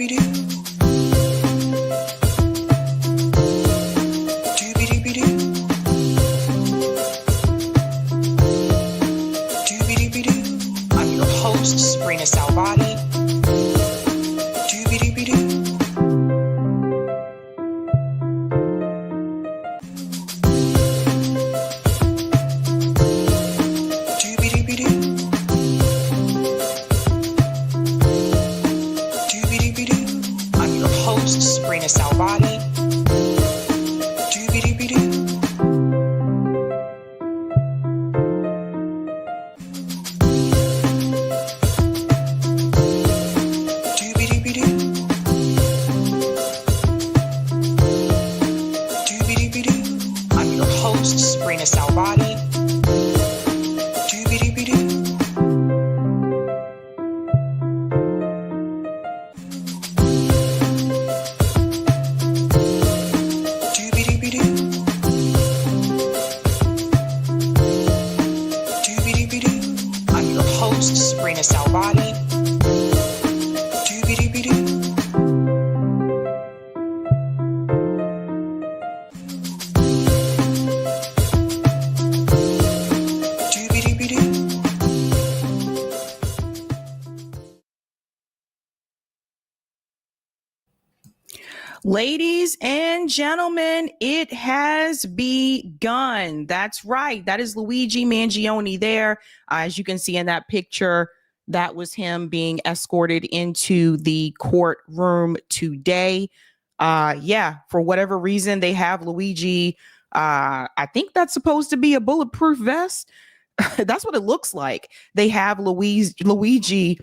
I'm your host, sabrinasalvati. Salvati. I'm your host, Sabrina Salvati. Sabrina Salvati. Ladies and gentlemen, it has begun. That's right. That is Luigi Mangione there. As you can see in that picture, that was him being escorted into the courtroom today. For whatever reason, they have Luigi. I think that's supposed to be a bulletproof vest. That's what it looks like. They have Luigi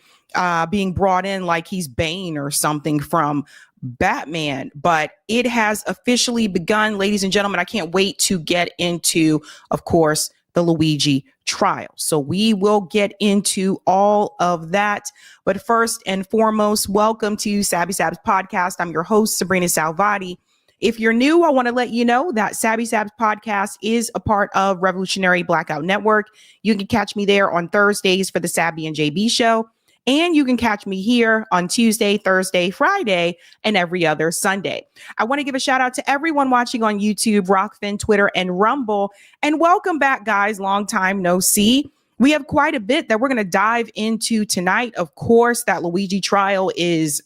being brought in like he's Bane or something from Batman, but it has officially begun, ladies and gentlemen. I can't wait to get into, of course, the Luigi trial. So we will get into all of that. But first and foremost, welcome to Sab's podcast. I'm your host, Sabrina Salvati. If you're new, I want to let you know that Sab's podcast is a part of Revolutionary Blackout Network. You can catch me there on Thursdays for the Sabby and JB show. And you can catch me here on Tuesday, Thursday, Friday, and every other Sunday. I want to give a shout out to everyone watching on YouTube, Rockfin, Twitter, and Rumble. And welcome back, guys. Long time no see. We have quite a bit that we're going to dive into tonight. Of course, that Luigi trial is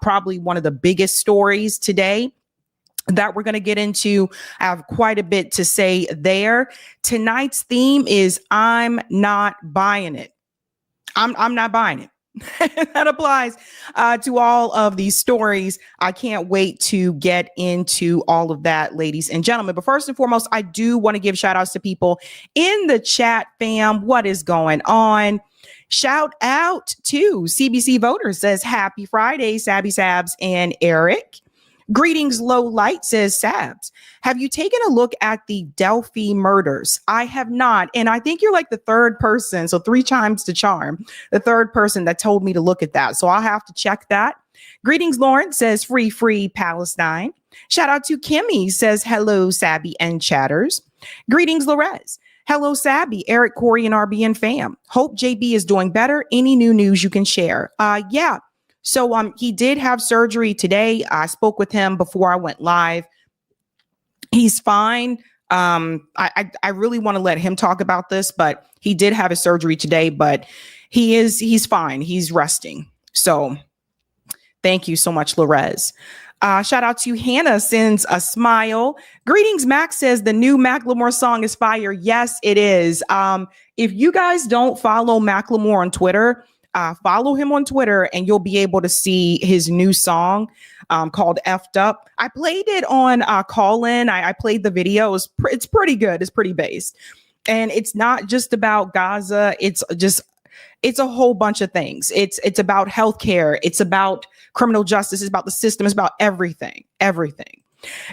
probably one of the biggest stories today that we're going to get into. I have quite a bit to say there. Tonight's theme is I'm not buying it. I'm not buying it. That applies to all of these stories. I can't wait to get into all of that, ladies and gentlemen. But first and foremost, I do want to give shout outs to people in the chat, fam. What is going on? Shout out to CBC Voters, says happy Friday, Sabby, Sabs, and Eric. Greetings, Low Light, says Sabs. Have you taken a look at the Delphi murders? I have not. And I think you're like the third person. So 3 times the charm, the third person that told me to look at that. So I'll have to check that. Greetings, Lawrence, says free Palestine. Shout out to Kimmy, says hello, Sabby and chatters. Greetings, Lorez. Hello, Sabby, Eric, Cori, and RBN fam. Hope JB is doing better. Any new news you can share? So he did have surgery today. I spoke with him before I went live. He's fine. I really want to let him talk about this, but he did have his surgery today, but he's fine. He's resting. So thank you so much, Lorez. Shout out to Hannah, sends a smile. Greetings, Max, says the new Macklemore song is fire. Yes, it is. If you guys don't follow Macklemore on Twitter, follow him on Twitter and you'll be able to see his new song called Effed Up. I played it on Call In. I played the video. It's pretty good. It's pretty based. And it's not just about Gaza. It's a whole bunch of things. It's about healthcare. It's about criminal justice. It's about the system. It's about everything.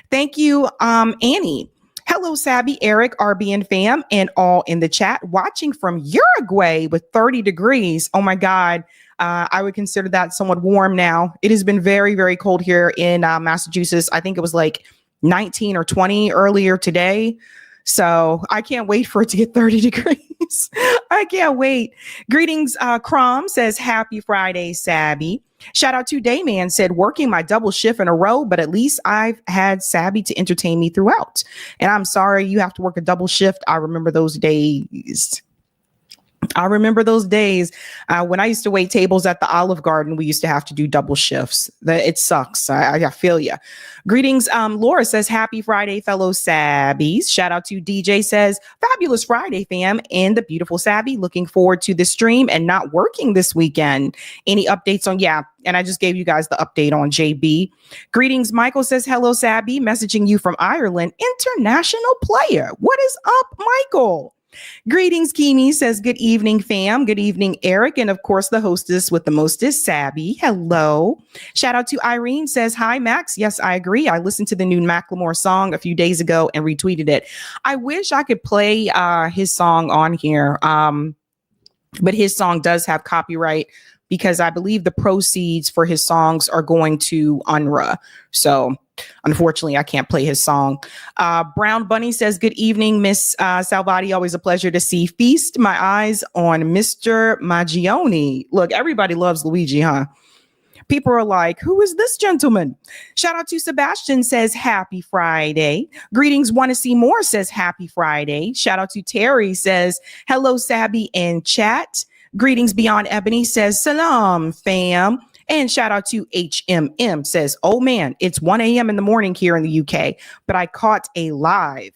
Thank you, Annie. Hello, Sabby, Eric, RB, and fam, and all in the chat watching from Uruguay with 30 degrees. Oh, my God. I would consider that somewhat warm now. It has been very, very cold here in Massachusetts. I think it was like 19 or 20 earlier today. So I can't wait for it to get 30 degrees. I can't wait. Greetings. Crom says, happy Friday, Sabby. Shout out to Dayman, said, working my double shift in a row, but at least I've had Sabby to entertain me throughout. And I'm sorry you have to work a double shift. I remember those days. When I used to wait tables at the Olive Garden. We used to have to do double shifts. It sucks. I feel you. Greetings. Laura says, happy Friday, fellow Sabbies. Shout out to DJ, says, fabulous Friday, fam, and the beautiful Sabby. Looking forward to the stream and not working this weekend. Any updates on? Yeah. And I just gave you guys the update on JB. Greetings. Michael says, hello, Sabby. Messaging you from Ireland. International player. What is up, Michael? Greetings, Kimi says, good evening, fam. Good evening, Eric. And of course, the hostess with the mostest, Sabby. Hello. Shout out to Irene, says, hi, Max. Yes, I agree. I listened to the new Macklemore song a few days ago and retweeted it. I wish I could play his song on here. But his song does have copyright because I believe the proceeds for his songs are going to UNRWA. So unfortunately, I can't play his song. Brown Bunny says, good evening, Miss Salvati. Always a pleasure to see. Feast my eyes on Mr. Mangione. Look, everybody loves Luigi, huh? People are like, who is this gentleman? Shout out to Sebastian, says, happy Friday. Greetings, want to see more, says, happy Friday. Shout out to Terry, says, hello, Sabby and chat. Greetings beyond Ebony, says, salam, fam. And shout out to HMM, says, oh man, it's 1 a.m. in the morning here in the UK, but I caught a live.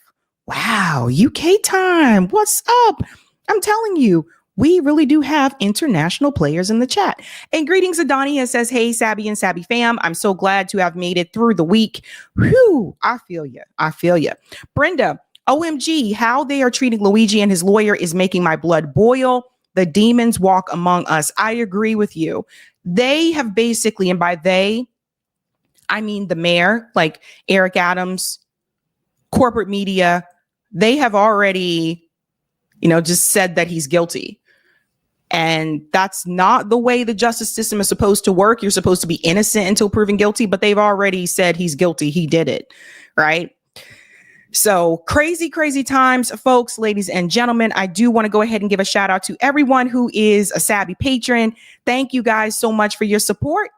Wow, UK time. What's up? I'm telling you, we really do have international players in the chat. And greetings, Adonia, says, hey, Sabby and Sabby fam. I'm so glad to have made it through the week. Whew, I feel you. Brenda, OMG, how they are treating Luigi and his lawyer is making my blood boil. The demons walk among us. I agree with you. They have basically, and by they, I mean the mayor, like Eric Adams, corporate media, they have already, just said that he's guilty. And that's not the way the justice system is supposed to work. You're supposed to be innocent until proven guilty, but they've already said he's guilty. He did it, right? So crazy, crazy times, folks, ladies and gentlemen. I do want to go ahead and give a shout out to everyone who is a Sabby patron. Thank you guys so much for your support.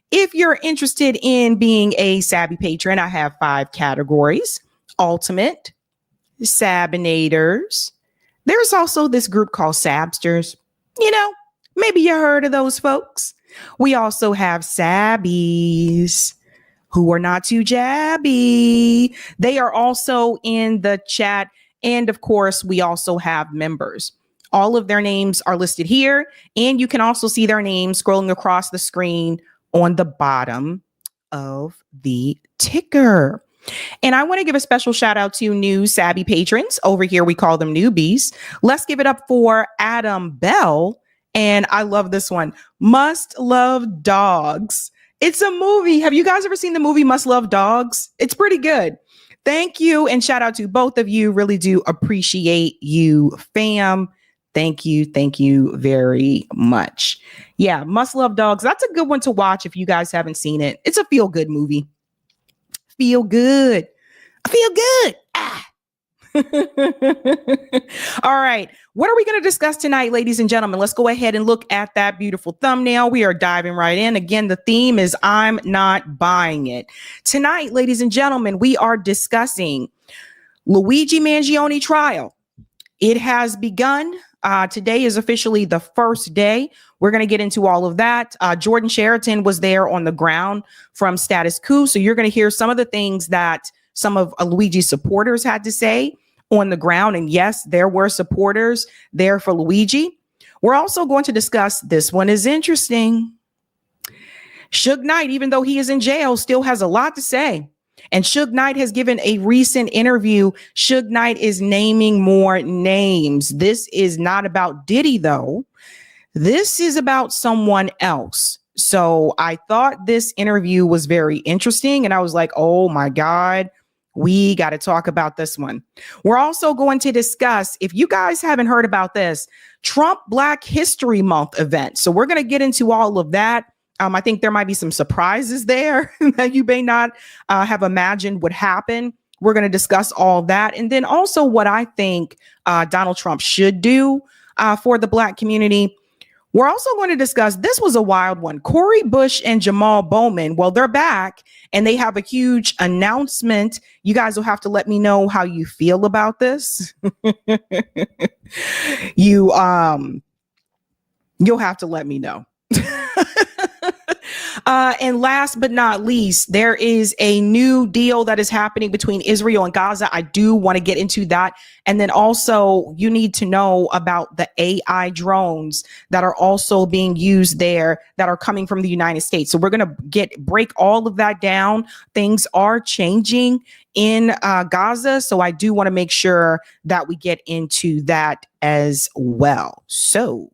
If you're interested in being a Sabby patron, I have 5 categories: Ultimate, Sabinators. There's also this group called Sabsters. Maybe you heard of those folks. We also have Sabbies, who are not too jabby. They are also in the chat. And of course, we also have members. All of their names are listed here. And you can also see their names scrolling across the screen on the bottom of the ticker. And I want to give a special shout out to new Sabby patrons. Over here, we call them newbies. Let's give it up for Adam Bell. And I love this one. Must Love Dogs. It's a movie. Have you guys ever seen the movie Must Love Dogs? It's pretty good. Thank you. And shout out to both of you. Really do appreciate you, fam. Thank you. Thank you very much. Yeah, Must Love Dogs. That's a good one to watch if you guys haven't seen it. It's a feel-good movie. Feel good. I feel good. All right. What are we going to discuss tonight, ladies and gentlemen? Let's go ahead and look at that beautiful thumbnail. We are diving right in. Again, the theme is I'm not buying it. Tonight, ladies and gentlemen, we are discussing Luigi Mangione trial. It has begun. Today is officially the first day. We're going to get into all of that. Jordan Sheraton was there on the ground from Status Quo. So you're going to hear some of the things that some of Luigi's supporters had to say on the ground. And yes, there were supporters there for Luigi. We're also going to discuss, this one is interesting. Suge Knight, even though he is in jail, still has a lot to say. And Suge Knight has given a recent interview. Suge Knight is naming more names. This is not about Diddy, though. This is about someone else. So I thought this interview was very interesting. And I was like, oh my God, we got to talk about this one. We're also going to discuss, if you guys haven't heard about this, Trump Black History Month event. So we're going to get into all of that. I think there might be some surprises there that you may not have imagined would happen We're going to discuss all that. And then also what I think Donald Trump should do for the Black community. We're also going to discuss, this was a wild one. Cori Bush and Jamaal Bowman, well, they're back and they have a huge announcement. You guys will have to let me know how you feel about this. You'll have to let me know. And last but not least, there is a new deal that is happening between Israel and Gaza. I do want to get into that. And then also you need to know about the AI drones that are also being used there that are coming from the United States. So we're going to break all of that down. Things are changing in Gaza. So I do want to make sure that we get into that as well. So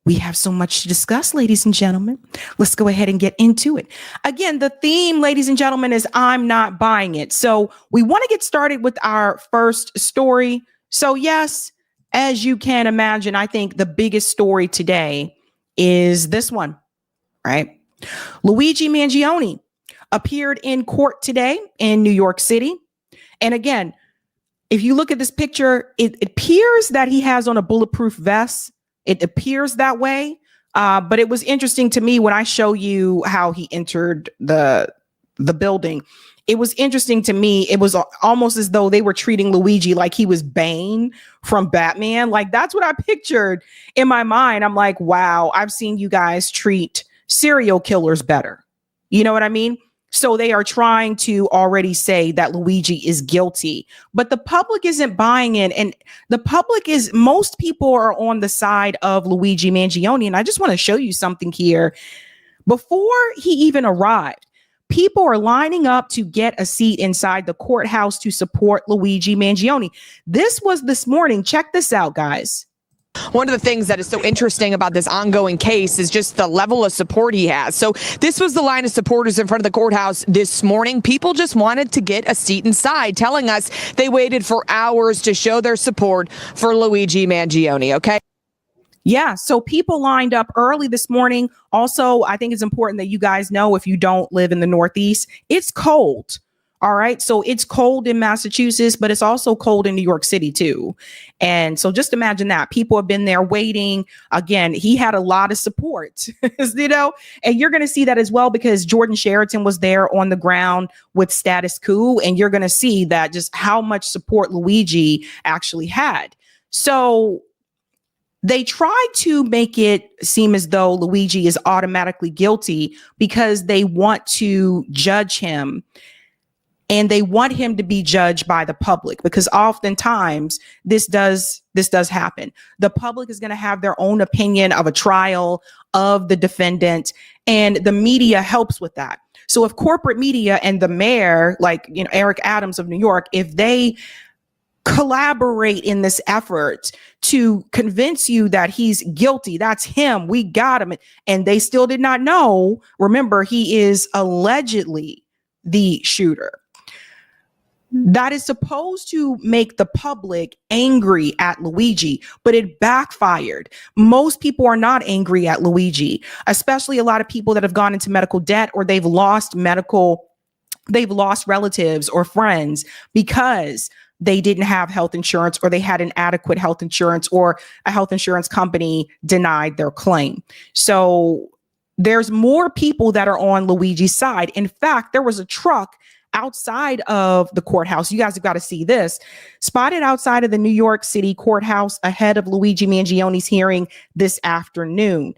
we have so much to discuss, ladies and gentlemen. Let's go ahead and get into it. Again, the theme, ladies and gentlemen, is I'm not buying it. So we want to get started with our first story. So yes, as you can imagine, I think the biggest story today is this one, right? Luigi Mangione appeared in court today in New York City. And again, if you look at this picture, it appears that he has on a bulletproof vest. It appears that way. But it was interesting to me when I show you how he entered the building. It was interesting to me. It was almost as though they were treating Luigi like he was Bane from Batman. Like, that's what I pictured in my mind. I'm like, wow, I've seen you guys treat serial killers better. You know what I mean? So they are trying to already say that Luigi is guilty, but the public isn't buying it. And most people are on the side of Luigi Mangione. And I just want to show you something here. Before he even arrived, people are lining up to get a seat inside the courthouse to support Luigi Mangione. This was this morning. Check this out, guys. One of the things that is so interesting about this ongoing case is just the level of support he has. So this was the line of supporters in front of the courthouse this morning. People just wanted to get a seat inside, telling us they waited for hours to show their support for Luigi Mangione. Okay. Yeah, so people lined up early this morning. Also, I think it's important that you guys know, if you don't live in the Northeast, it's cold. All right. So it's cold in Massachusetts, but it's also cold in New York City, too. And so just imagine that people have been there waiting. Again, he had a lot of support, you know, and you're going to see that as well, because Jordan Sheraton was there on the ground with Status Quo. And you're going to see that just how much support Luigi actually had. So they tried to make it seem as though Luigi is automatically guilty because they want to judge him. And they want him to be judged by the public, because oftentimes this does happen. The public is going to have their own opinion of a trial, of the defendant, and the media helps with that. So if corporate media and the mayor, like, you know, Eric Adams of New York, if they collaborate in this effort to convince you that he's guilty, that's him, we got him, and they still did not know, remember, he is allegedly the shooter. That is supposed to make the public angry at Luigi, but it backfired. Most people are not angry at Luigi, especially a lot of people that have gone into medical debt, or they've lost relatives or friends because they didn't have health insurance, or they had inadequate health insurance, or a health insurance company denied their claim. So there's more people that are on Luigi's side. In fact, there was a truck outside of the courthouse. You guys have got to see this. Spotted outside of the New York City courthouse ahead of Luigi Mangione's hearing this afternoon.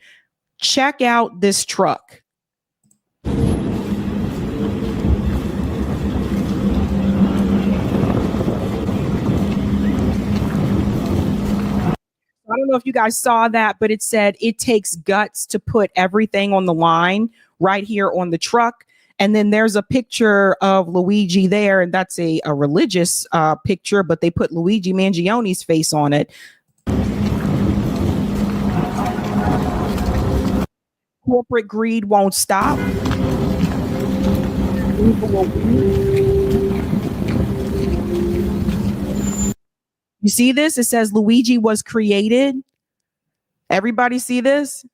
Check out this truck. I don't know if you guys saw that, but it said it takes guts to put everything on the line right here on the truck. And then there's a picture of Luigi there, and that's a religious picture, but they put Luigi Mangione's face on it. Corporate greed won't stop. You see this? It says Luigi was created. Everybody see this?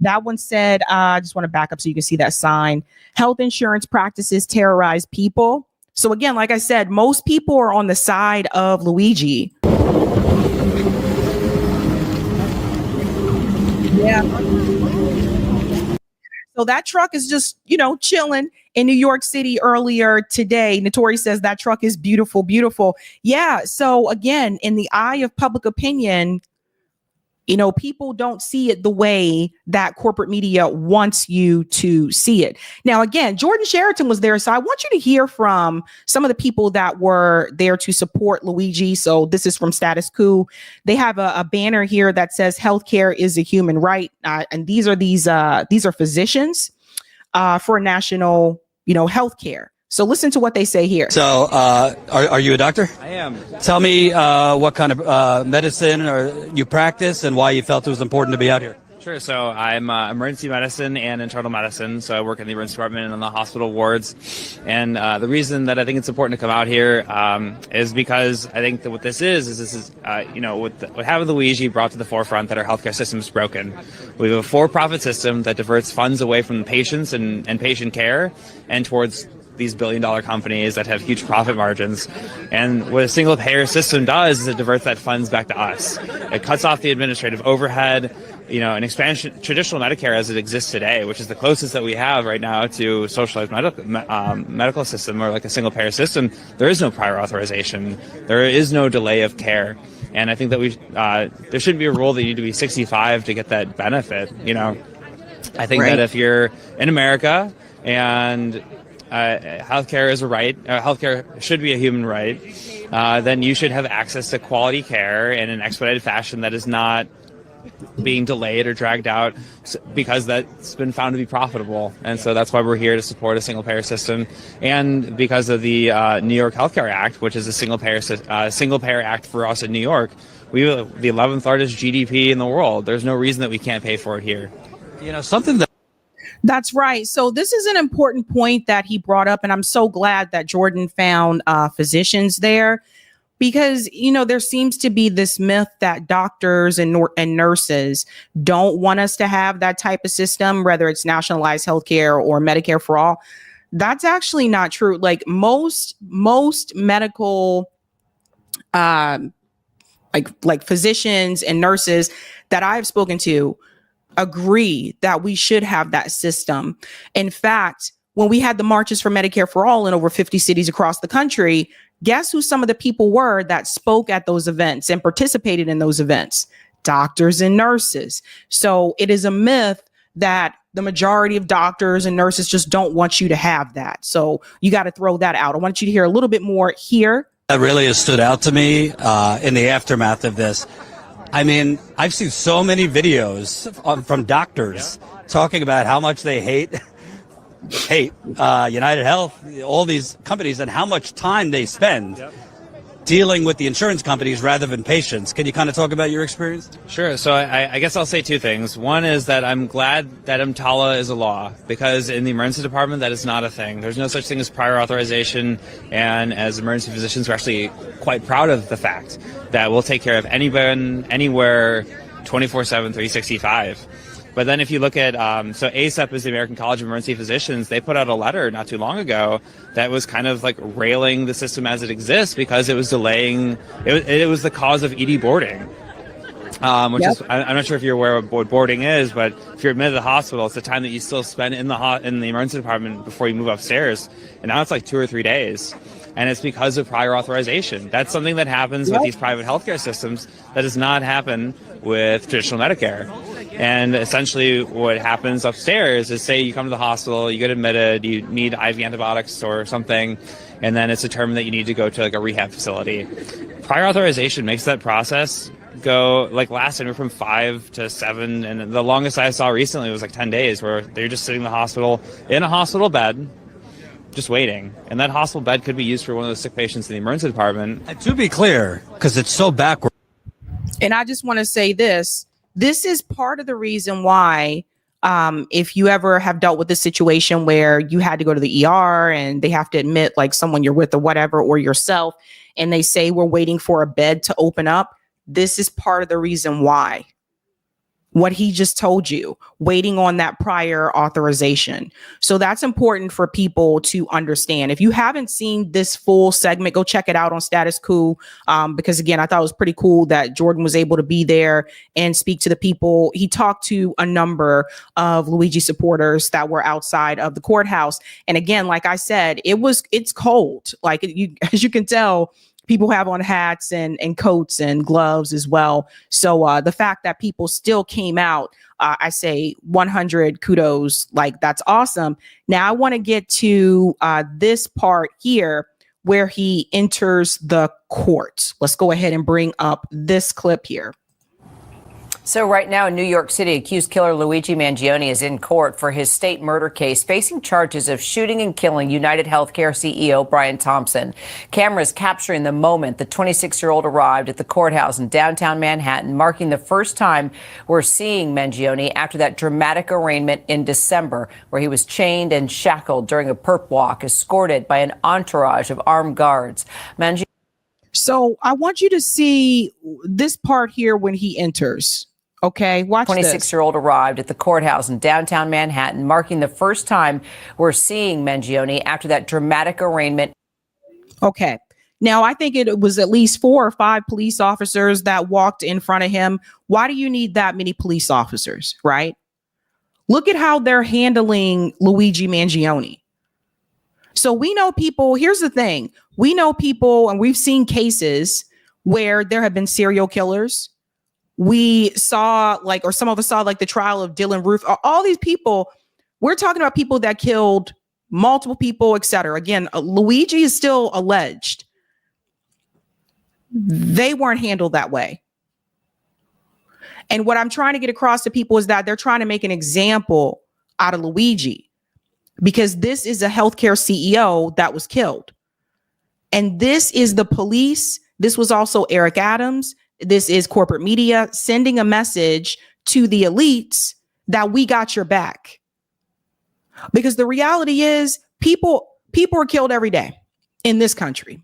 That one said, I just want to back up so you can see that sign. Health insurance practices terrorize people. So again, like I said, most people are on the side of Luigi. Yeah. So that truck is just, chilling in New York City earlier today. Notori says that truck is beautiful, beautiful. Yeah. So again, in the eye of public opinion, people don't see it the way that corporate media wants you to see it. Now, again, Jordan Sheraton was there. So I want you to hear from some of the people that were there to support Luigi. So this is from Status Quo. They have a banner here that says healthcare is a human right. And these are physicians for national, healthcare. So listen to what they say here. So are you a doctor? I am. Tell me what kind of medicine you practice and why you felt it was important to be out here. Sure. So I'm emergency medicine and internal medicine. So I work in the emergency department and on the hospital wards. And the reason that I think it's important to come out here is because I think that what this is what having Luigi brought to the forefront that our healthcare system is broken. We have a for-profit system that diverts funds away from patients and patient care and towards these billion-dollar companies that have huge profit margins. And what a single payer system does is it diverts that funds back to us. It cuts off the administrative overhead, an expansion, traditional Medicare as it exists today, which is the closest that we have right now to socialized medical system or like a single payer system. There is no prior authorization. There is no delay of care. And I think that there shouldn't be a rule that you need to be 65 to get that benefit. I think that if you're in America and healthcare is a right, healthcare should be a human right, then you should have access to quality care in an expedited fashion that is not being delayed or dragged out because that's been found to be profitable. And so that's why we're here to support a single payer system. And because of the New York Healthcare Act, which is a single payer act for us in New York, we have the 11th largest GDP in the world. There's no reason that we can't pay for it here. Something that That's right. So this is an important point that he brought up, and I'm so glad that Jordan found physicians there because, there seems to be this myth that doctors and nurses don't want us to have that type of system, whether it's nationalized healthcare or Medicare for all. That's actually not true. Like most medical like physicians and nurses that I've spoken to agree that we should have that system. In fact, when we had the marches for Medicare for all in over 50 cities across the country, guess who some of the people were that spoke at those events and participated in those events? Doctors and nurses. So it is a myth that the majority of doctors and nurses just don't want you to have that. So you got to throw that out. I want you to hear a little bit more here. That really has stood out to me in the aftermath of this. I mean, I've seen so many videos from doctors talking about how much they hate United Health, all these companies, and how much time they spend dealing with the insurance companies rather than patients. Can you kind of talk about your experience? Sure. So I guess I'll say two things. One is that I'm glad that EMTALA is a law because in the emergency department, that is not a thing. There's no such thing as prior authorization. And as emergency physicians, we're actually quite proud of the fact that we'll take care of anyone, anywhere, 24/7, 365. But then if you look at, so ACEP is the American College of Emergency Physicians, they put out a letter not too long ago that was kind of like railing the system as it exists because it was delaying, it was the cause of ED boarding, which is, I'm not sure if you're aware of what boarding is, but if you're admitted to the hospital, it's the time that you still spend in the emergency department before you move upstairs. And now it's like 2 or 3 days. And it's because of prior authorization. That's something that happens with these private healthcare systems that does not happen with traditional Medicare. And essentially what happens upstairs is, say you come to the hospital, you get admitted, you need IV antibiotics or something, and then it's determined that you need to go to like a rehab facility. Prior authorization makes that process go like last anywhere from 5 to 7, and the longest I saw recently was like 10 days where they're just sitting in the hospital, in a hospital bed, just waiting. And that hospital bed could be used for one of those sick patients in the emergency department. And to be clear, because it's so backward. And I just want to say this is part of the reason why if you ever have dealt with a situation where you had to go to the ER and they have to admit like someone you're with or whatever, or yourself, and they say we're waiting for a bed to open up, this is part of the reason why what he just told you, waiting on that prior authorization. So that's important for people to understand. If you haven't seen this full segment, go check it out on Status Quo. Because again, I thought it was pretty cool that Jordan was able to be there and speak to the people. He talked to a number of Luigi supporters that were outside of the courthouse. And again, like I said, it's cold. Like as you can tell, people have on hats and coats and gloves as well. So the fact that people still came out, I say 100 kudos. Like, that's awesome. Now I want to get to this part here where he enters the court. Let's go ahead and bring up this clip here. So right now in New York City, accused killer Luigi Mangione is in court for his state murder case, facing charges of shooting and killing United Healthcare CEO Brian Thompson. Cameras capturing the moment the 26-year-old arrived at the courthouse in downtown Manhattan, marking the first time we're seeing Mangione after that dramatic arraignment in December, where he was chained and shackled during a perp walk, escorted by an entourage of armed guards. So I want you to see this part here when he enters. Okay, watch this. 26-year-old arrived at the courthouse in downtown Manhattan, marking the first time we're seeing Mangione after that dramatic arraignment. Okay. Now, I think it was at least 4 or 5 police officers that walked in front of him. Why do you need that many police officers, right? Look at how they're handling Luigi Mangione. So we know people, here's the thing. We know people, and we've seen cases where there have been serial killers. We saw or some of us saw the trial of Dylan Roof. All these people, we're talking about people that killed multiple people, etc. Again, Luigi is still alleged. They weren't handled that way. And what I'm trying to get across to people is that they're trying to make an example out of Luigi, because this is a healthcare CEO that was killed. And this is the police. This was also Eric Adams. This is corporate media sending a message to the elites that we got your back. Because the reality is people are killed every day in this country.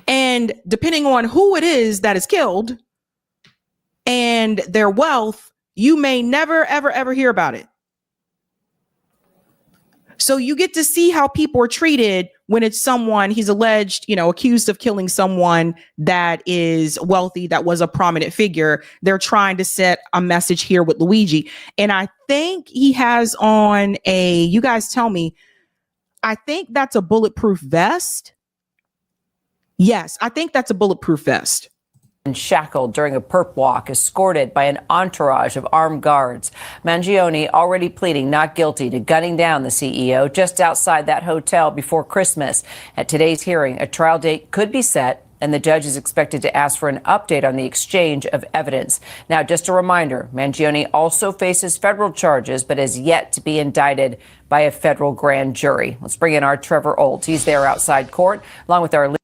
And depending on who it is that is killed and their wealth, you may never, ever, ever hear about it. So you get to see how people are treated when it's someone he's alleged, accused of killing someone that is wealthy, that was a prominent figure. They're trying to set a message here with Luigi. And I think he has on you guys tell me, I think that's a bulletproof vest. Yes, I think that's a bulletproof vest. And shackled during a perp walk, escorted by an entourage of armed guards. Mangione already pleading not guilty to gunning down the CEO just outside that hotel before Christmas. At today's hearing, a trial date could be set, and the judge is expected to ask for an update on the exchange of evidence. Now, just a reminder, Mangione also faces federal charges, but is yet to be indicted by a federal grand jury. Let's bring in our Trevor Olt. He's there outside court, along with our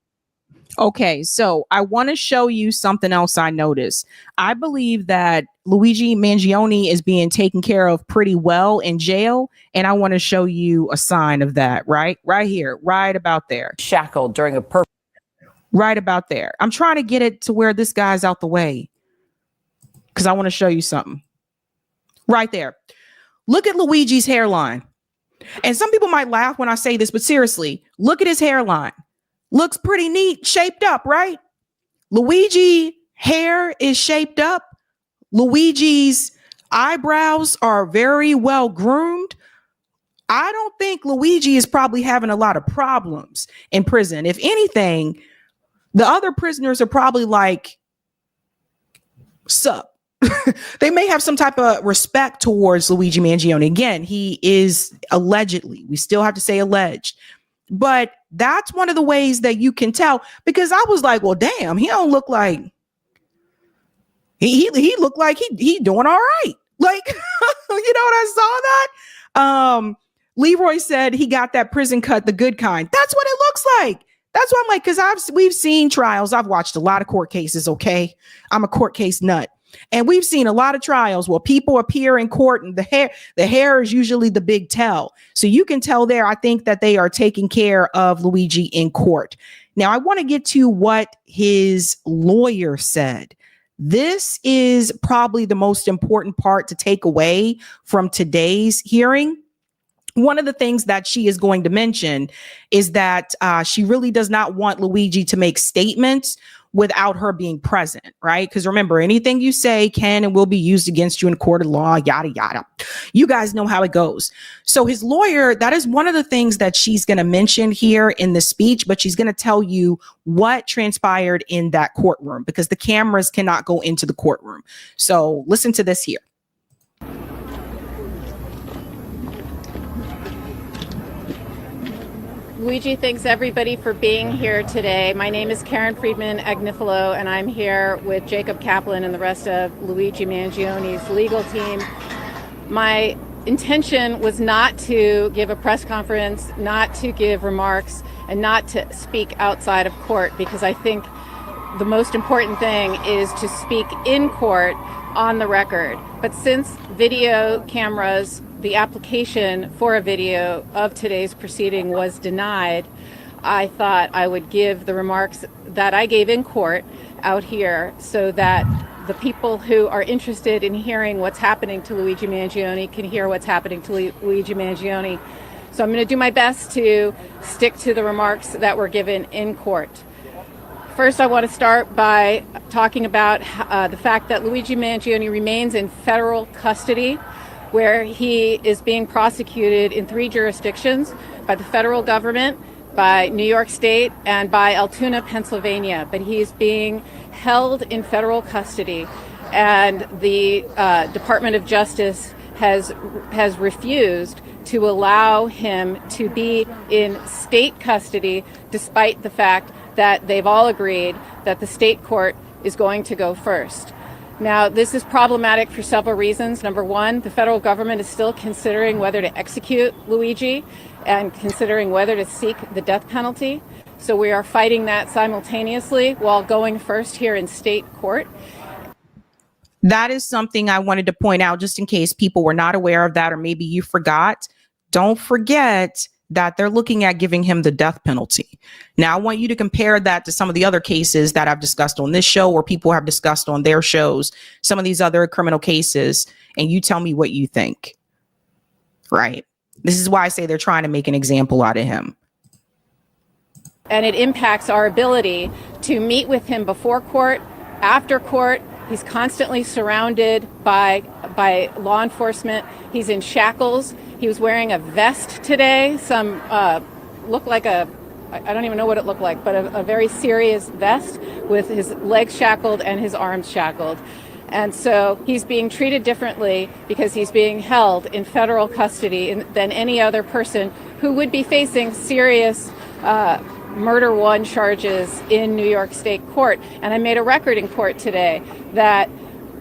Okay, so I want to show you something else I noticed. I believe that Luigi Mangione is being taken care of pretty well in jail, and I want to show you a sign of that, right here, right about there. Shackled during a perp. Right about there. I'm trying to get it to where this guy's out the way because I want to show you something. Right there. Look at Luigi's hairline. And some people might laugh when I say this, but seriously, look at his hairline. Looks pretty neat, shaped up, right? Luigi hair is shaped up. Luigi's eyebrows are very well groomed. I don't think Luigi is probably having a lot of problems in prison. If anything, the other prisoners are probably like, sup. They may have some type of respect towards Luigi Mangione. Again, he is allegedly, we still have to say alleged. But that's one of the ways that you can tell, because I was like, well, damn, he don't look like he looked like he doing all right. Like, you know what I saw that? Leroy said he got that prison cut, the good kind. That's what it looks like. That's what I'm like, because we've seen trials. I've watched a lot of court cases. Okay. I'm a court case nut. And we've seen a lot of trials where people appear in court and the hair is usually the big tell. So you can tell there, I think that they are taking care of Luigi in court. Now, I want to get to what his lawyer said. This is probably the most important part to take away from today's hearing. One of the things that she is going to mention is that she really does not want Luigi to make statements without her being present, right? Because remember, anything you say can and will be used against you in court of law, yada, yada. You guys know how it goes. So his lawyer, that is one of the things that she's going to mention here in the speech, but she's going to tell you what transpired in that courtroom because the cameras cannot go into the courtroom. So listen to this here. Luigi, thanks everybody for being here today. My name is Karen Friedman Agnifilo, and I'm here with Jacob Kaplan and the rest of Luigi Mangione's legal team. My intention was not to give a press conference, not to give remarks, and not to speak outside of court, because I think the most important thing is to speak in court on the record. But since video cameras, the application for a video of today's proceeding was denied, I thought I would give the remarks that I gave in court out here so that the people who are interested in hearing what's happening to Luigi Mangione can hear what's happening to Luigi Mangione. So I'm going to do my best to stick to the remarks that were given in court. First, I want to start by talking about the fact that Luigi Mangione remains in federal custody, where he is being prosecuted in 3 jurisdictions by the federal government, by New York State, and by Altoona, Pennsylvania. But he is being held in federal custody, and the Department of Justice has refused to allow him to be in state custody, despite the fact that they've all agreed that the state court is going to go first. Now, this is problematic for several reasons. Number one, the federal government is still considering whether to execute Luigi and considering whether to seek the death penalty. So we are fighting that simultaneously while going first here in state court. That is something I wanted to point out just in case people were not aware of that, or maybe you forgot. Don't forget that they're looking at giving him the death penalty. Now, I want you to compare that to some of the other cases that I've discussed on this show or people have discussed on their shows, some of these other criminal cases, and you tell me what you think, right? This is why I say they're trying to make an example out of him. And it impacts our ability to meet with him before court, after court. He's constantly surrounded by law enforcement. He's in shackles. He was wearing a vest today. Some looked like I don't even know what it looked like, but a very serious vest with his legs shackled and his arms shackled. And so he's being treated differently because he's being held in federal custody than any other person who would be facing serious murder one charges in New York State court. And I made a record in court today that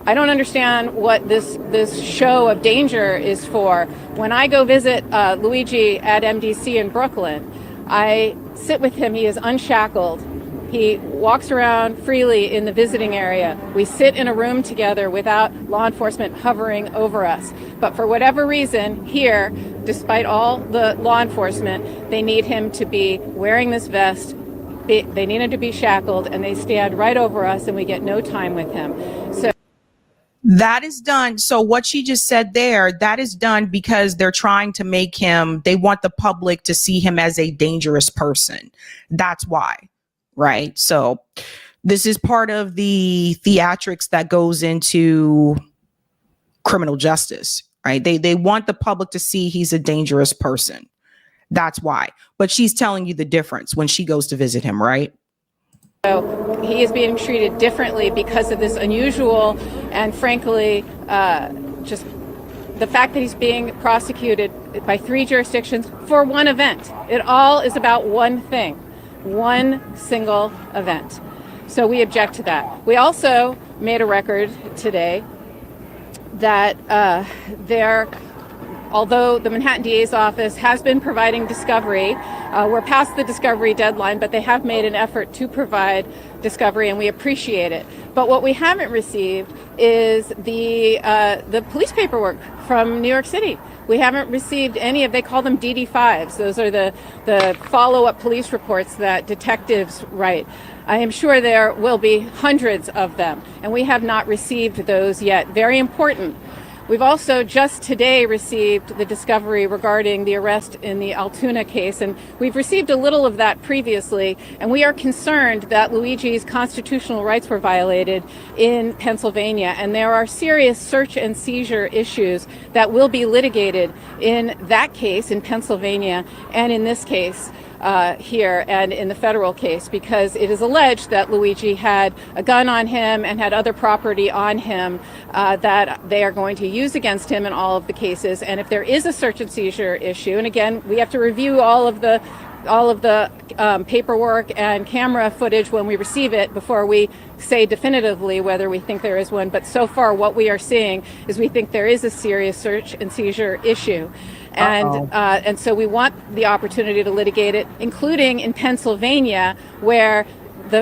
I don't understand what this show of danger is for. When I go visit Luigi at MDC in Brooklyn, I sit with him. He is unshackled. He walks around freely in the visiting area. We sit in a room together without law enforcement hovering over us. But for whatever reason, here, despite all the law enforcement, they need him to be wearing this vest. They need him to be shackled, and they stand right over us, and we get no time with him. So that is done. So what she just said there, that is done because they're trying to make him, they want the public to see him as a dangerous person. That's why, right? So this is part of the theatrics that goes into criminal justice, right? They want the public to see he's a dangerous person. That's why. But she's telling you the difference when she goes to visit him, right? So he is being treated differently because of this unusual and frankly, just the fact that he's being prosecuted by 3 jurisdictions for one event. It all is about one thing, one single event. So we object to that. We also made a record today that although the Manhattan DA's office has been providing discovery, we're past the discovery deadline, but they have made an effort to provide discovery, and we appreciate it. But what we haven't received is the police paperwork from New York City. We haven't received any of, they call them DD5s. Those are the follow-up police reports that detectives write. I am sure there will be hundreds of them, and we have not received those yet. Very important. We've also just today received the discovery regarding the arrest in the Altoona case, and we've received a little of that previously, and we are concerned that Luigi's constitutional rights were violated in Pennsylvania, and there are serious search and seizure issues that will be litigated in that case in Pennsylvania and in this case here and in the federal case, because it is alleged that Luigi had a gun on him and had other property on him that they are going to use against him in all of the cases. And if there is a search and seizure issue, and again, we have to review all of the paperwork and camera footage when we receive it before we say definitively whether we think there is one. But so far, what we are seeing is we think there is a serious search and seizure issue. And so we want the opportunity to litigate it, including in Pennsylvania, where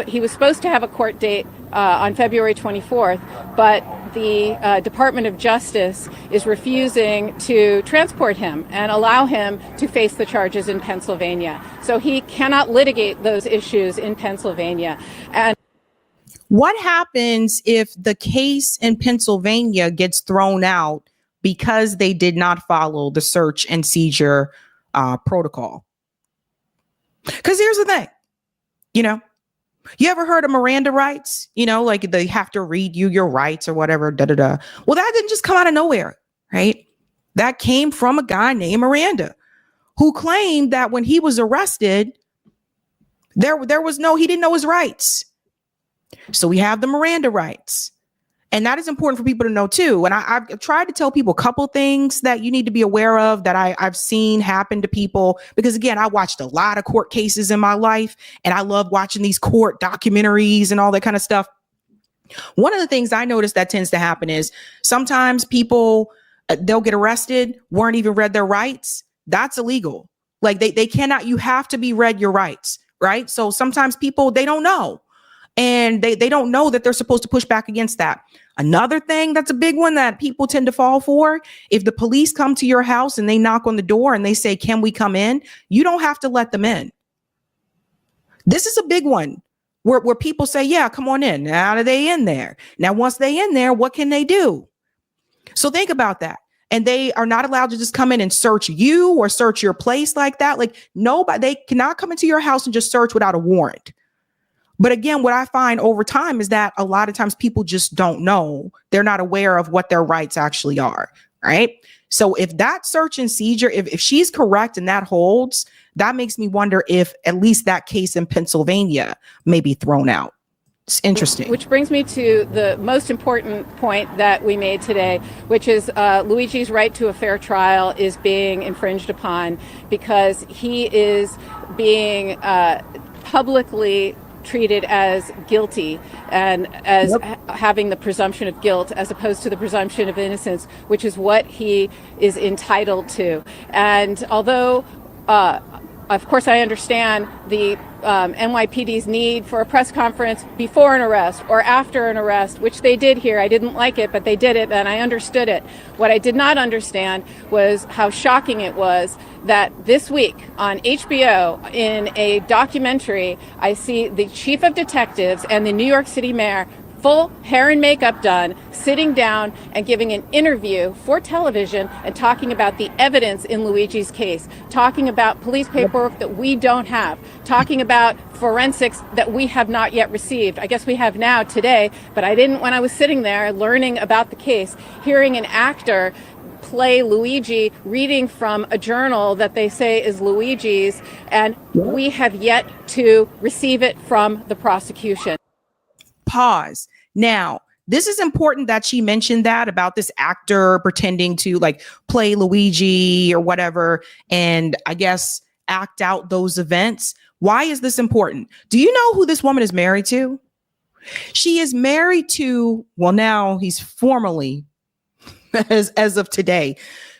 he was supposed to have a court date on February 24th, but the Department of Justice is refusing to transport him and allow him to face the charges in Pennsylvania. So he cannot litigate those issues in Pennsylvania. And what happens if the case in Pennsylvania gets thrown out because they did not follow the search and seizure protocol? Because here's the thing, you ever heard of Miranda rights? Like they have to read you your rights or whatever, Well, that didn't just come out of nowhere, right? That came from a guy named Miranda who claimed that when he was arrested, he didn't know his rights. So we have the Miranda rights. And that is important for people to know too. And I've tried to tell people a couple things that you need to be aware of that I've seen happen to people. Because again, I watched a lot of court cases in my life, and I love watching these court documentaries and all that kind of stuff. One of the things I noticed that tends to happen is sometimes people, they'll get arrested, weren't even read their rights. That's illegal. Like they cannot, you have to be read your rights, right? So sometimes people, they don't know. And they don't know that they're supposed to push back against that. Another thing that's a big one that people tend to fall for, if the police come to your house and they knock on the door and they say, "Can we come in?" You don't have to let them in. This is a big one where people say, "Yeah, come on in." Now are they in there? Now, once they in there, what can they do? So think about that. And they are not allowed to just come in and search you or search your place like that. Like nobody, they cannot come into your house and just search without a warrant. But again, what I find over time is that a lot of times people just don't know. They're not aware of what their rights actually are, right? So if that search and seizure, if she's correct and that holds, that makes me wonder if at least that case in Pennsylvania may be thrown out. It's interesting. Which brings me to the most important point that we made today, which is Luigi's right to a fair trial is being infringed upon because he is being publicly treated as guilty and as having the presumption of guilt as opposed to the presumption of innocence, which is what he is entitled to. And although, of course, I understand the NYPD's need for a press conference before an arrest or after an arrest, which they did here. I didn't like it, but they did it, and I understood it. What I did not understand was how shocking it was that this week on HBO, in a documentary, I see the chief of detectives and the New York City mayor, full hair and makeup done, sitting down and giving an interview for television and talking about the evidence in Luigi's case, talking about police paperwork that we don't have, talking about forensics that we have not yet received. I guess we have now today, but I didn't when I was sitting there learning about the case, hearing an actor play Luigi reading from a journal that they say is Luigi's, and we have yet to receive it from the prosecution. Pause. Now, this is important that she mentioned that about this actor pretending to like play Luigi or whatever, and I guess act out those events. Why is this important? Do you know who this woman is married to? She is married to, well, now he's formally, as of today,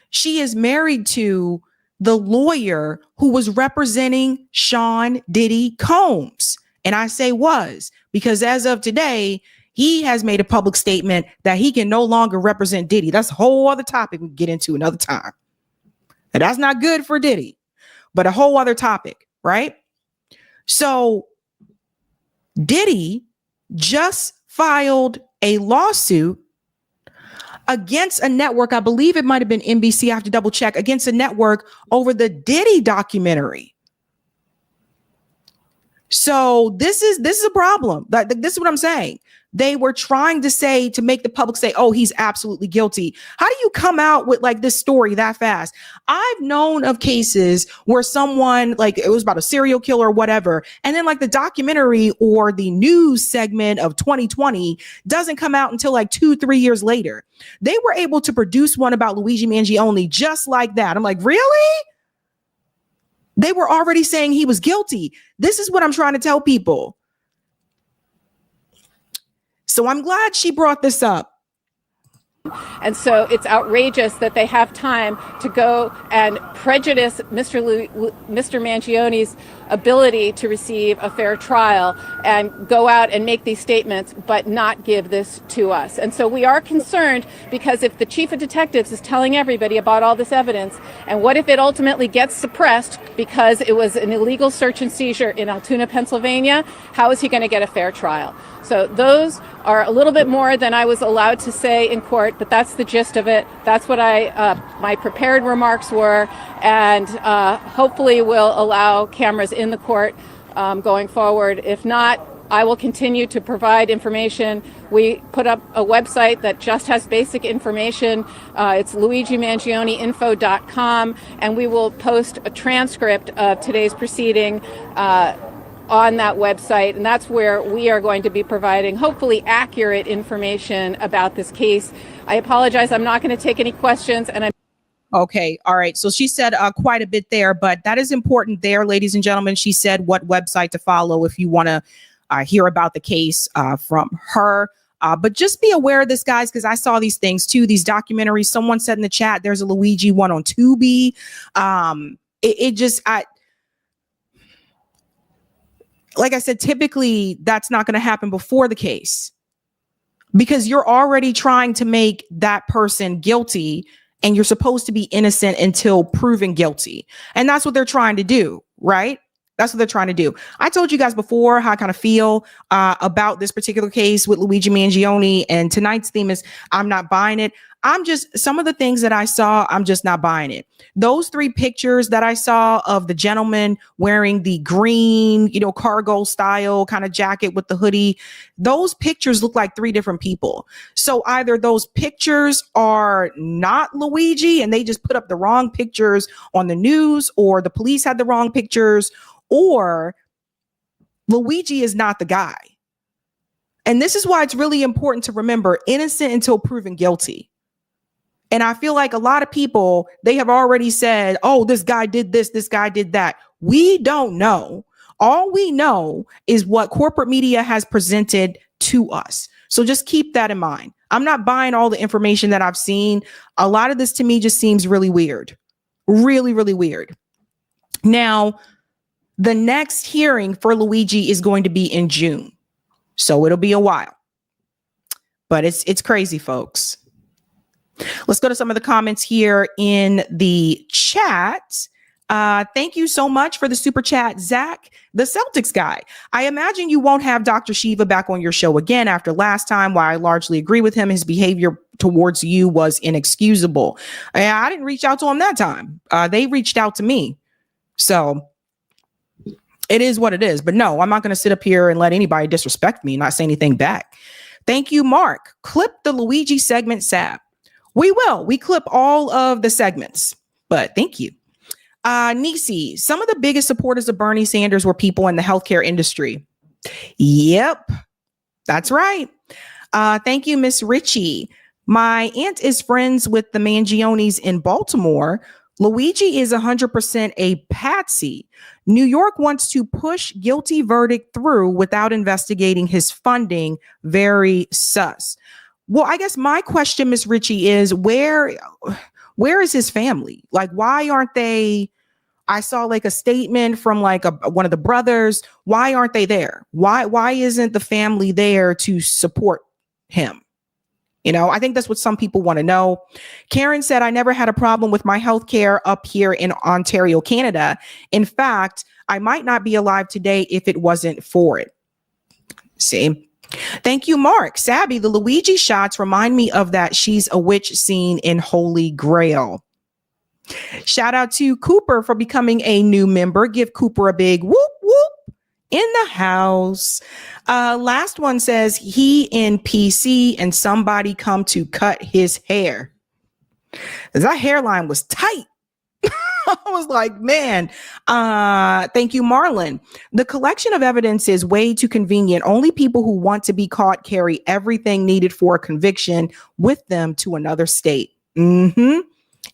she is married to the lawyer who was representing Sean Diddy Combs. And I say was, because as of today, he has made a public statement that he can no longer represent Diddy. That's a whole other topic we can get into another time. And that's not good for Diddy, but a whole other topic, right? So Diddy just filed a lawsuit against a network. I believe it might have been NBC. I have to double check, against a network over the Diddy documentary. So this is a problem. This is what I'm saying. They were trying to make the public say, oh, he's absolutely guilty. How do you come out with like this story that fast? I've known of cases where someone, like, it was about a serial killer or whatever, and then like the documentary or the news segment of 2020 doesn't come out until like 2-3 years later. They were able to produce one about Luigi Mangione just like that. I'm like, really? They were already saying he was guilty. This is what I'm trying to tell people. So I'm glad she brought this up. And so it's outrageous that they have time to go and prejudice Mr. Mangione's ability to receive a fair trial and go out and make these statements, but not give this to us. And so we are concerned, because if the chief of detectives is telling everybody about all this evidence, and what if it ultimately gets suppressed because it was an illegal search and seizure in Altoona, Pennsylvania, how is he going to get a fair trial? So those are a little bit more than I was allowed to say in court, but that's the gist of it. That's what my prepared remarks were, and hopefully will allow cameras in the court going forward. If not, I will continue to provide information. We put up a website that just has basic information. It's luigimangioneinfo.com, and we will post a transcript of today's proceeding on that website, and that's where we are going to be providing hopefully accurate information about this case. I apologize, I'm not going to take any questions, and I'm Okay. All right. So she said quite a bit there, but that is important there, ladies and gentlemen. She said what website to follow if you want to hear about the case from her. But just be aware of this, guys, because I saw these things too, these documentaries. Someone said in the chat, there's a Luigi one on Tubi. Like I said, typically that's not going to happen before the case, because you're already trying to make that person guilty and you're supposed to be innocent until proven guilty. And that's what they're trying to do, right? That's what they're trying to do. I told you guys before how I kind of feel about this particular case with Luigi Mangione, and tonight's theme is I'm not buying it. Some of the things that I saw, I'm just not buying it. Those 3 pictures that I saw of the gentleman wearing the green, cargo style kind of jacket with the hoodie, those pictures look like 3 different people. So either those pictures are not Luigi and they just put up the wrong pictures on the news, or the police had the wrong pictures, or Luigi is not the guy. And this is why it's really important to remember innocent until proven guilty. And I feel like a lot of people, they have already said, oh, this guy did this guy did that. We don't know. All we know is what corporate media has presented to us. So just keep that in mind. I'm not buying all the information that I've seen. A lot of this to me just seems really weird. Really, really weird. Now, the next hearing for Luigi is going to be in June. So it'll be a while. But it's crazy, folks. Let's go to some of the comments here in the chat. Thank you so much for the super chat, Zach, the Celtics guy. I imagine you won't have Dr. Shiva back on your show again after last time. While I largely agree with him, his behavior towards you was inexcusable. I didn't reach out to him that time. They reached out to me. So it is what it is. But no, I'm not going to sit up here and let anybody disrespect me and not say anything back. Thank you, Mark. Clip the Luigi segment, Sab. We will. We clip all of the segments, but thank you. Nisi, some of the biggest supporters of Bernie Sanders were people in the healthcare industry. Yep, that's right. Thank you, Miss Ritchie. My aunt is friends with the Mangiones in Baltimore. Luigi is 100% a patsy. New York wants to push guilty verdict through without investigating his funding. Very sus. Well, I guess my question, Miss Ritchie, is where is his family? Like, why aren't they? I saw like a statement from like one of the brothers. Why aren't they there? Why isn't the family there to support him? I think that's what some people want to know. Karen said, I never had a problem with my health care up here in Ontario, Canada. In fact, I might not be alive today if it wasn't for it. See? Thank you, Mark. Sabby, the Luigi shots remind me of that She's a Witch scene in Holy Grail. Shout out to Cooper for becoming a new member. Give Cooper a big whoop whoop in the house. Last one says he in PC and somebody come to cut his hair. That hairline was tight. I was like, man, thank you, Marlon. The collection of evidence is way too convenient. Only people who want to be caught carry everything needed for a conviction with them to another state. Mm-hmm.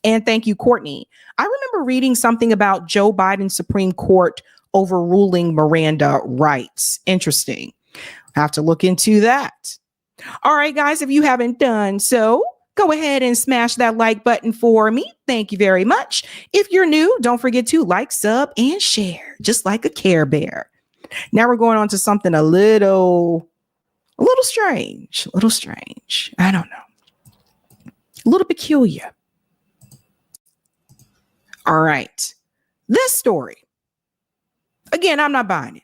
And thank you, Courtney. I remember reading something about Joe Biden's Supreme Court overruling Miranda rights. Interesting. I have to look into that. All right, guys, if you haven't done so, go ahead and smash that like button for me. Thank you very much. If you're new, don't forget to like, sub, and share, just like a Care Bear. Now we're going on to something a little strange. I don't know. A little peculiar. All right. This story. Again, I'm not buying it.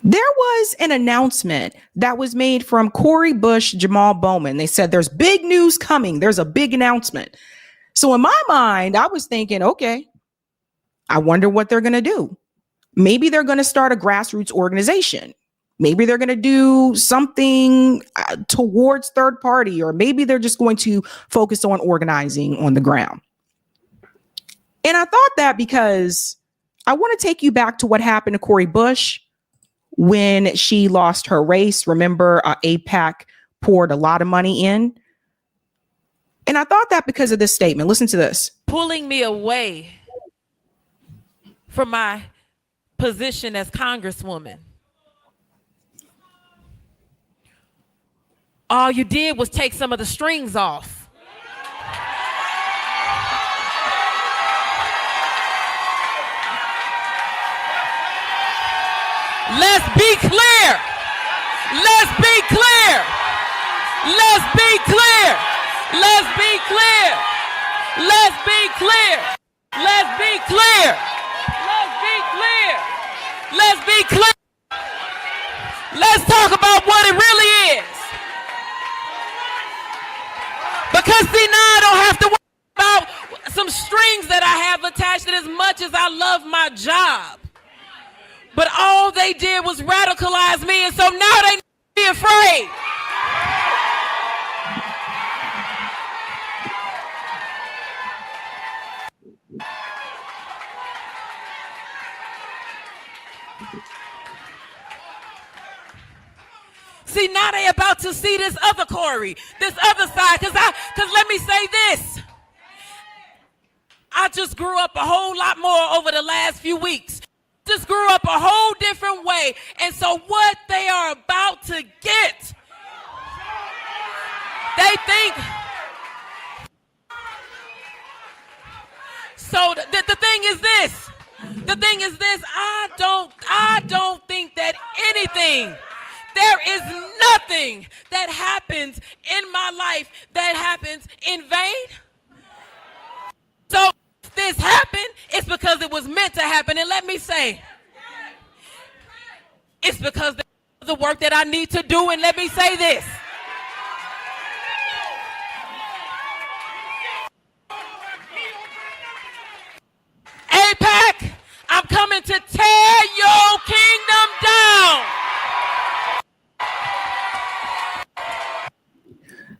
There was an announcement that was made from Cori Bush, Jamaal Bowman. They said there's big news coming. There's a big announcement. So in my mind, I was thinking, okay, I wonder what they're going to do. Maybe they're going to start a grassroots organization. Maybe they're going to do something towards third party, or maybe they're just going to focus on organizing on the ground. And I thought that because I want to take you back to what happened to Cori Bush when she lost her race. Remember, AIPAC poured a lot of money in. And I thought that because of this statement. Listen to this. Pulling me away from my position as Congresswoman. All you did was take some of the strings off. Let's be clear. Let's be clear. Let's be clear. Let's be clear. Let's be clear. Let's be clear. Let's be clear. Let's be clear. Let's talk about what it really is. Because see, now I don't have to worry about some strings that I have attached, and as much as I love my job. But all they did was radicalize me, and so now they need to be afraid. See, now they about to see this other Cori, this other side, because let me say this. I just grew up a whole lot more over the last few weeks. Just grew up a whole different way. And so what they are about to get, they think. So the thing is this. The thing is this. I don't think that anything, there is nothing that happens in my life that happens in vain. So if this happened, it's because it was meant to happen. And let me say, it's because of the work that I need to do. And let me say this. AIPAC, I'm coming to tear your kingdom down.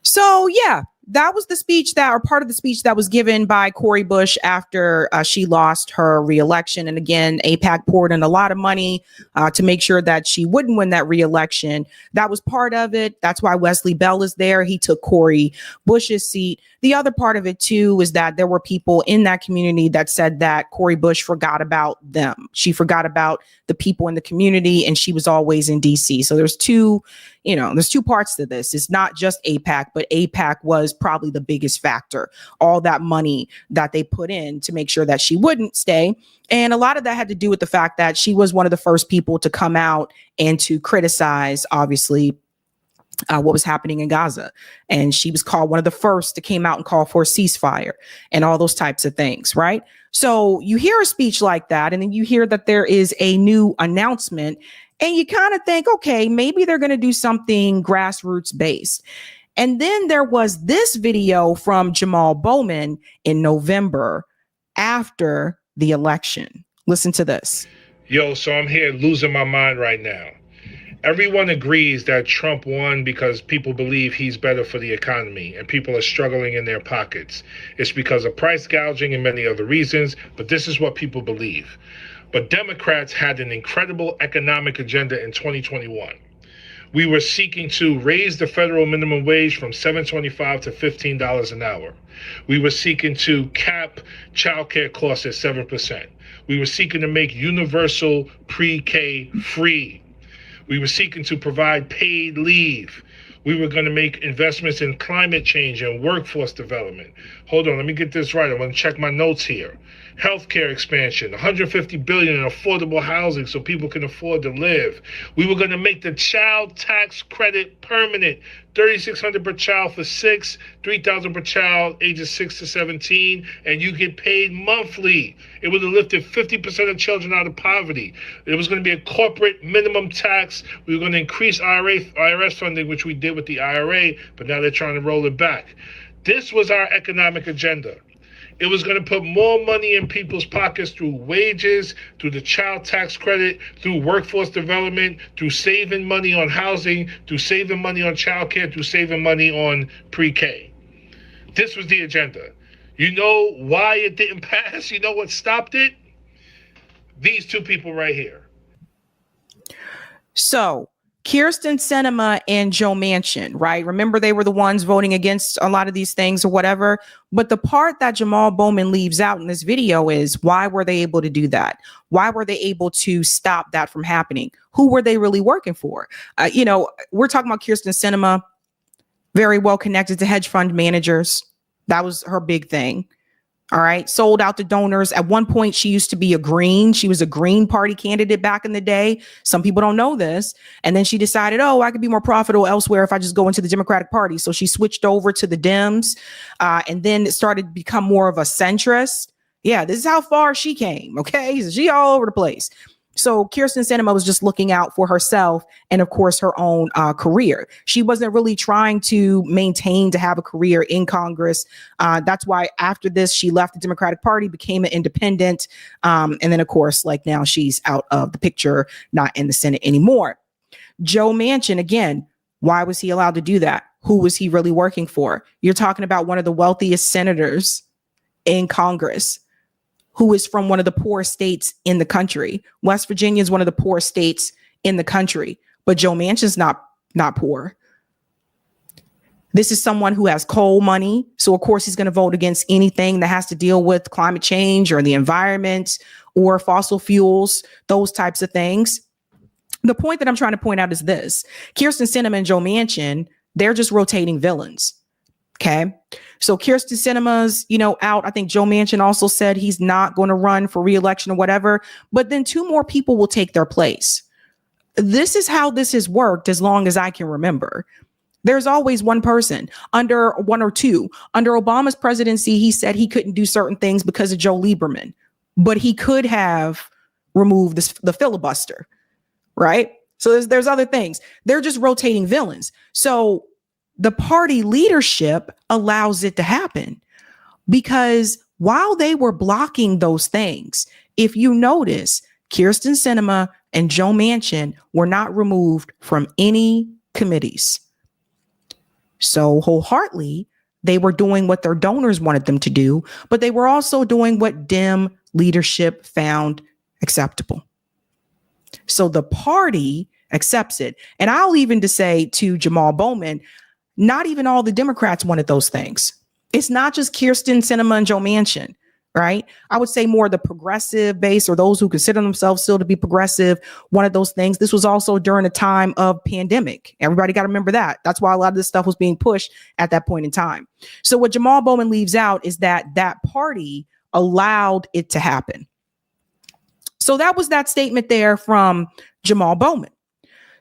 So, yeah, that was the speech that, or part of the speech that was given by Cori Bush after she lost her reelection. And again, AIPAC poured in a lot of money to make sure that she wouldn't win that reelection. That was part of it. That's why Wesley Bell is there. He took Cori Bush's seat. The other part of it, too, is that there were people in that community that said that Cori Bush forgot about them. She forgot about the people in the community, and she was always in D.C. So there's two parts to this. It's not just AIPAC, but AIPAC was probably the biggest factor. All that money that they put in to make sure that she wouldn't stay. And a lot of that had to do with the fact that she was one of the first people to come out and to criticize, obviously, what was happening in Gaza. And she was called one of the first to came out and call for a ceasefire and all those types of things, right? So you hear a speech like that, and then you hear that there is a new announcement, and you kind of think, okay, maybe they're going to do something grassroots based. And then there was this video from Jamaal Bowman in November after the election. Listen to this. Yo, so I'm here losing my mind right now. Everyone agrees that Trump won because people believe he's better for the economy and people are struggling in their pockets. It's because of price gouging and many other reasons, but this is what people believe. But Democrats had an incredible economic agenda in 2021. We were seeking to raise the federal minimum wage from $7.25 to $15 an hour. We were seeking to cap childcare costs at 7%. We were seeking to make universal pre-K free. We were seeking to provide paid leave. We were going to make investments in climate change and workforce development. Hold on, let me get this right. I want to check my notes here. Healthcare expansion, $150 billion in affordable housing so people can afford to live. We were going to make the child tax credit permanent, $3,600 per child for 6, $3,000 per child ages 6 to 17, and you get paid monthly. It would have lifted 50% of children out of poverty. There was going to be a corporate minimum tax. We were going to increase IRS funding, which we did with the IRA, but now they're trying to roll it back. This was our economic agenda. It was going to put more money in people's pockets through wages, through the child tax credit, through workforce development, through saving money on housing, through saving money on childcare, through saving money on pre-K. This was the agenda. You know why it didn't pass? You know what stopped it? These two people right here. So Kyrsten Sinema and Joe Manchin, right? Remember, they were the ones voting against a lot of these things or whatever. But the part that Jamaal Bowman leaves out in this video is, why were they able to do that? Why were they able to stop that from happening? Who were they really working for? We're talking about Kyrsten Sinema, very well connected to hedge fund managers. That was her big thing. All right. Sold out to donors. At one point, she used to be she was a Green Party candidate back in the day. Some people don't know this. And then she decided, I could be more profitable elsewhere if I just go into the Democratic Party. So she switched over to the Dems. And then it started to become more of a centrist. Yeah, this is how far she came. Okay. So she all over the place. So Kyrsten Sinema was just looking out for herself and, of course, her own career. She wasn't really trying to maintain to have a career in Congress. That's why after this, she left the Democratic Party, became an independent. And then, of course, like now she's out of the picture, not in the Senate anymore. Joe Manchin, again, why was he allowed to do that? Who was he really working for? You're talking about one of the wealthiest senators in Congress, who is from one of the poorest states in the country. West Virginia is one of the poorest states in the country, but Joe Manchin's not poor. This is someone who has coal money. So of course he's going to vote against anything that has to deal with climate change or the environment or fossil fuels, those types of things. The point that I'm trying to point out is this: Kyrsten Sinema and Joe Manchin, they're just rotating villains. Okay. So Kyrsten Sinema's, out. I think Joe Manchin also said he's not going to run for re-election or whatever, but then 2 more people will take their place. This is how this has worked as long as I can remember. There's always one person, under 1 or 2. Under Obama's presidency, he said he couldn't do certain things because of Joe Lieberman, but he could have removed the filibuster, right? So there's other things. They're just rotating villains. So the party leadership allows it to happen, because while they were blocking those things, if you notice, Kyrsten Sinema and Joe Manchin were not removed from any committees. So wholeheartedly, they were doing what their donors wanted them to do, but they were also doing what Dem leadership found acceptable. So the party accepts it. And I'll even to say to Jamaal Bowman, not even all the Democrats wanted those things. It's not just Kyrsten Sinema and Joe Manchin, right? I would say more the progressive base, or those who consider themselves still to be progressive, one of those things. This was also during a time of pandemic. Everybody got to remember that. That's why a lot of this stuff was being pushed at that point in time. So what Jamaal Bowman leaves out is that party allowed it to happen. So that was that statement there from Jamaal Bowman.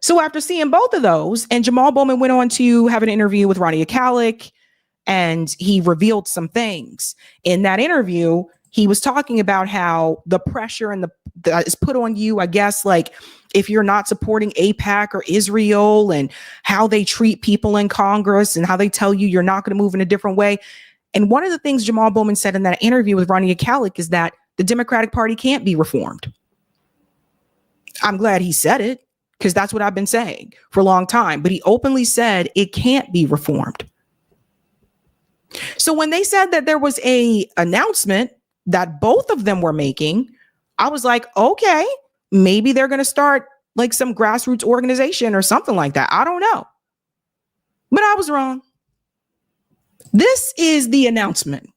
So after seeing both of those, and Jamaal Bowman went on to have an interview with Ronnie Akalik, and he revealed some things. In that interview, he was talking about how the pressure and that is put on you, I guess, like if you're not supporting AIPAC or Israel, and how they treat people in Congress and how they tell you you're not going to move in a different way. And one of the things Jamaal Bowman said in that interview with Ronnie Akalik is that the Democratic Party can't be reformed. I'm glad he said it, because that's what I've been saying for a long time. But he openly said it can't be reformed. So when they said that there was a announcement that both of them were making, I was like, okay, maybe they're going to start like some grassroots organization or something like that. I don't know. But I was wrong. This is the announcement.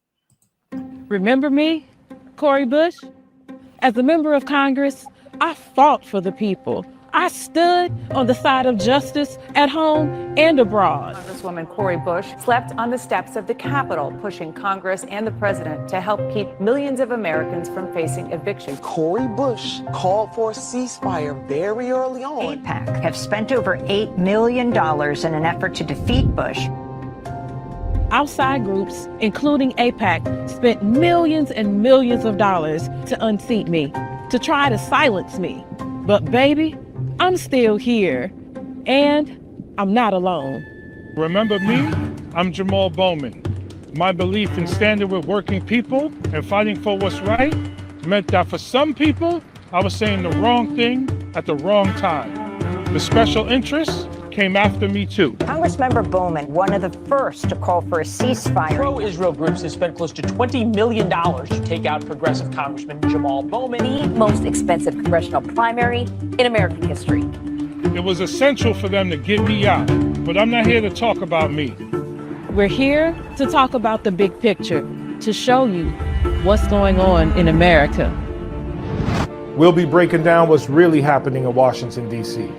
Remember me, Cori Bush? As a member of Congress, I fought for the people. I stood on the side of justice at home and abroad. Congresswoman Cori Bush slept on the steps of the Capitol, pushing Congress and the president to help keep millions of Americans from facing eviction. Cori Bush called for a ceasefire very early on. AIPAC have spent over $8 million in an effort to defeat Bush. Outside groups, including AIPAC, spent millions and millions of dollars to unseat me, to try to silence me. But baby, I'm still here, and I'm not alone. Remember me? I'm Jamaal Bowman. My belief in standing with working people and fighting for what's right meant that for some people, I was saying the wrong thing at the wrong time. The special interests came after me too. Congressmember Bowman, one of the first to call for a ceasefire. Pro-Israel groups have spent close to $20 million to take out progressive Congressman Jamaal Bowman. The most expensive congressional primary in American history. It was essential for them to get me out, but I'm not here to talk about me. We're here to talk about the big picture, to show you what's going on in America. We'll be breaking down what's really happening in Washington, D.C.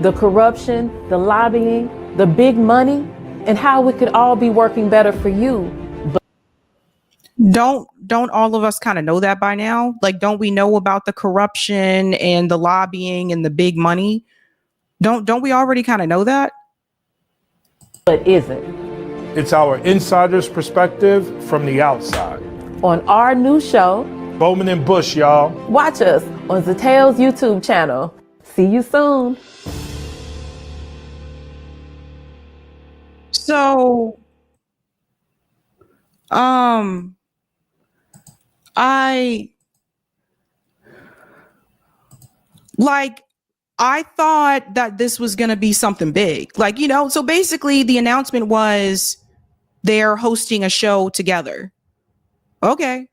The corruption, the lobbying, the big money, and how we could all be working better for you. But don't all of us kind of know that by now? Like, don't we know about the corruption and the lobbying and the big money? Don't we already kind of know that? But is it? It's our insider's perspective from the outside. On our new show, Bowman and Bush, y'all. Watch us on Zeteo's YouTube channel. See you soon. So, I thought that this was going to be something big. Like, you know, so basically the announcement was they're hosting a show together. Okay.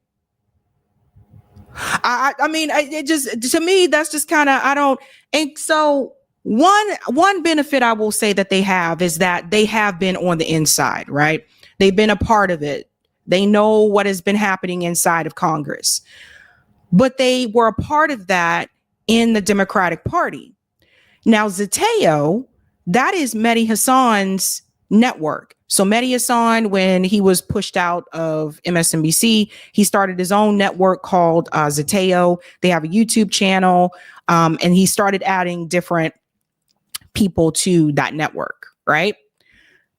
I mean, it just, to me, that's just kind of, I don't. And so one benefit I will say that they have is that they have been on the inside, right? They've been a part of it. They know what has been happening inside of Congress, but they were a part of that in the Democratic Party. Now, Zeteo, that is Mehdi Hasan's network. So Mehdi Hasan, when he was pushed out of MSNBC, he started his own network called Zeteo. They have a YouTube channel, and he started adding different people to that network, right?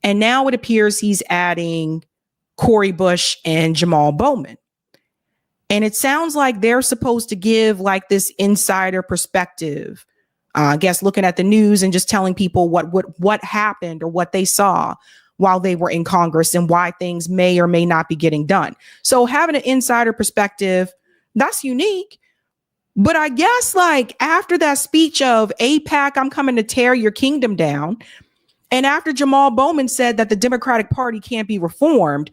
And now it appears he's adding Cori Bush and Jamaal Bowman. And it sounds like they're supposed to give like this insider perspective, I guess looking at the news and just telling people what happened or what they saw while they were in Congress and why things may or may not be getting done. So having an insider perspective, that's unique. But I guess like after that speech of AIPAC, I'm coming to tear your kingdom down. And after Jamaal Bowman said that the Democratic Party can't be reformed,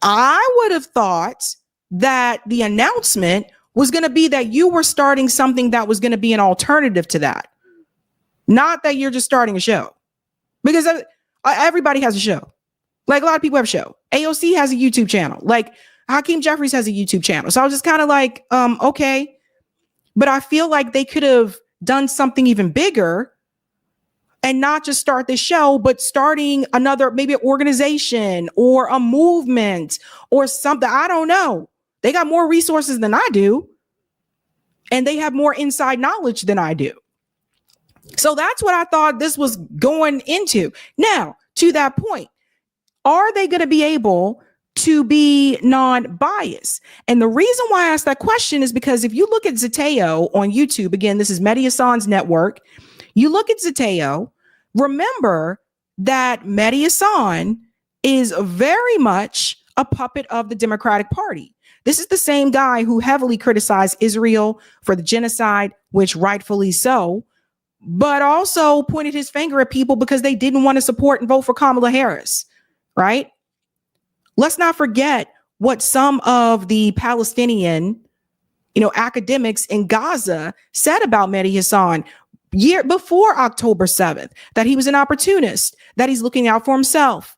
I would have thought that the announcement was going to be that you were starting something that was going to be an alternative to that. Not that you're just starting a show. Because everybody has a show. Like a lot of people have a show. AOC has a YouTube channel. Like Hakeem Jeffries has a YouTube channel. So I was just kind of like, okay. But I feel like they could have done something even bigger and not just start this show, but starting another, maybe an organization or a movement or something. I don't know. They got more resources than I do. And they have more inside knowledge than I do. So that's what I thought this was going into. Now, to that point, are they going to be able to be non-biased? And the reason why I asked that question is because if you look at Zeteo on YouTube, again, this is Mehdi Hasan's network. You look at Zeteo, remember that Mehdi Hasan is very much a puppet of the Democratic Party. This is the same guy who heavily criticized Israel for the genocide, which rightfully so, but also pointed his finger at people because they didn't want to support and vote for Kamala Harris, right? Let's not forget what some of the Palestinian, academics in Gaza said about Mehdi Hasan year before October 7th, that he was an opportunist, that he's looking out for himself.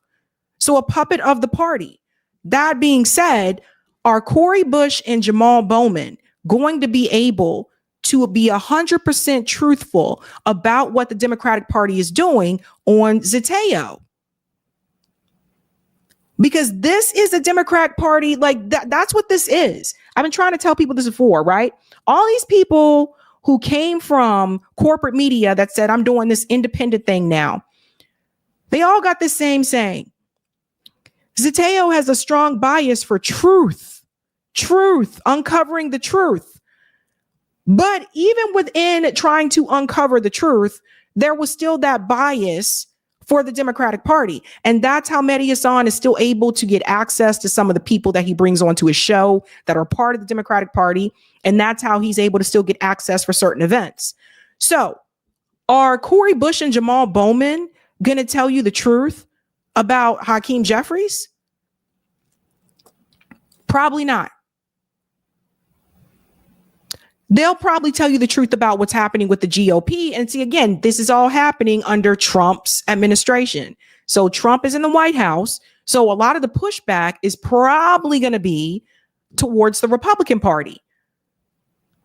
So a puppet of the party. That being said, are Cori Bush and Jamaal Bowman going to be able to be 100% truthful about what the Democratic Party is doing on Zeteo? Because this is a Democratic Party, like that's what this is. I've been trying to tell people this before, right? All these people who came from corporate media that said, I'm doing this independent thing now, they all got the same saying. Zeteo has a strong bias for truth, uncovering the truth. But even within trying to uncover the truth, there was still that bias for the Democratic Party. And that's how Mehdi Hasan is still able to get access to some of the people that he brings onto his show that are part of the Democratic Party. And that's how he's able to still get access for certain events. So are Cori Bush and Jamaal Bowman going to tell you the truth about Hakeem Jeffries? Probably not. They'll probably tell you the truth about what's happening with the GOP. And see, again, this is all happening under Trump's administration. So Trump is in the White House. So a lot of the pushback is probably going to be towards the Republican Party.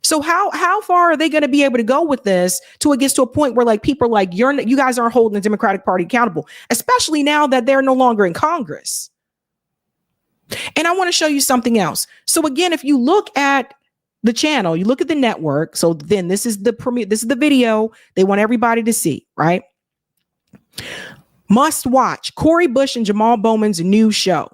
So how far are they going to be able to go with this till it gets to a point where like people are like, you guys aren't holding the Democratic Party accountable, especially now that they're no longer in Congress. And I want to show you something else. So again, if you look at the channel, you look at the network. So then this is the premiere. This is the video they want everybody to see, right? Must watch Cori Bush and Jamaal Bowman's new show.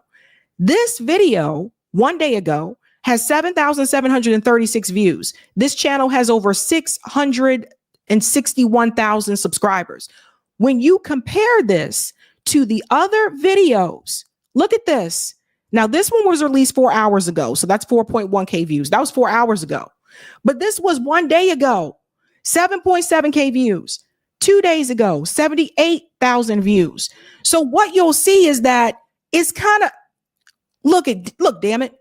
This video one day ago has 7,736 views. This channel has over 661,000 subscribers. When you compare this to the other videos, look at this. Now, this one was released 4 hours ago, so that's 4.1K views. That was 4 hours ago. But this was one day ago, 7.7K views. 2 days ago, 78,000 views. So what you'll see is that it's kind of, look, damn it.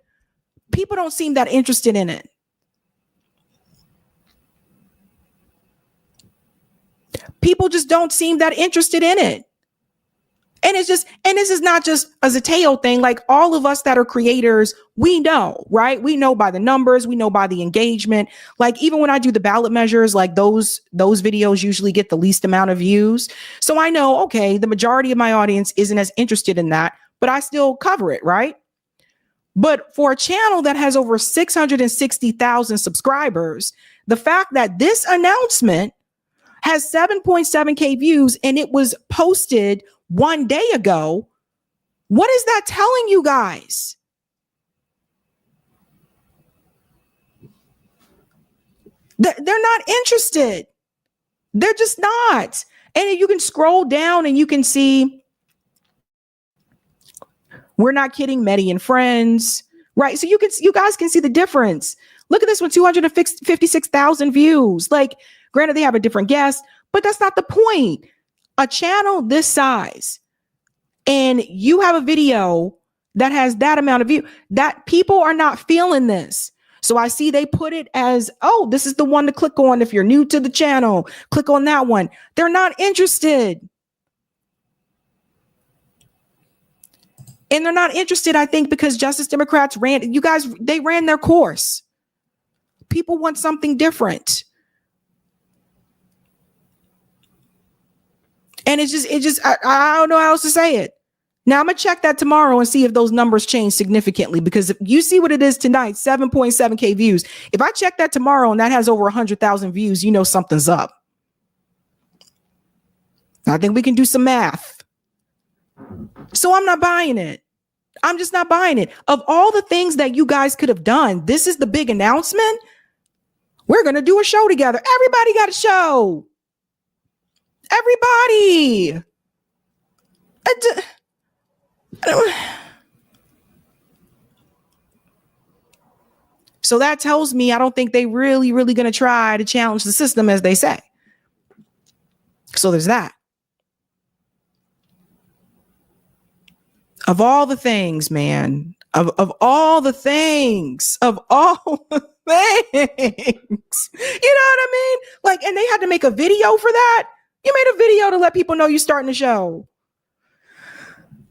People don't seem that interested in it. People just don't seem that interested in it. And it's just, and this is not just a Zeteo thing. Like all of us that are creators, we know, right? We know by the numbers, we know by the engagement. Like even when I do the ballot measures, like those videos usually get the least amount of views. So I know, okay, the majority of my audience isn't as interested in that, but I still cover it, right? But for a channel that has over 660,000 subscribers, the fact that this announcement has 7.7K views and it was posted one day ago, what is that telling you guys? They're not interested. They're just not. And you can scroll down and you can see, we're not kidding, Mehdi and Friends, right? So you guys can see the difference. Look at this one, 256,000 views. Like, granted, they have a different guest, but that's not the point. A channel this size, and you have a video that has that amount of view, that people are not feeling this. So I see they put it as, oh, this is the one to click on. If you're new to the channel, click on that one. They're not interested. And they're not interested, I think, because Justice Democrats they ran their course. People want something different. And it's just, I don't know how else to say it. Now I'm gonna check that tomorrow and see if those numbers change significantly, because if you see what it is tonight, 7.7K views. If I check that tomorrow and that has over 100,000 views, you know something's up. I think we can do some math. So I'm not buying it. I'm just not buying it. Of all the things that you guys could have done, this is the big announcement. We're going to do a show together. Everybody got a show. Everybody. So that tells me I don't think they really going to try to challenge the system as they say. So there's that. Of all the things, man, of all the things, you know what I mean? Like, and they had to make a video for that. You made a video to let people know you're starting the show.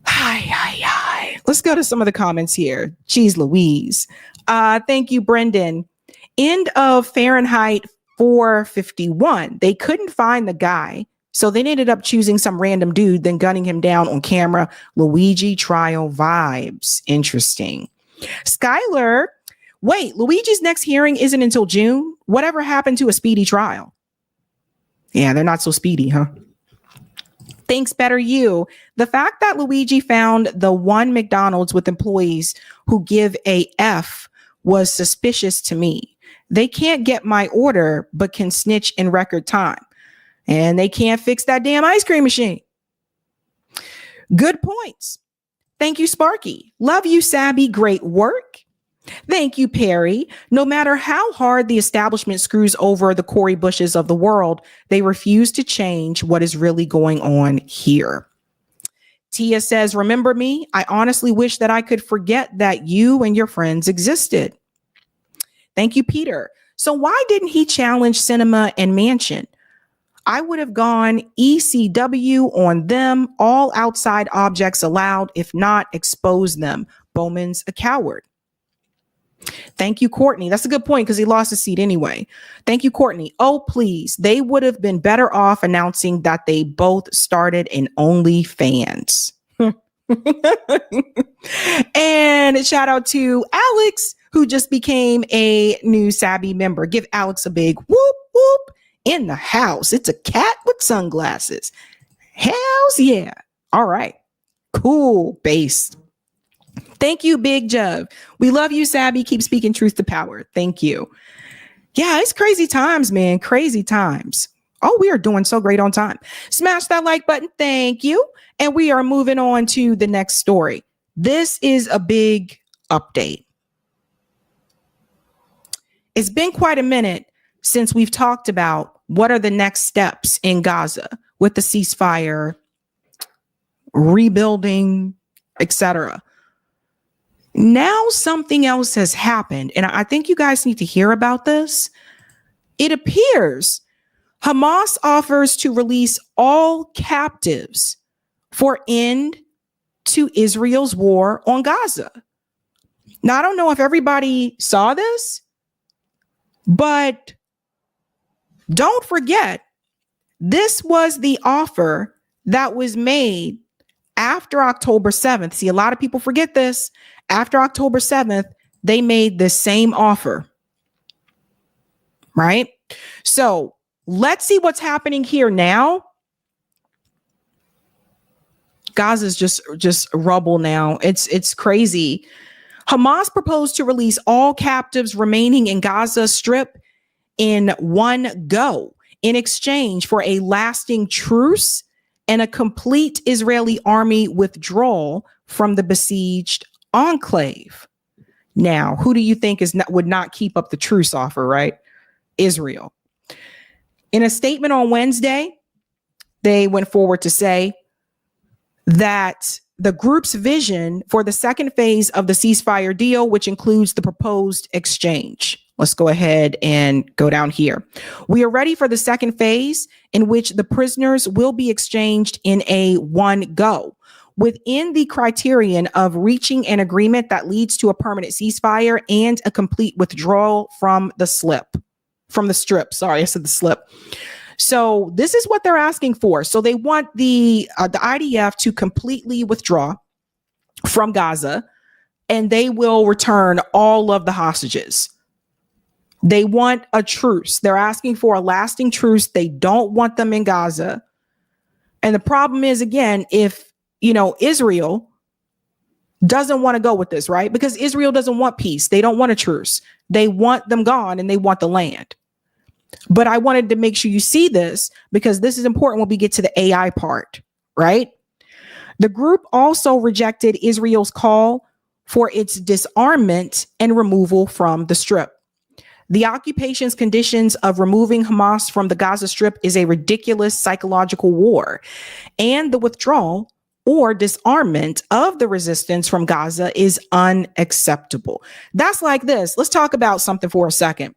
Hi. Let's go to some of the comments here. Jeez Louise. Thank you, Brendan. End of Fahrenheit 451. They couldn't find the guy, so they ended up choosing some random dude, then gunning him down on camera. Luigi trial vibes. Interesting. Skylar, wait, Luigi's next hearing isn't until June? Whatever happened to a speedy trial? Yeah, they're not so speedy, huh? Thanks, better you. The fact that Luigi found the one McDonald's with employees who give a F was suspicious to me. They can't get my order, but can snitch in record time. And they can't fix that damn ice cream machine. Good points. Thank you, Sparky. Love you, Sabby. Great work. Thank you, Perry. No matter how hard the establishment screws over the Cori Bushes of the world, they refuse to change what is really going on here. Tia says, remember me? I honestly wish that I could forget that you and your friends existed. Thank you, Peter. So why didn't he challenge Cinema and Mansion? I would have gone ECW on them, all outside objects allowed. If not, expose them. Bowman's a coward. Thank you, Courtney. That's a good point because he lost his seat anyway. Thank you, Courtney. Oh, please. They would have been better off announcing that they both started in OnlyFans. And shout out to Alex, who just became a new Sabby member. Give Alex a big whoop, whoop in the house. It's a cat with sunglasses. Hells yeah. All right. Cool. Based. Thank you, Big Jove. We love you, Sabby. Keep speaking truth to power. Thank you. Yeah, it's crazy times, man. Crazy times. Oh, we are doing so great on time. Smash that like button. Thank you. And we are moving on to the next story. This is a big update. It's been quite a minute since we've talked about what are the next steps in Gaza with the ceasefire, rebuilding, etc. Now something else has happened, and I think you guys need to hear about this. It appears Hamas offers to release all captives for end to Israel's war on Gaza. Now, I don't know if everybody saw this, but don't forget, this was the offer that was made after October 7th. See, a lot of people forget this. After October 7th, they made the same offer, right? So let's see what's happening here now. Gaza's just rubble now. It's crazy. Hamas proposed to release all captives remaining in Gaza Strip in one go in exchange for a lasting truce and a complete Israeli army withdrawal from the besieged enclave. Now, who do you think would not keep up the truce offer, right? Israel. In a statement on Wednesday, they went forward to say that the group's vision for the second phase of the ceasefire deal, which includes the proposed exchange. Let's go ahead and go down here. We are ready for the second phase in which the prisoners will be exchanged in a one go within the criterion of reaching an agreement that leads to a permanent ceasefire and a complete withdrawal from the strip. Sorry, I said the slip. So this is what they're asking for. So they want the IDF to completely withdraw from Gaza, and they will return all of the hostages. They want a truce. They're asking for a lasting truce. They don't want them in Gaza. And the problem is, again, if, Israel doesn't want to go with this, right? Because Israel doesn't want peace. They don't want a truce. They want them gone and they want the land. But I wanted to make sure you see this because this is important when we get to the AI part, right? The group also rejected Israel's call for its disarmament and removal from the Strip. The occupation's conditions of removing Hamas from the Gaza Strip is a ridiculous psychological war, and the withdrawal or disarmament of the resistance from Gaza is unacceptable. That's like this. Let's talk about something for a second.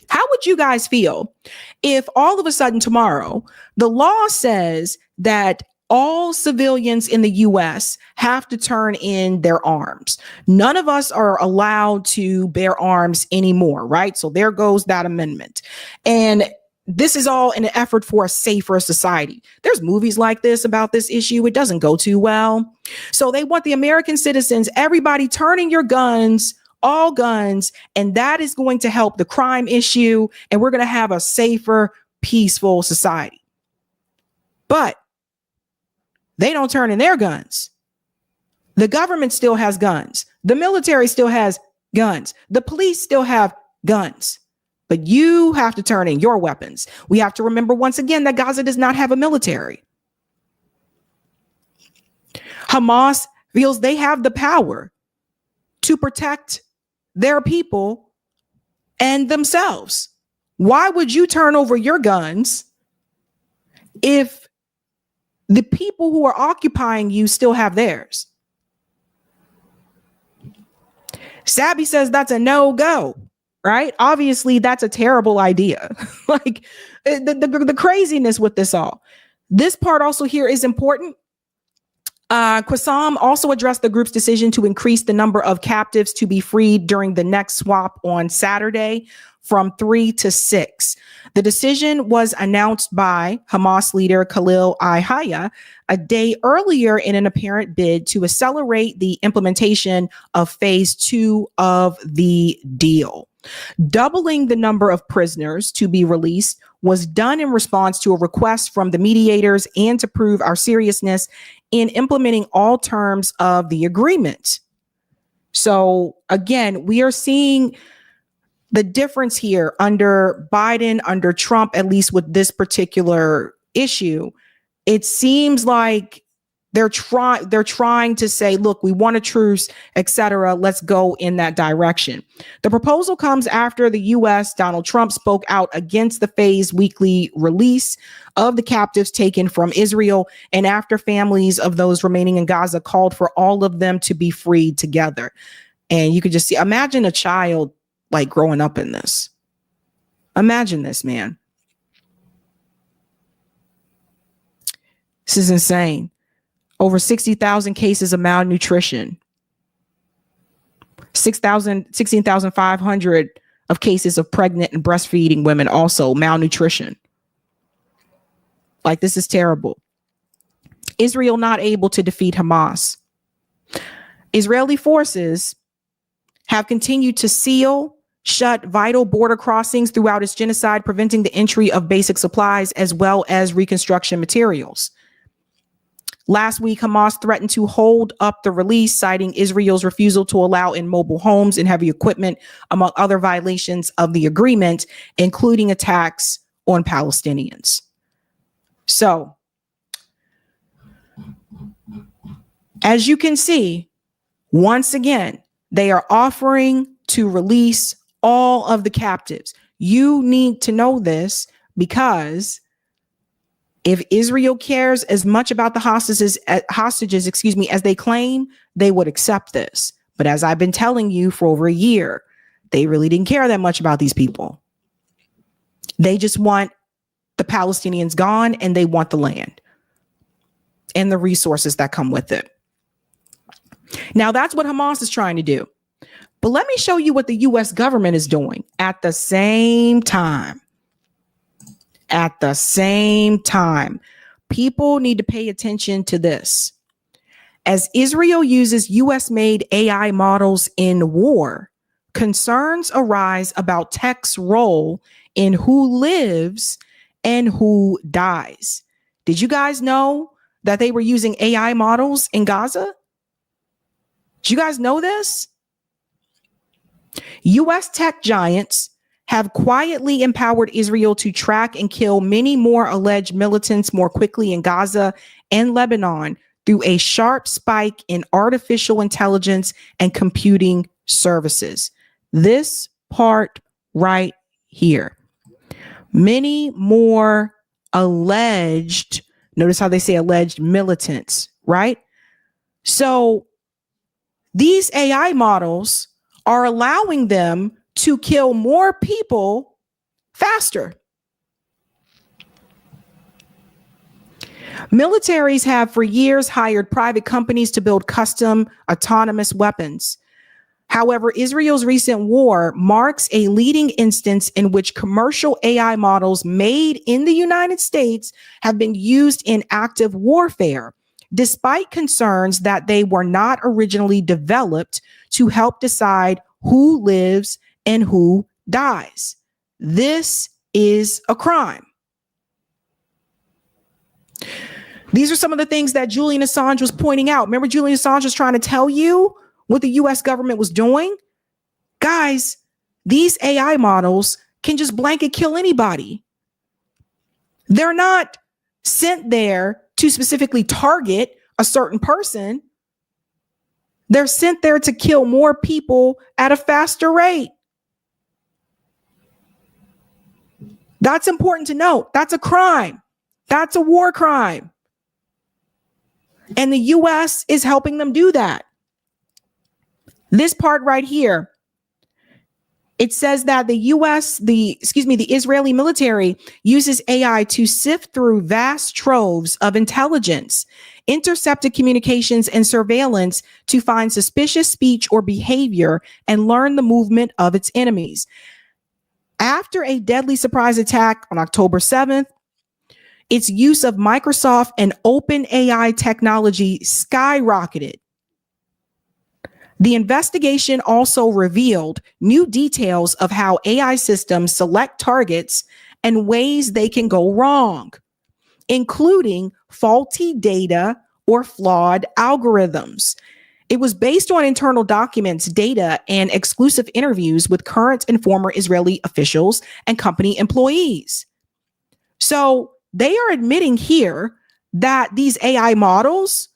How would you guys feel if all of a sudden tomorrow the law says that all civilians in the U.S. have to turn in their arms? None of us are allowed to bear arms anymore, right? So there goes that amendment. And this is all in an effort for a safer society. There's movies like this about this issue. It doesn't go too well. So they want the American citizens, everybody turning your guns, all guns, and that is going to help the crime issue. And we're going to have a safer, peaceful society. But they don't turn in their guns. The government still has guns. The military still has guns. The police still have guns. But you have to turn in your weapons. We have to remember once again that Gaza does not have a military. Hamas feels they have the power to protect their people and themselves. Why would you turn over your guns if the people who are occupying you still have theirs? Sabby says that's a no-go, right? Obviously, that's a terrible idea. Like the craziness with this all. This part also here is important. Qassam also addressed the group's decision to increase the number of captives to be freed during the next swap on Saturday from 3 to 6. The decision was announced by Hamas leader Khalil al-Hayya a day earlier in an apparent bid to accelerate the implementation of phase 2 of the deal. Doubling the number of prisoners to be released was done in response to a request from the mediators and to prove our seriousness in implementing all terms of the agreement. So again, we are seeing the difference here under Biden, under Trump, at least with this particular issue. It seems like they're trying to say, look, we want a truce, etc. Let's go in that direction. The proposal comes after the U.S. Donald Trump spoke out against the phased weekly release of the captives taken from Israel, and after families of those remaining in Gaza called for all of them to be freed together. And you could just see, imagine a child like growing up in this. Imagine this, man. This is insane. Over 60,000 cases of malnutrition. 16,500 of cases of pregnant and breastfeeding women also malnutrition. Like, this is terrible. Israel not able to defeat Hamas. Israeli forces have continued to shut vital border crossings throughout its genocide, preventing the entry of basic supplies as well as reconstruction materials. Last week, Hamas threatened to hold up the release, citing Israel's refusal to allow in mobile homes and heavy equipment, among other violations of the agreement, including attacks on Palestinians. So, as you can see, once again, they are offering to release all of the captives. You need to know this, because if Israel cares as much about the hostages, as they claim, they would accept this. But as I've been telling you for over a year, they really didn't care that much about these people. They just want the Palestinians gone, and they want the land and the resources that come with it. Now, that's what Hamas is trying to do. But let me show you what the U.S. government is doing at the same time. At the same time, people need to pay attention to this. As Israel uses U.S.-made AI models in war, concerns arise about tech's role in who lives and who dies. Did you guys know that they were using AI models in Gaza? Did you guys know this? U.S. tech giants have quietly empowered Israel to track and kill many more alleged militants more quickly in Gaza and Lebanon through a sharp spike in artificial intelligence and computing services. This part right here. Many more alleged, notice how they say alleged militants, right? So these AI models are allowing them to kill more people faster. Militaries have for years hired private companies to build custom autonomous weapons. However, Israel's recent war marks a leading instance in which commercial AI models made in the United States have been used in active warfare, despite concerns that they were not originally developed to help decide who lives and who dies. This is a crime. These are some of the things that Julian Assange was pointing out. Remember, Julian Assange was trying to tell you what the US government was doing? Guys, these AI models can just blanket kill anybody. They're not sent there to specifically target a certain person. They're sent there to kill more people at a faster rate. That's important to note. That's a crime. That's a war crime. And the US is helping them do that. This part right here, it says that the Israeli military uses AI to sift through vast troves of intelligence, intercepted communications, and surveillance to find suspicious speech or behavior and learn the movement of its enemies. After a deadly surprise attack on October 7th, its use of Microsoft and OpenAI technology skyrocketed. The investigation also revealed new details of how AI systems select targets and ways they can go wrong, including faulty data or flawed algorithms. It was based on internal documents, data, and exclusive interviews with current and former Israeli officials and company employees. So they are admitting here that these AI models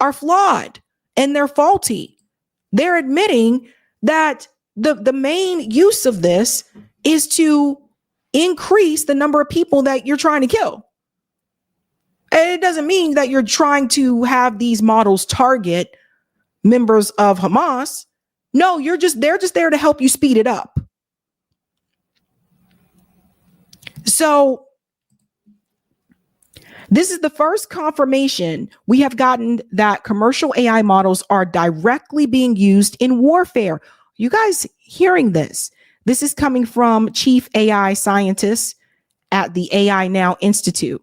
are flawed and they're faulty. They're admitting that the main use of this is to increase the number of people that you're trying to kill. And it doesn't mean that you're trying to have these models target members of Hamas. No, they're just there to help you speed it up. So this is the first confirmation we have gotten that commercial AI models are directly being used in warfare. You guys hearing this? This is coming from chief AI scientist at the AI Now Institute.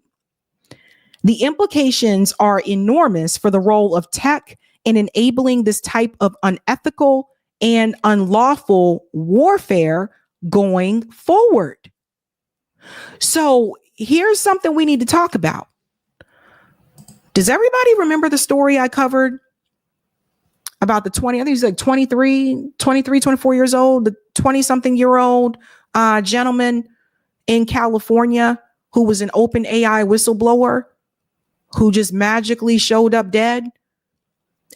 The implications are enormous for the role of tech in enabling this type of unethical and unlawful warfare going forward. So here's something we need to talk about. Does everybody remember the story I covered about the 24 years old, the 20-something-year-old gentleman in California who was an OpenAI whistleblower who just magically showed up dead?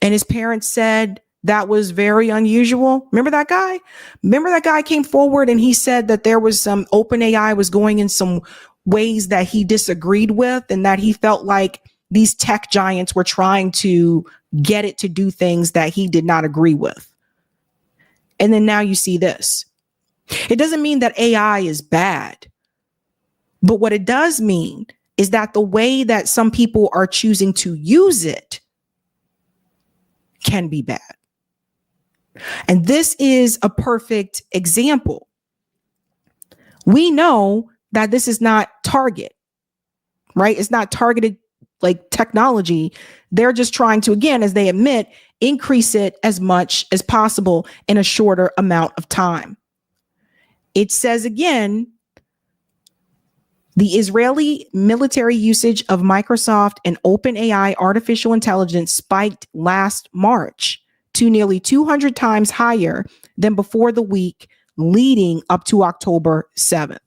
And his parents said that was very unusual. Remember that guy? Remember that guy came forward and he said that there was some OpenAI was going in some ways that he disagreed with and that he felt like these tech giants were trying to get it to do things that he did not agree with. And then now you see this. It doesn't mean that AI is bad, but what it does mean is that the way that some people are choosing to use it can be bad. And this is a perfect example. We know that this is not target, right? It's not targeted like technology. They're just trying to, again, as they admit, increase it as much as possible in a shorter amount of time. It says again, The Israeli military usage of Microsoft and OpenAI artificial intelligence spiked last March to nearly 200 times higher than before the week leading up to October 7th.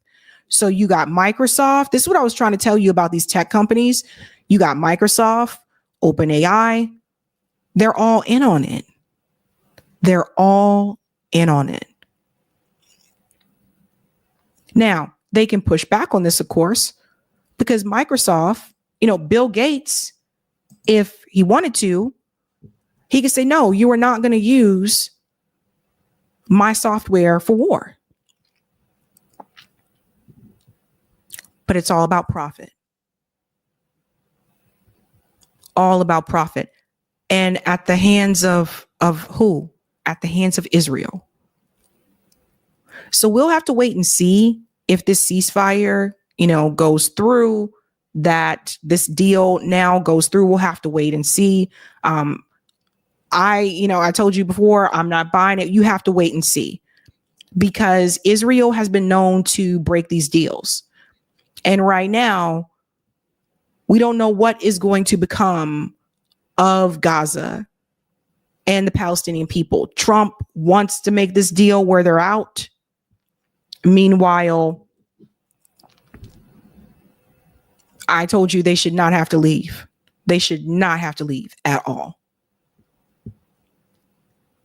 So you got Microsoft. This is what I was trying to tell you about these tech companies. You got Microsoft, OpenAI. They're all in on it. They're all in on it. Now, they can push back on this, of course, because Microsoft, Bill Gates, if he wanted to, he could say, no, you are not going to use my software for war. But it's all about profit. All about profit. And at the hands of who? At the hands of Israel. So we'll have to wait and see if this ceasefire, goes through, that this deal now goes through. We'll have to wait and see. I told you before, I'm not buying it. You have to wait and see, because Israel has been known to break these deals. And right now, we don't know what is going to become of Gaza and the Palestinian people. Trump wants to make this deal where they're out. Meanwhile, I told you they should not have to leave. They should not have to leave at all.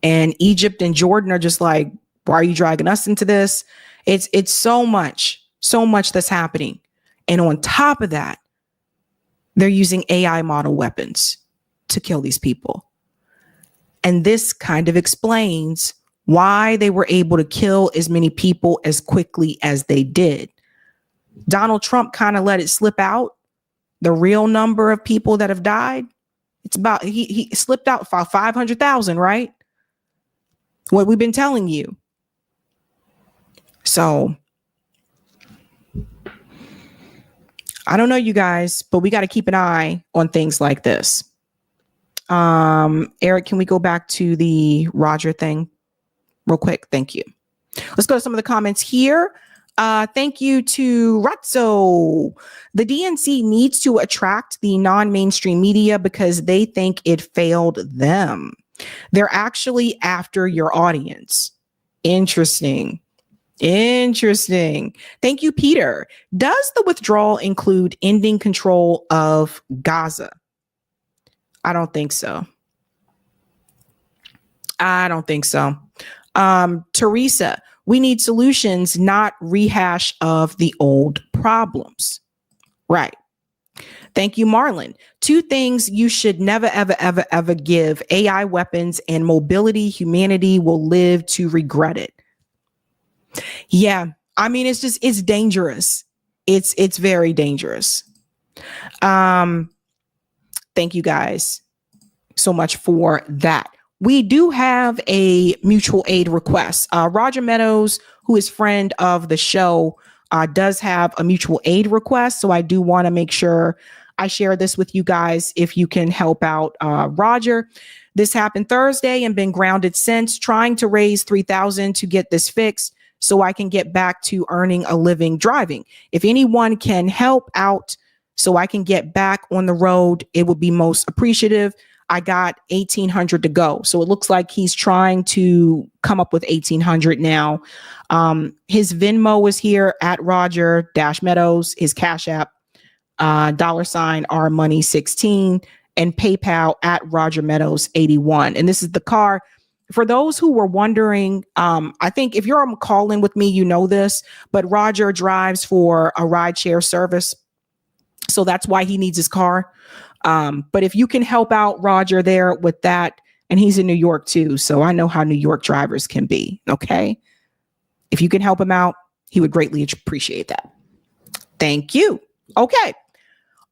And Egypt and Jordan are just like, why are you dragging us into this? It's so much that's happening. And on top of that, they're using AI model weapons to kill these people. And this kind of explains why they were able to kill as many people as quickly as they did. Donald Trump kind of let it slip out. The real number of people that have died, it's about, he slipped out about 500,000, right? What we've been telling you. So I don't know, you guys, but we got to keep an eye on things like this. Eric, can we go back to the Roger thing real quick? Thank you. Let's go to some of the comments here. Thank you to Ratzo. The DNC needs to attract the non-mainstream media because they think it failed them. They're actually after your audience. Interesting. Thank you, Peter. Does the withdrawal include ending control of Gaza? I don't think so. Teresa, we need solutions, not rehash of the old problems. Right. Thank you, Marlon. 2 things you should never, ever, ever, ever give: AI weapons and mobility. Humanity will live to regret it. Yeah. I mean, it's dangerous. It's very dangerous. Thank you guys so much for that. We do have a mutual aid request. Roger Meadows, who is friend of the show, does have a mutual aid request. So I do want to make sure I share this with you guys if you can help out Roger. This happened Thursday and been grounded since, trying to raise $3,000 to get this fixed so I can get back to earning a living driving. If anyone can help out so I can get back on the road, it would be most appreciative. I got $1,800 to go. So it looks like he's trying to come up with $1,800 now. His Venmo is here at Roger-Meadows, his Cash App, $RMoney16, and PayPal at Roger Meadows 81. And this is the car. For those who were wondering, I think if you're on call in with me, you know this, but Roger drives for a rideshare service. So that's why he needs his car. But if you can help out Roger there with that, and he's in New York too, so I know how New York drivers can be. Okay. If you can help him out, he would greatly appreciate that. Thank you. Okay.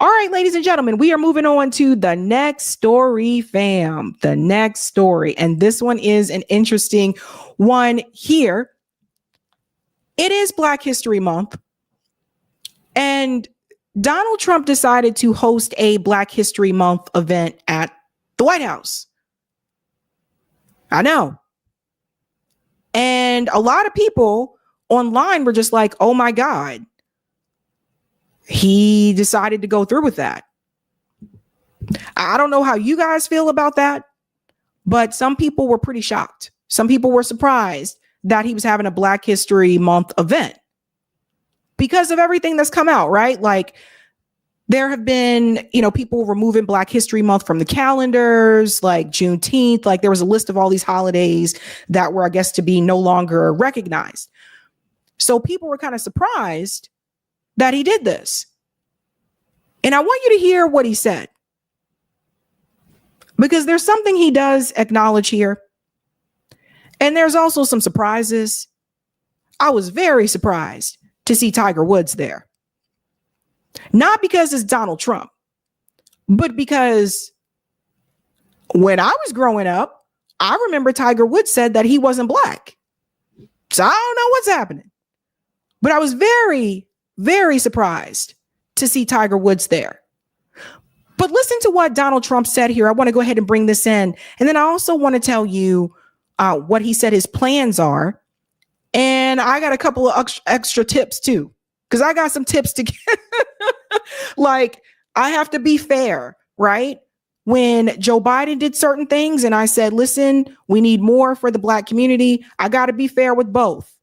All right, ladies and gentlemen, we are moving on to the next story, fam. The next story. And this one is an interesting one here. It is Black History Month. And Donald Trump decided to host a Black History Month event at the White House. I know. And a lot of people online were just like, oh my God, he decided to go through with that. I don't know how you guys feel about that, but some people were pretty shocked. Some people were surprised that he was having a Black History Month event because of everything that's come out, right? Like, there have been, people removing Black History Month from the calendars, like Juneteenth. Like, there was a list of all these holidays that were, I guess, to be no longer recognized. So people were kind of surprised that he did this. And I want you to hear what he said, because there's something he does acknowledge here. And there's also some surprises. I was very surprised to see Tiger Woods there. Not because it's Donald Trump, but because when I was growing up, I remember Tiger Woods said that he wasn't Black. So I don't know what's happening. But I was very, very surprised to see Tiger Woods there. But listen to what Donald Trump said here. I want to go ahead and bring this in. And then I also want to tell you what he said his plans are. And I got a couple of extra tips too, because I got some tips to get. Like, I have to be fair, right? When Joe Biden did certain things and I said, listen, we need more for the Black community, I got to be fair with both.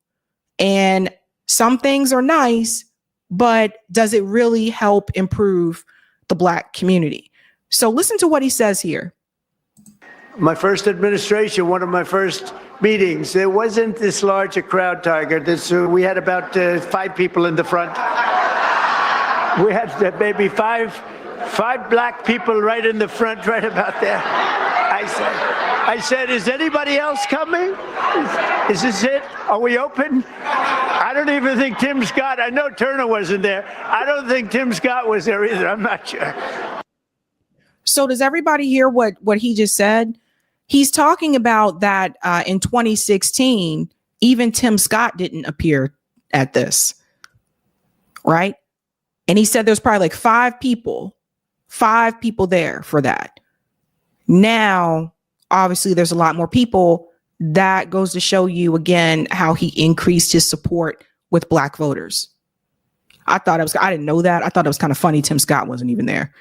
And some things are nice, but does it really help improve the Black community? So listen to what he says here. My first administration, one of my first meetings, there wasn't this large a crowd, Tiger. We had about 5 people in the front. We had maybe five Black people right in the front, right about there. I said, is anybody else coming? Is this it? Are we open? I don't even think Tim Scott, I know Turner wasn't there. I don't think Tim Scott was there either. I'm not sure. So does everybody hear what he just said? He's talking about that in 2016, even Tim Scott didn't appear at this, right? And he said there's probably like 5 people there for that. Now, obviously, there's a lot more people. That goes to show you again how he increased his support with Black voters. I didn't know that. I thought it was kind of funny Tim Scott wasn't even there.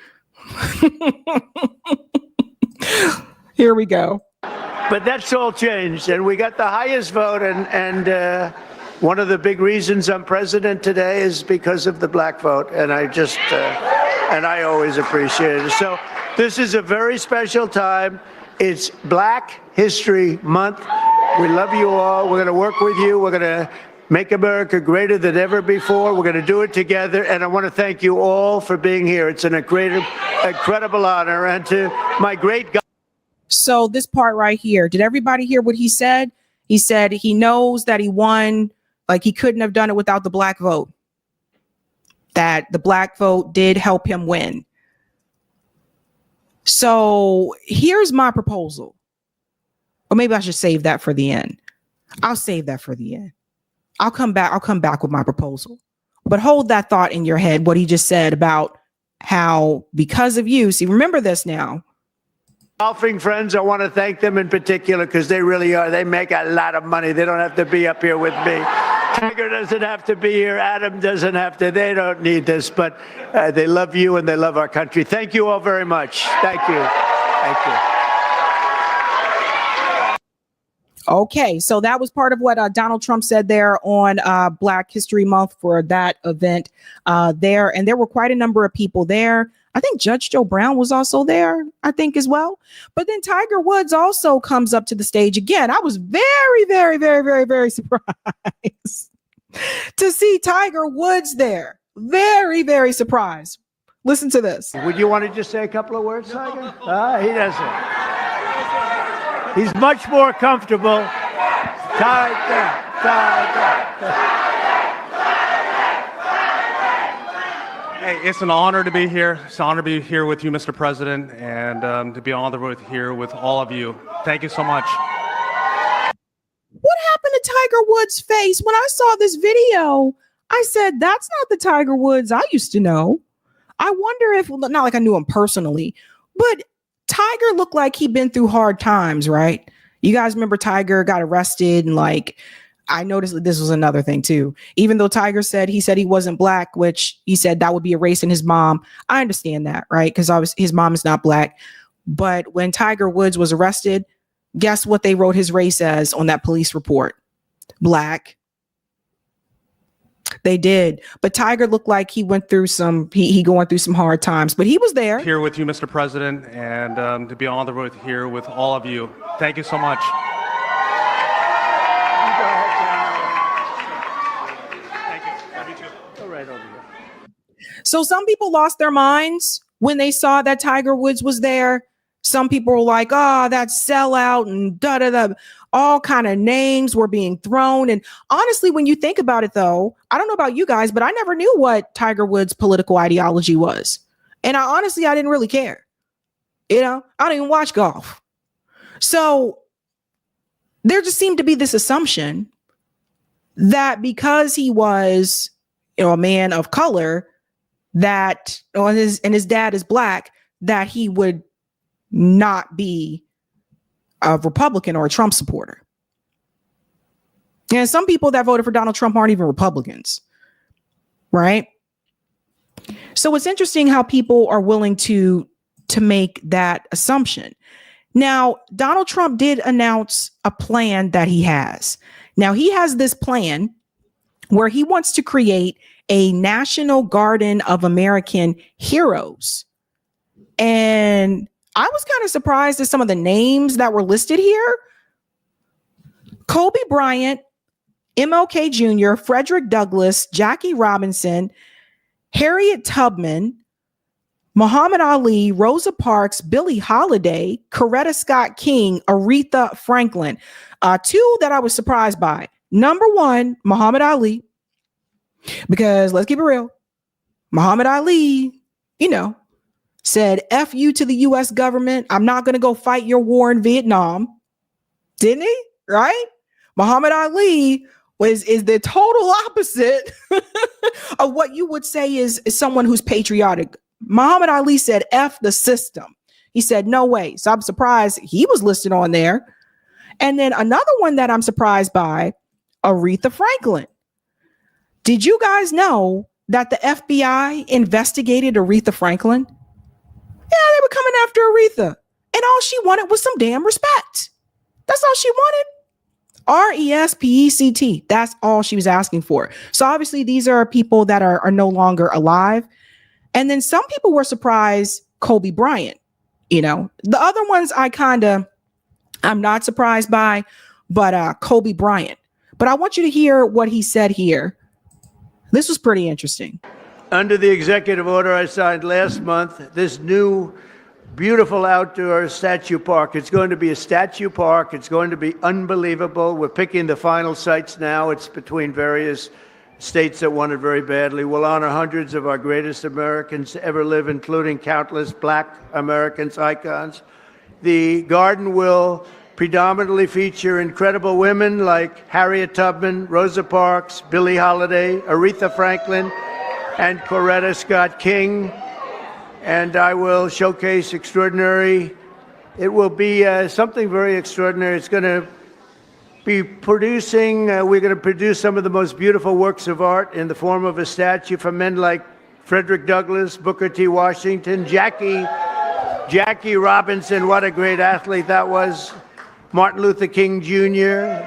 Here we go. But that's all changed, and we got the highest vote, and one of the big reasons I'm president today is because of the Black vote, and I always appreciate it. So this is a very special time. It's Black History Month. We love you all. We're going to work with you. We're going to make America greater than ever before. We're going to do it together, and I want to thank you all for being here. It's an incredible honor, and to my great God. So this part right here, did everybody hear what he said? He said he knows that he won, like he couldn't have done it without the Black vote. That the Black vote did help him win. So here's my proposal. Or maybe I should save that for the end. I'll save that for the end. I'll come back with my proposal. But hold that thought in your head, what he just said about how because of you, see, remember this now. Golfing friends, I want to thank them in particular because they really are. They make a lot of money. They don't have to be up here with me. Tiger doesn't have to be here. Adam doesn't have to. They don't need this, but they love you and they love our country. Thank you all very much. Thank you. Thank you. Okay, so that was part of what Donald Trump said there on Black History Month for that event there. And there were quite a number of people there. I think Judge Joe Brown was also there, I think, as well. But then Tiger Woods also comes up to the stage again. I was very, very, very, very, very surprised to see Tiger Woods there. Very, very surprised. Listen to this. Would you want to just say a couple of words, Tiger? He doesn't. He's much more comfortable. Tiger. Hey, it's an honor to be here. It's an honor to be here with you, Mr. President, and to be on the road here with all of you. Thank you so much. What happened to Tiger Woods' face? When I saw this video, I said, that's not the Tiger Woods I used to know. I wonder if, not like I knew him personally, but Tiger looked like he'd been through hard times, right? You guys remember Tiger got arrested and like I noticed that this was another thing too. Even though Tiger said he wasn't black, which he said that would be erasing his mom. I understand that, right? Because his mom is not black. But when Tiger Woods was arrested, guess what they wrote his race as on that police report? Black. They did. But Tiger looked like he went through he going through some hard times, but he was there. Here with you, Mr. President, and to be on the road here with all of you. Thank you so much. So some people lost their minds when they saw that Tiger Woods was there. Some people were like, oh, that's sellout and da-da-da. All kind of names were being thrown. And honestly, when you think about it, though, I don't know about you guys, but I never knew what Tiger Woods' political ideology was. And I didn't really care. I don't even watch golf. So there just seemed to be this assumption that because he was, a man of color, that his dad is black, that he would not be a Republican or a Trump supporter. And some people that voted for Donald Trump aren't even Republicans, right? So it's interesting how people are willing to make that assumption. Now, Donald Trump did announce a plan that he has. Now, he has this plan where he wants to create a National Garden of American Heroes. And I was kind of surprised at some of the names that were listed here. Kobe Bryant, MLK Jr., Frederick Douglass, Jackie Robinson, Harriet Tubman, Muhammad Ali, Rosa Parks, Billie Holiday, Coretta Scott King, Aretha Franklin. Two that I was surprised by. Number one, Muhammad Ali. Because let's keep it real. Muhammad Ali, said, F you to the U.S. government. I'm not going to go fight your war in Vietnam. Didn't he? Right? Muhammad Ali is the total opposite of what you would say is someone who's patriotic. Muhammad Ali said, F the system. He said, no way. So I'm surprised he was listed on there. And then another one that I'm surprised by, Aretha Franklin. Did you guys know that the FBI investigated Aretha Franklin? Yeah, they were coming after Aretha. And all she wanted was some damn respect. That's all she wanted. RESPECT. That's all she was asking for. So obviously these are people that are no longer alive. And then some people were surprised Kobe Bryant. The other ones I'm not surprised by, but Kobe Bryant. But I want you to hear what he said here. This was pretty interesting. Under the executive order I signed last month, this new beautiful outdoor statue park, it's going to be a statue park. It's going to be unbelievable. We're picking the final sites now. It's between various states that want it very badly. We'll honor hundreds of our greatest Americans to ever live, including countless Black Americans, icons. The garden will predominantly feature incredible women like Harriet Tubman, Rosa Parks, Billie Holiday, Aretha Franklin, and Coretta Scott King. And I will showcase it will be something very extraordinary. It's going to be we're going to produce some of the most beautiful works of art in the form of a statue from men like Frederick Douglass, Booker T. Washington, Jackie Robinson, what a great athlete that was, Martin Luther King Jr.,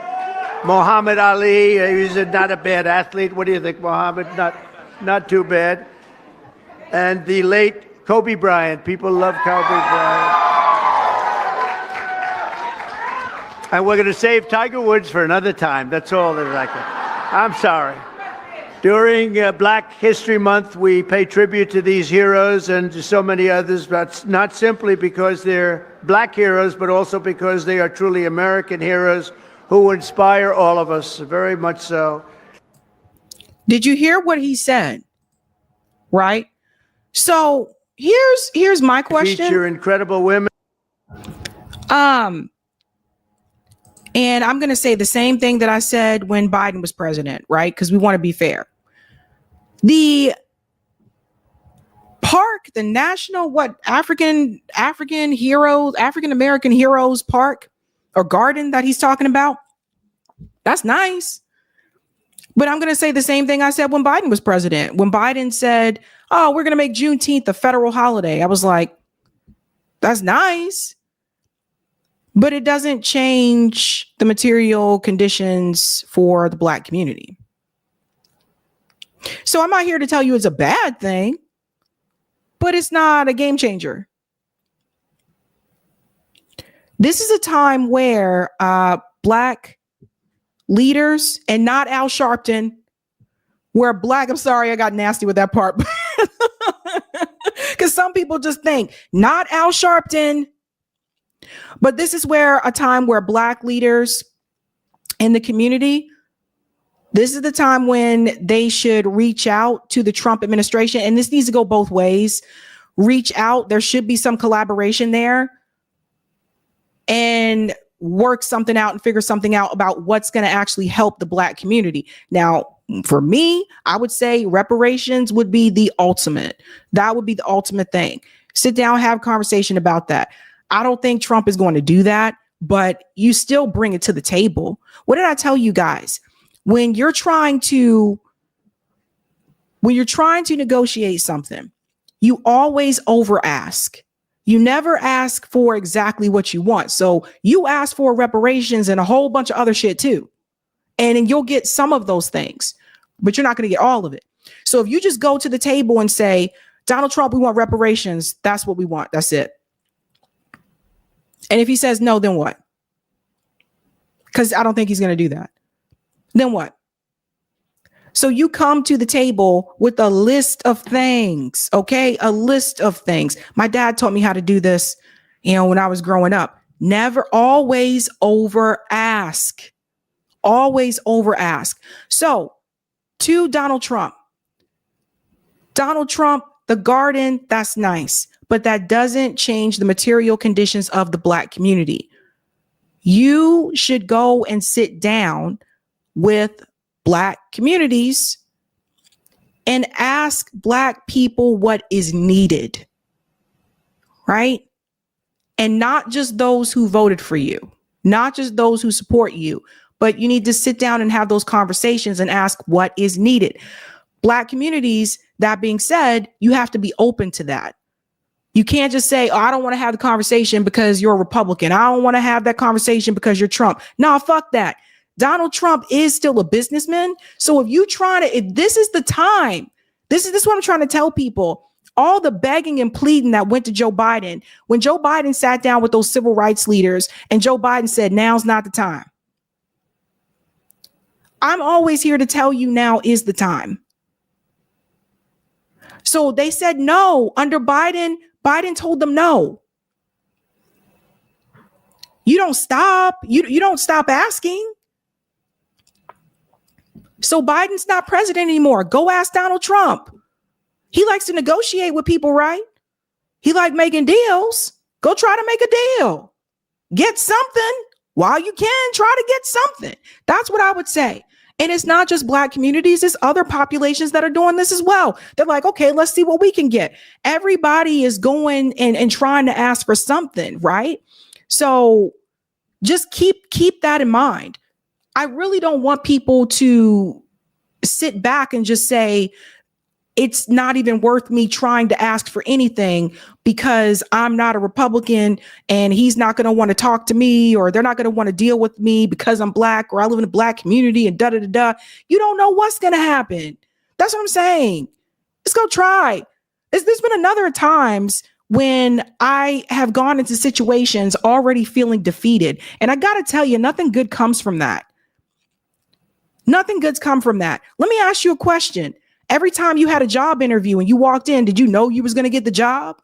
Muhammad Ali, he's not a bad athlete. What do you think, Muhammad? Not too bad. And the late Kobe Bryant. People love Kobe Bryant. And we're going to save Tiger Woods for another time. That's all that I can. I'm sorry. During Black History Month, we pay tribute to these heroes and to so many others, but not simply because they're Black heroes, but also because they are truly American heroes who inspire all of us, very much so. Did you hear what he said? Right? So here's my question. Feature incredible women. And I'm going to say the same thing that I said when Biden was president, right? Because we want to be fair. The park, the national, African American Heroes Park or garden that he's talking about, that's nice. But I'm going to say the same thing I said when Biden was president. When Biden said, oh, we're going to make Juneteenth a federal holiday, I was like, that's nice. But it doesn't change the material conditions for the Black community. So I'm not here to tell you it's a bad thing, but it's not a game changer. This is a time where Black leaders, and not Al Sharpton, where Black, I'm sorry, I got nasty with that part, because some people just think, not Al Sharpton. But this is where a time where Black leaders in the community, this is the time when they should reach out to the Trump administration. And this needs to go both ways. Reach out. There should be some collaboration there and work something out and figure something out about what's going to actually help the Black community. Now, for me, I would say reparations would be the ultimate. That would be the ultimate thing. Sit down, have a conversation about that. I don't think Trump is going to do that, but you still bring it to the table. What did I tell you guys? When you're trying to negotiate something, you always over ask. You never ask for exactly what you want. So you ask for reparations and a whole bunch of other shit too. And then you'll get some of those things, but you're not going to get all of it. So if you just go to the table and say, Donald Trump, we want reparations. That's what we want. That's it. And if he says no, then what? Because I don't think he's going to do that. Then what? So you come to the table with a list of things, okay? A list of things. My dad taught me how to do this, when I was growing up. Never, always over ask. Always over ask. So to Donald Trump, the garden, that's nice, but that doesn't change the material conditions of the Black community. You should go and sit down with Black communities and ask Black people what is needed, right? And not just those who voted for you, not just those who support you, but you need to sit down and have those conversations and ask what is needed. Black communities, that being said, you have to be open to that. You can't just say, oh, I don't want to have the conversation because you're a Republican. I don't want to have that conversation because you're Trump. No, fuck that. Donald Trump is still a businessman. So if this is the time, this is what I'm trying to tell people. All the begging and pleading that went to Joe Biden, when Joe Biden sat down with those civil rights leaders and Joe Biden said, now's not the time. I'm always here to tell you now is the time. So they said no under Biden. Biden told them no. You don't stop. You don't stop asking. So Biden's not president anymore. Go ask Donald Trump. He likes to negotiate with people, right? He likes making deals. Go try to make a deal. Get something while you can. Try to get something. That's what I would say. And it's not just Black communities. It's other populations that are doing this as well. They're like, okay, let's see what we can get. Everybody is going and trying to ask for something, right? So just keep that in mind. I really don't want people to sit back and just say, it's not even worth me trying to ask for anything because I'm not a Republican and he's not going to want to talk to me, or they're not going to want to deal with me because I'm Black or I live in a Black community and da da da da. You don't know what's going to happen. That's what I'm saying. Let's go try. There's been another times when I have gone into situations already feeling defeated. And I got to tell you, nothing good comes from that. Nothing good's come from that. Let me ask you a question. Every time you had a job interview and you walked in, did you know you was going to get the job?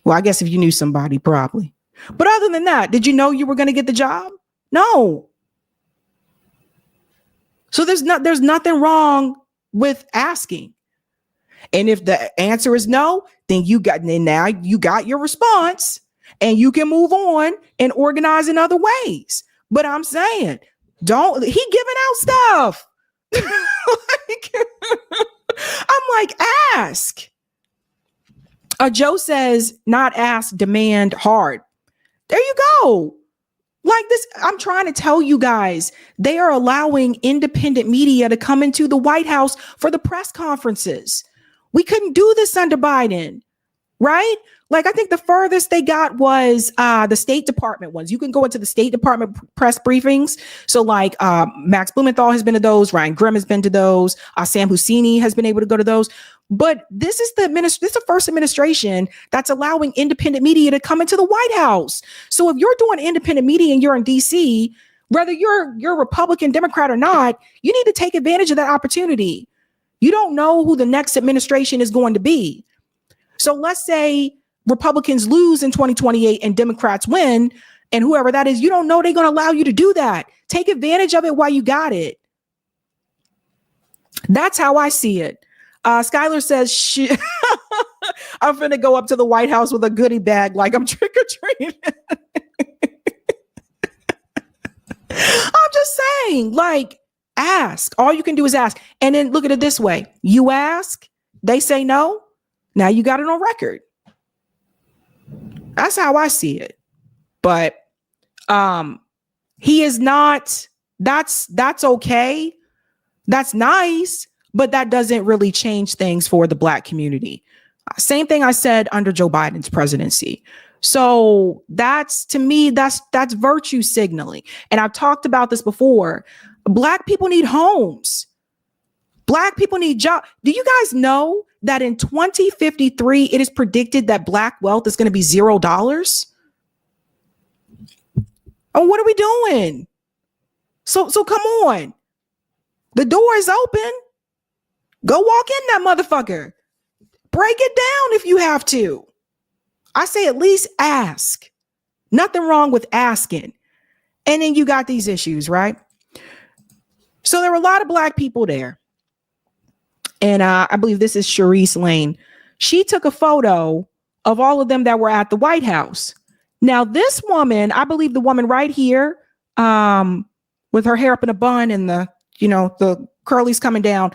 Well, I guess if you knew somebody, probably. But other than that, did you know you were going to get the job? No. So there's nothing wrong with asking. And if the answer is no, then now you got your response and you can move on and organize in other ways. But I'm saying, he giving out stuff. I'm like, ask. Joe says, not ask, demand hard. There you go. Like this, I'm trying to tell you guys, they are allowing independent media to come into the White House for the press conferences. We couldn't do this under Biden, right? Like, I think the furthest they got was the State Department ones. You can go into the State Department press briefings. So like Max Blumenthal has been to those. Ryan Grimm has been to those. Sam Husseini has been able to go to those. But this is the first administration that's allowing independent media to come into the White House. So if you're doing independent media and you're in DC, whether you're Republican, Democrat or not, you need to take advantage of that opportunity. You don't know who the next administration is going to be. So let's say Republicans lose in 2028 and Democrats win, and whoever that is, you don't know they're going to allow you to do that. Take advantage of it while you got it. That's how I see it. Skylar says, I'm going to go up to the White House with a goodie bag like I'm trick-or-treating. I'm just saying, like, ask. All you can do is ask. And then look at it this way. You ask, they say no. Now you got it on record. That's how I see it. But he is not, that's okay. That's nice, but that doesn't really change things for the Black community. Same thing I said under Joe Biden's presidency. So that's, to me, that's virtue signaling. And I've talked about this before. Black people need homes. Black people need jobs. Do you guys know that in 2053, it is predicted that Black wealth is going to be $0? Oh, what are we doing? So come on. The door is open. Go walk in that motherfucker. Break it down if you have to. I say at least ask. Nothing wrong with asking. And then you got these issues, right? So there were a lot of Black people there. And I believe this is Sharice Lane. She took a photo of all of them that were at the White House. Now, this woman, I believe the woman right here, with her hair up in a bun and the curlies coming down,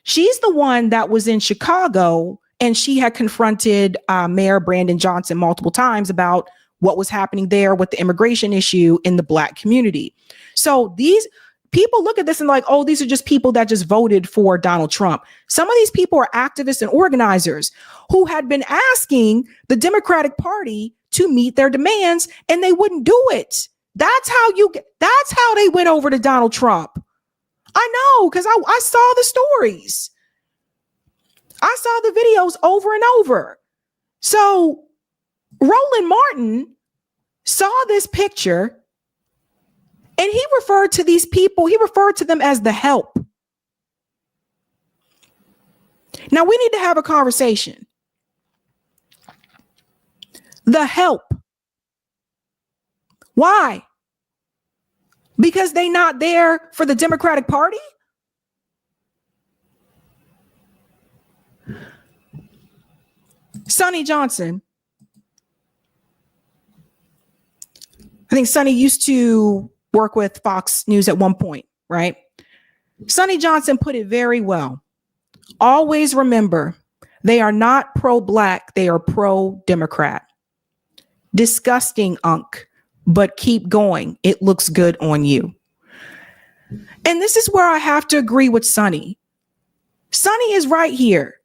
she's the one that was in Chicago, and she had confronted Mayor Brandon Johnson multiple times about what was happening there with the immigration issue in the Black community. So these people look at this and like, oh, these are just people that just voted for Donald Trump. Some of these people are activists and organizers who had been asking the Democratic Party to meet their demands, and they wouldn't do it. That's how they went over to Donald Trump. I know, because I saw the stories. I saw the videos over and over. So Roland Martin saw this picture, and he referred to these people, he referred to them as the help. Now we need to have a conversation. The help. Why? Because they're not there for the Democratic Party? Sonny Johnson. I think Sonny used to work with Fox News at one point, right? Sonny Johnson put it very well. Always remember, they are not pro-Black, they are pro-Democrat. Disgusting, Unc, but keep going. It looks good on you. And this is where I have to agree with Sonny. Sonny is right here.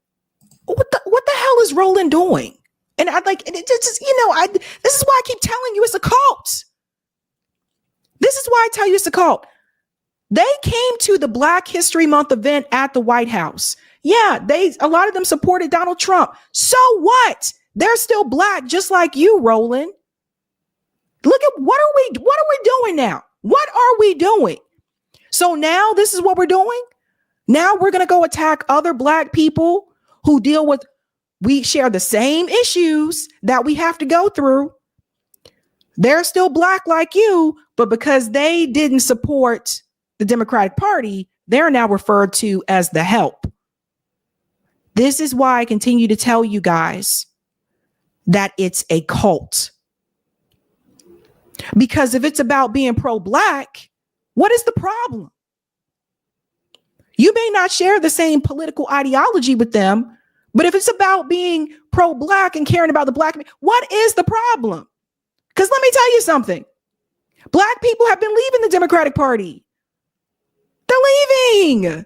What the hell is Roland doing? And this is why I keep telling you it's a cult. This is why I tell you it's a cult. They came to the Black History Month event at the White House. Yeah, a lot of them supported Donald Trump. So what? They're still Black, just like you, Roland. Look at what are we doing now? What are we doing? So now this is what we're doing. Now we're going to go attack other Black people who we share the same issues that we have to go through. They're still Black like you, but because they didn't support the Democratic Party, they're now referred to as the help. This is why I continue to tell you guys that it's a cult. Because if it's about being pro-Black, what is the problem? You may not share the same political ideology with them, but if it's about being pro-Black and caring about the Black, what is the problem? Because let me tell you something. Black people have been leaving the Democratic Party. They're leaving.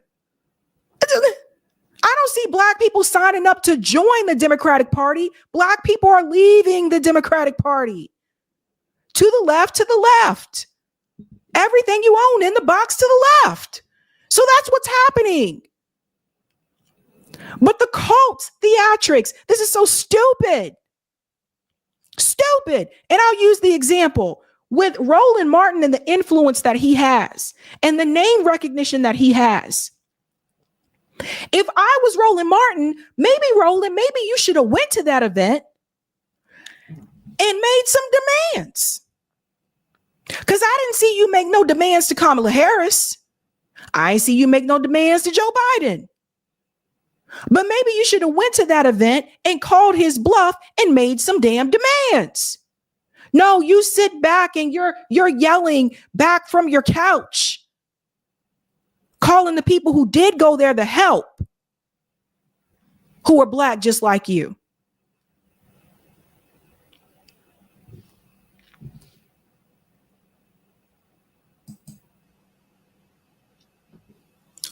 I don't see black people signing up to join the Democratic Party. Black people are leaving the Democratic Party. To the left, to the left. Everything you own in the box to the left. So that's what's happening. But the cults, theatrics, this is so stupid. Stupid. And I'll use the example with Roland Martin and the influence that he has and the name recognition that he has. If I was Roland Martin, maybe you should have went to that event and made some demands. Because I didn't see you make no demands to Kamala Harris. I didn't see you make no demands to Joe Biden. But maybe you should have went to that event and called his bluff and made some damn demands. No, you sit back and you're yelling back from your couch, calling the people who did go there the help, who are black just like you.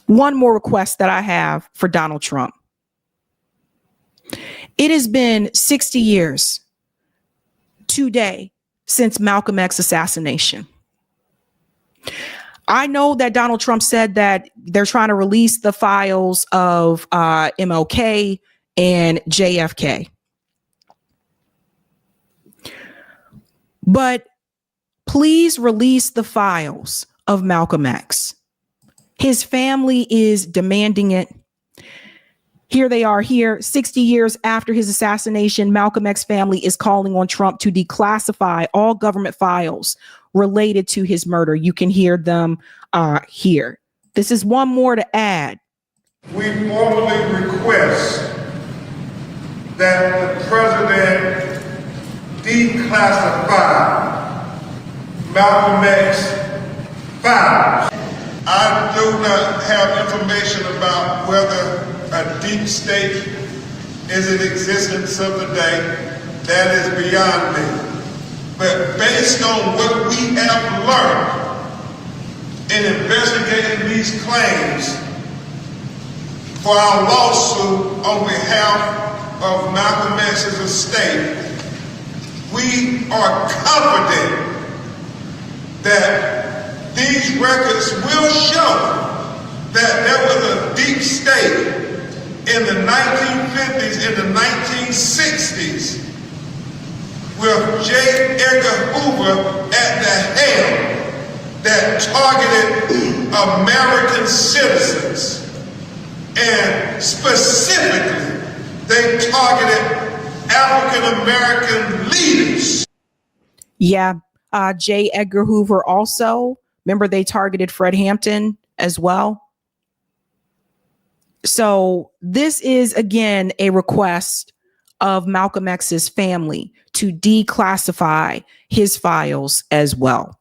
One more request that I have for Donald Trump. It has been 60 years today since Malcolm X's assassination. I know that Donald Trump said that they're trying to release the files of MLK and JFK. But please release the files of Malcolm X. His family is demanding it. Here they are here 60 years after his assassination. Malcolm X family is calling on Trump to declassify all government files related to his murder. You can hear them here. This is one more to add. We formally request that the president declassify Malcolm X files. I do not have information about whether a deep state is in existence of the day. That is beyond me. But based on what we have learned in investigating these claims for our lawsuit on behalf of Malcolm X's estate, we are confident that these records will show that there was a deep state in the 1950s, in the 1960s, with J. Edgar Hoover at the helm that targeted American citizens. And specifically, they targeted African American leaders. Yeah, J. Edgar Hoover also. Remember, they targeted Fred Hampton as well. So this is, again, a request of Malcolm X's family to declassify his files as well.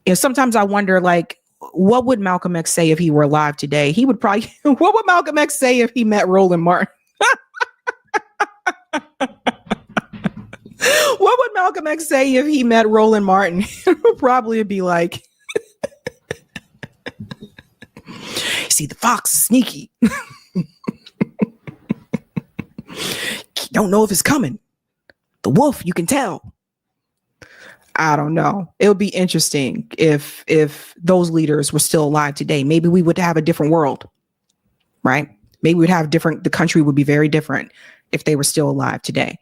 And sometimes I wonder, like, what would Malcolm X say if he were alive today? He would probably, what would Malcolm X say if he met Roland Martin? What would Malcolm X say if he met Roland Martin? It would probably be like, see, the fox is sneaky. Don't know if it's coming. The wolf, you can tell. I don't know. It would be interesting if those leaders were still alive today. Maybe we would have a different world, right? Maybe we'd have the country would be very different if they were still alive today.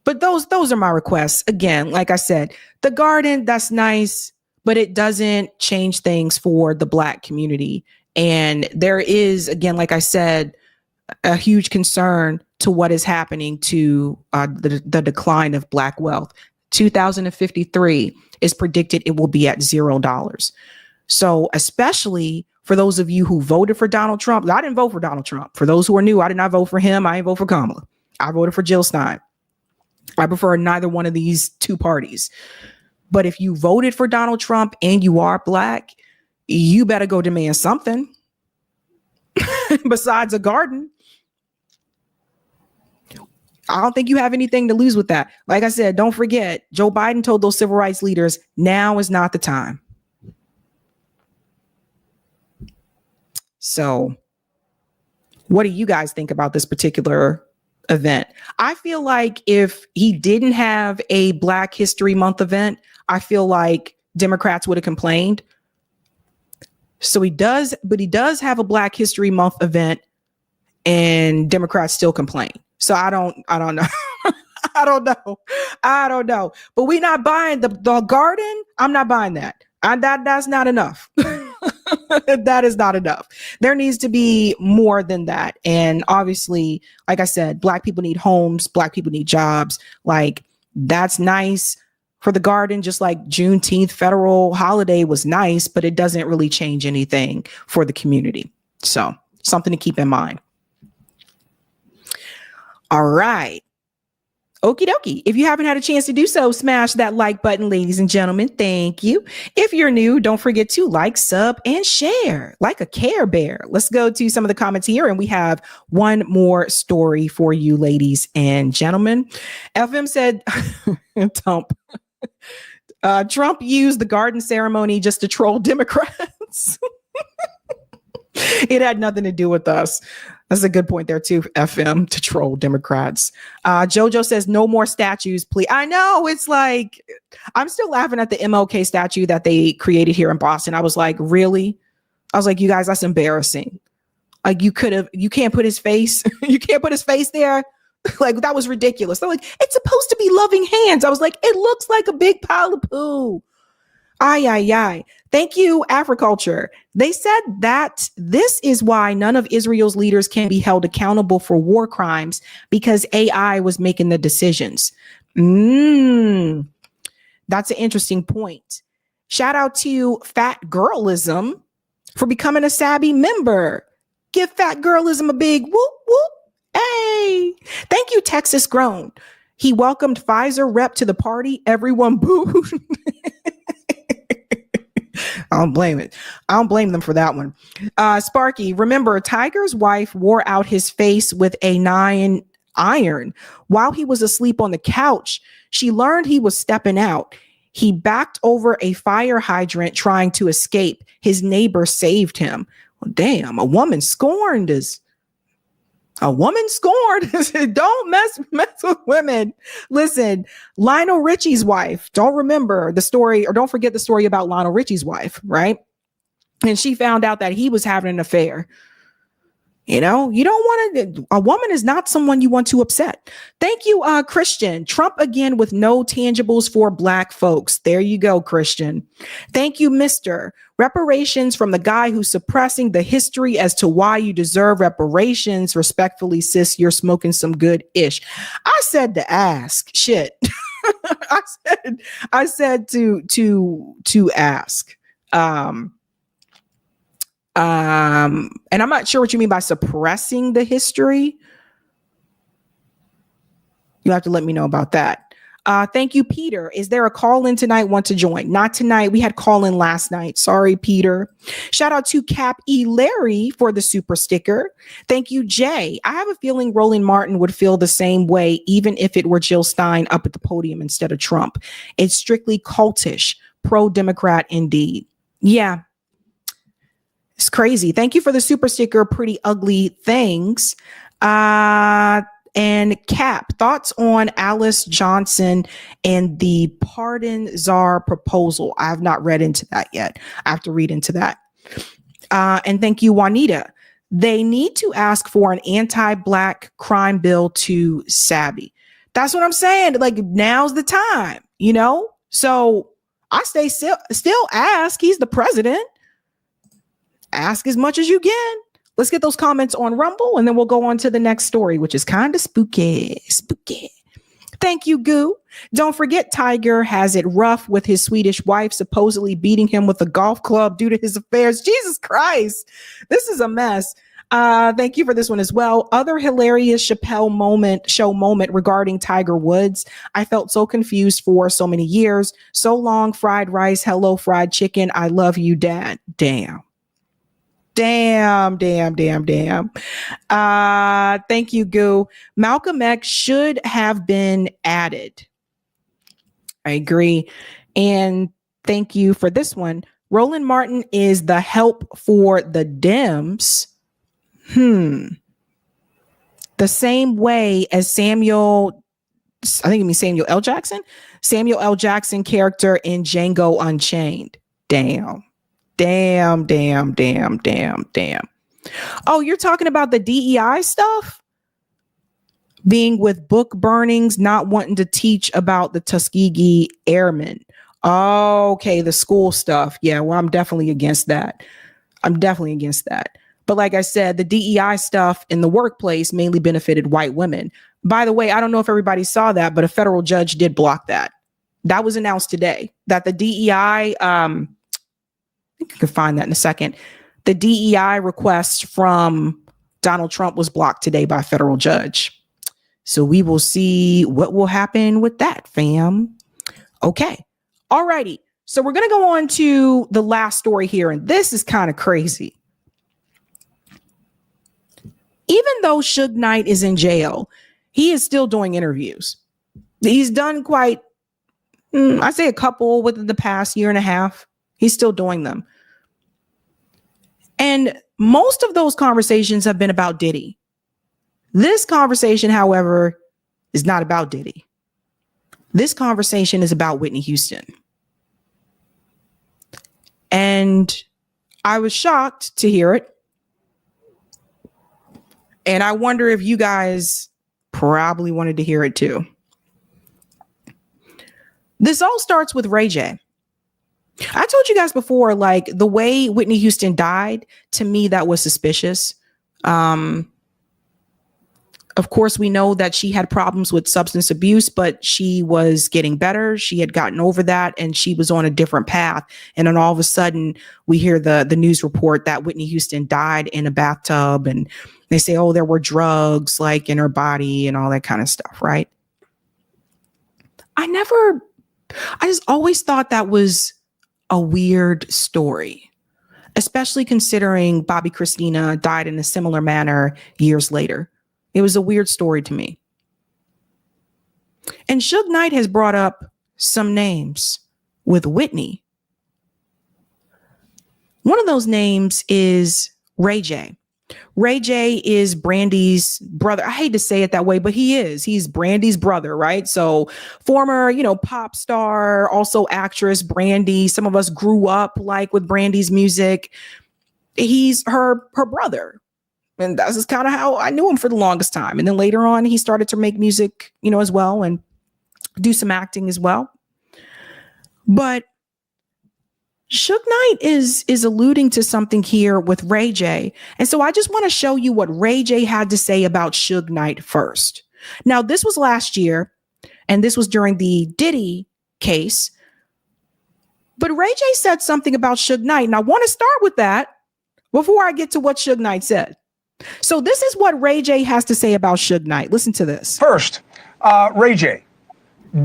But those are my requests. Again, like I said, the garden, that's nice, but it doesn't change things for the Black community. And there is, again, like I said, a huge concern to what is happening to the decline of Black wealth. 2053 is predicted it will be at $0. So especially for those of you who voted for Donald Trump, I didn't vote for Donald Trump. For those who are new, I did not vote for him. I didn't vote for Kamala. I voted for Jill Stein. I prefer neither one of these two parties. But if you voted for Donald Trump and you are Black, you better go demand something besides a garden. I don't think you have anything to lose with that. Like I said, don't forget, Joe Biden told those civil rights leaders, now is not the time. So what do you guys think about this particular event? I feel like if he didn't have a Black History Month event, I feel like Democrats would have complained. So he does, but he does have a Black History Month event and Democrats still complain. So I don't know. I don't know. But we not buying the garden. I'm not buying that. That's not enough. That is not enough. There needs to be more than that. And obviously, like I said, Black people need homes. Black people need jobs. Like, that's nice for the garden, just like Juneteenth federal holiday was nice, but it doesn't really change anything for the community. So something to keep in mind. All right. Okie dokie. If you haven't had a chance to do so, smash that like button, ladies and gentlemen. Thank you. If you're new, don't forget to like, sub, and share like a Care Bear. Let's go to some of the comments here. And we have one more story for you, ladies and gentlemen. FM said, Trump used the garden ceremony just to troll Democrats. It had nothing to do with us. That's a good point there too, FM, to troll Democrats. Jojo says no more statues, please. I know, it's like, I'm still laughing at the MLK statue that they created here in Boston. I was like, really? I was like, you guys, that's embarrassing. Like, you can't put his face, you can't put his face there. Like, that was ridiculous. They're like, it's supposed to be loving hands. I was like, it looks like a big pile of poo. Ay. Thank you, Africulture. They said that this is why none of Israel's leaders can be held accountable for war crimes, because AI was making the decisions. That's an interesting point. Shout out to Fat Girlism for becoming a Sabby member. Give Fat Girlism a big whoop whoop. Hey, thank you, Texas Grown. He welcomed Pfizer rep to the party. Everyone booed. I don't blame it. I don't blame them for that one. Sparky, remember, Tiger's wife wore out his face with a 9-iron while he was asleep on the couch. She learned he was stepping out. He backed over a fire hydrant trying to escape. His neighbor saved him. Well, damn, a woman scorned is. A woman scorned. Don't mess with women. Listen, Lionel Richie's wife. Don't forget the story about Lionel Richie's wife, right? And she found out that he was having an affair. You know, you don't want to, a woman is not someone you want to upset. Thank you, Christian. Trump again with no tangibles for Black folks. There you go, Christian. Thank you, Mr. Reparations from the guy who's suppressing the history as to why you deserve reparations. Respectfully, sis, you're smoking some good ish. I said to ask. Shit. I said to ask. And I'm not sure what you mean by suppressing the history. You have to let me know about that. Thank you, Peter. Is there a call in tonight? Want to join? Not tonight. We had call in last night. Sorry, Peter. Shout out to Cap E. Larry for the super sticker. Thank you, Jay. I have a feeling Roland Martin would feel the same way, even if it were Jill Stein up at the podium instead of Trump. It's strictly cultish, pro-Democrat indeed. Yeah. It's crazy. Thank you for the super sticker, Pretty Ugly Things. And Cap, thoughts on Alice Johnson and the pardon czar proposal? I have not read into that yet. I have to read into that. And thank you, Juanita. They need to ask for an anti-Black crime bill to Sabby. That's what I'm saying. Like, now's the time, you know? So I stay still ask. He's the president. Ask as much as you can. Let's get those comments on Rumble, and then we'll go on to the next story, which is kind of spooky. Thank you, Goo. Don't forget, Tiger has it rough with his Swedish wife supposedly beating him with a golf club due to his affairs. Jesus Christ. This is a mess. Thank you for this one as well. Other hilarious Chappelle show moment regarding Tiger Woods. I felt so confused for so many years. So long, fried rice. Hello, fried chicken. I love you, Dad. Damn. Damn. Thank you, Goo. Malcolm X should have been added. I agree. And thank you for this one. Roland Martin is the help for the Dems. The same way as Samuel L. Jackson? Samuel L. Jackson character in Django Unchained. Damn. Oh, you're talking about the DEI stuff? Being with book burnings, not wanting to teach about the Tuskegee Airmen. Okay, the school stuff. Yeah, well, I'm definitely against that. But like I said, the DEI stuff in the workplace mainly benefited white women. By the way, I don't know if everybody saw that, but a federal judge did block that. That was announced today, that the DEI, I think I can find that in a second. The DEI request from Donald Trump was blocked today by a federal judge. So we will see what will happen with that, fam. Okay. All righty. So we're going to go on to the last story here. And this is kind of crazy. Even though Suge Knight is in jail, he is still doing interviews. He's done quite, I'd say a couple within the past year and a half. He's still doing them. And most of those conversations have been about Diddy. This conversation, however, is not about Diddy. This conversation is about Whitney Houston. And I was shocked to hear it. And I wonder if you guys probably wanted to hear it too. This all starts with Ray J. I told you guys before, like the way Whitney Houston died, to me, that was suspicious. Of course, we know that she had problems with substance abuse, but she was getting better. She had gotten over that and she was on a different path. And then all of a sudden we hear the news report that Whitney Houston died in a bathtub, and they say, oh, there were drugs like in her body and all that kind of stuff. Right. I just always thought that was a weird story, especially considering Bobby Christina died in a similar manner years later. It was a weird story to me. And Suge Knight has brought up some names with Whitney. One of those names is Ray J. Ray J is Brandy's brother. I hate to say it that way, but he is. He's Brandy's brother, right? So former, pop star, also actress Brandy. Some of us grew up like with Brandy's music. He's her brother. And that's just kind of how I knew him for the longest time. And then later on, he started to make music, as well, and do some acting as well. But Suge Knight is alluding to something here with Ray J. And so I just want to show you what Ray J had to say about Suge Knight first. Now, this was last year, and this was during the Diddy case. But Ray J said something about Suge Knight, and I want to start with that before I get to what Suge Knight said. So this is what Ray J has to say about Suge Knight. Listen to this. First, Ray J,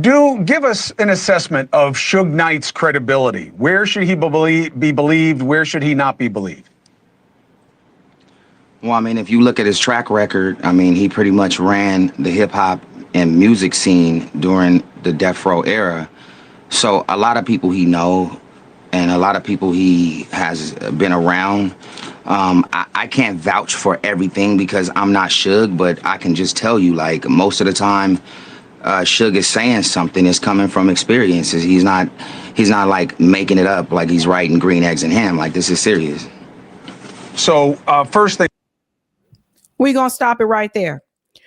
give us an assessment of Suge Knight's credibility. Where should he be believed? Where should he not be believed? Well, I mean, if you look at his track record, I mean, he pretty much ran the hip hop and music scene during the Death Row era. So a lot of people he know and a lot of people he has been around. I can't vouch for everything because I'm not Suge, but I can just tell you, like, most of the time, Suge is saying something is coming from experiences. He's not like making it up like he's writing Green Eggs and Ham. Like, this is serious. So first thing. We're going to stop it right there.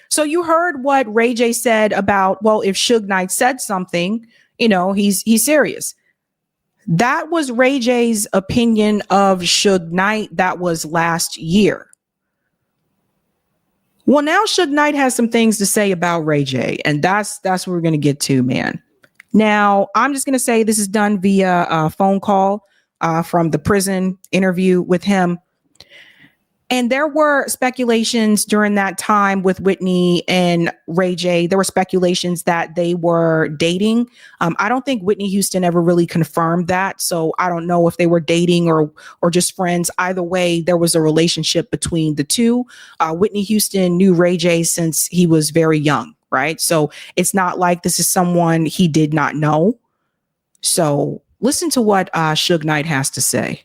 So you heard what Ray J said about, well, if Suge Knight said something, he's serious. That was Ray J's opinion of Suge Knight. That was last year. Well, now Suge Knight has some things to say about Ray J, and that's what we're going to get to, man. Now, I'm just going to say this is done via a phone call from the prison interview with him. And there were speculations during that time with Whitney and Ray J. There were speculations that they were dating. I don't think Whitney Houston ever really confirmed that. So I don't know if they were dating or just friends. Either way, there was a relationship between the two. Whitney Houston knew Ray J since he was very young, right? So it's not like this is someone he did not know. So listen to what Suge Knight has to say.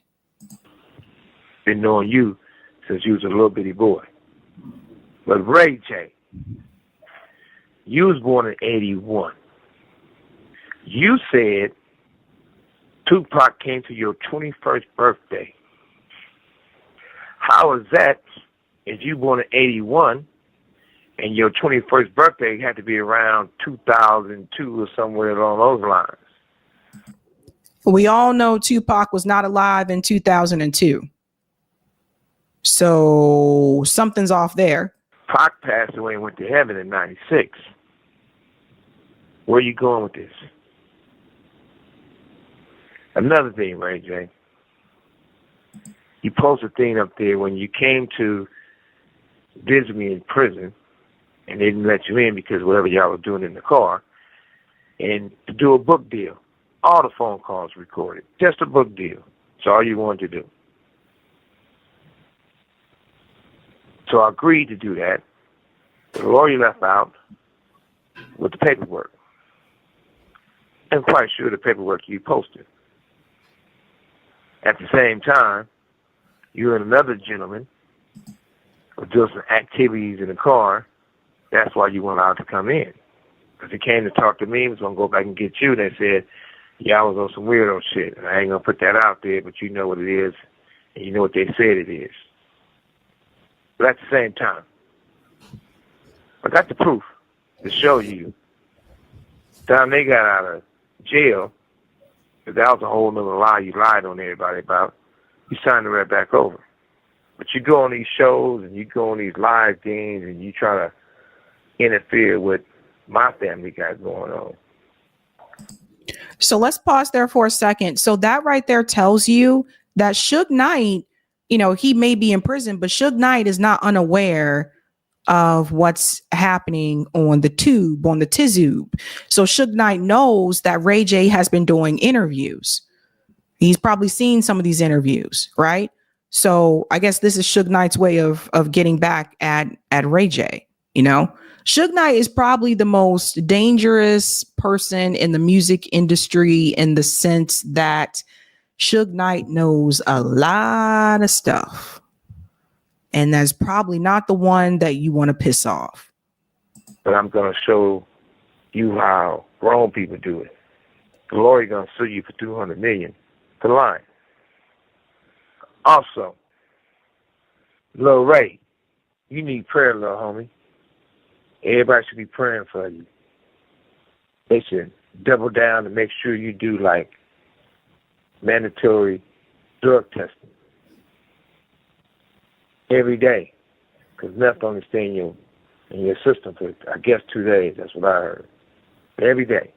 Been knowing you since you was a little bitty boy. But Ray J, you was born in 81. You said Tupac came to your 21st birthday. How is that if you born in 81 and your 21st birthday had to be around 2002 or somewhere along those lines? We all know Tupac was not alive in 2002. So something's off there. Pac passed away and went to heaven in 96. Where are you going with this? Another thing, Ray J. You posted a thing up there when you came to visit me in prison and they didn't let you in because whatever y'all was doing in the car, and to do a book deal. All the phone calls recorded. Just a book deal. That's all you wanted to do. So I agreed to do that. The lawyer left out with the paperwork. I'm quite sure the paperwork you posted. At the same time, you and another gentleman were doing some activities in the car. That's why you weren't allowed to come in. Because he came to talk to me, he was going to go back and get you, and they said, yeah, I was on some weirdo shit. And I ain't going to put that out there, but you know what it is, and you know what they said it is. But at the same time, I got the proof to show you. Time they got out of jail, if that was a whole nother lie you lied on everybody about, you signed it right back over. But you go on these shows and you go on these live things and you try to interfere with my family got going on. So let's pause there for a second. So that right there tells you that Suge Knight, you know, he may be in prison, but Suge Knight is not unaware of what's happening on the tube, on the Tizoob. So Suge Knight knows that Ray J has been doing interviews. He's probably seen some of these interviews, right? So I guess this is Suge Knight's way of getting back at Ray J, you know? Suge Knight is probably the most dangerous person in the music industry in the sense that Suge Knight knows a lot of stuff. And that's probably not the one that you want to piss off. But I'm going to show you how grown people do it. The lawyer going to sue you for $200 million for lying. Also, Lil Ray, you need prayer, little homie. Everybody should be praying for you. They should double down to make sure you do like mandatory drug testing every day, because meth only stay in your system for, I guess, 2 days. That's what I heard. Every day.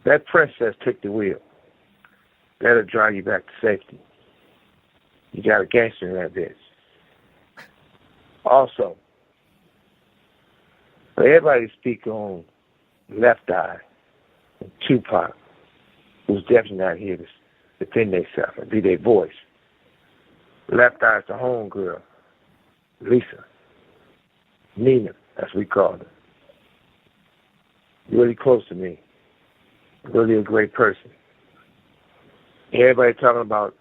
That princess took the wheel. That'll drive you back to safety. You got a gangster in that bitch. Also, everybody speak on Left Eye and Tupac, who's definitely not here to defend themselves and be their voice. Left Eye's the homegirl, Lisa, Nina, as we call her. Really close to me. Really a great person. Everybody talking about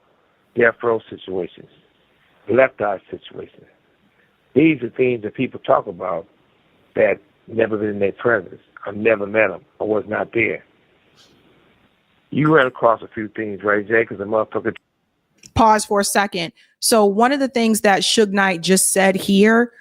death row situations, Left Eye situations. These are things that people talk about that never been in their presence. I've never met them. I was not there. You ran across a few things, Ray J, because the motherfucker. Pause for a second. So one of the things that Suge Knight just said here,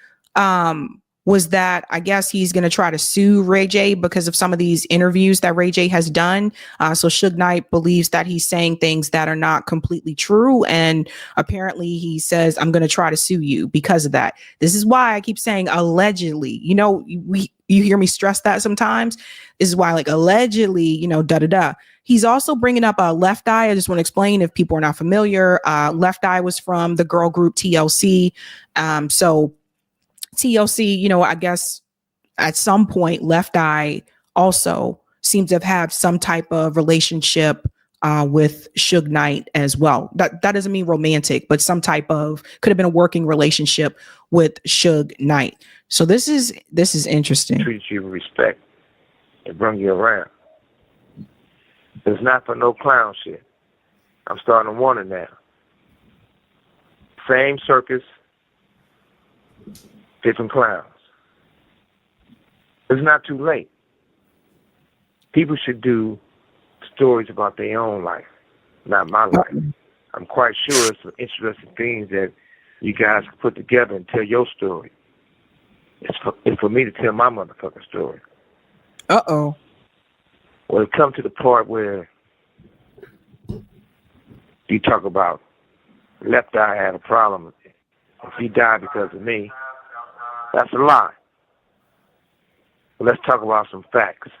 was that I guess he's going to try to sue Ray J because of some of these interviews that Ray J has done. So Suge Knight believes that he's saying things that are not completely true. And apparently he says, I'm going to try to sue you because of that. This is why I keep saying allegedly. You know, you hear me stress that sometimes. This is why, like, allegedly, you know, da-da-da. He's also bringing up Left Eye. I just want to explain if people are not familiar. Left Eye was from the girl group TLC. So TLC, you know, I guess at some point, Left Eye also seems to have had some type of relationship with Suge Knight as well. That doesn't mean romantic, but some type of, could have been a working relationship with Suge Knight. So this is interesting. Treat you with respect and bring you around. It's not for no clown shit. I'm starting to wonder now. Same circus, different clowns. It's not too late. People should do stories about their own life, not my life. I'm quite sure it's some interesting things that you guys can put together and tell your story. It's for me to tell my motherfucking story. Uh-oh. Well, it comes to the part where you talk about Left Eye had a problem. If he died because of me, that's a lie. But let's talk about some facts.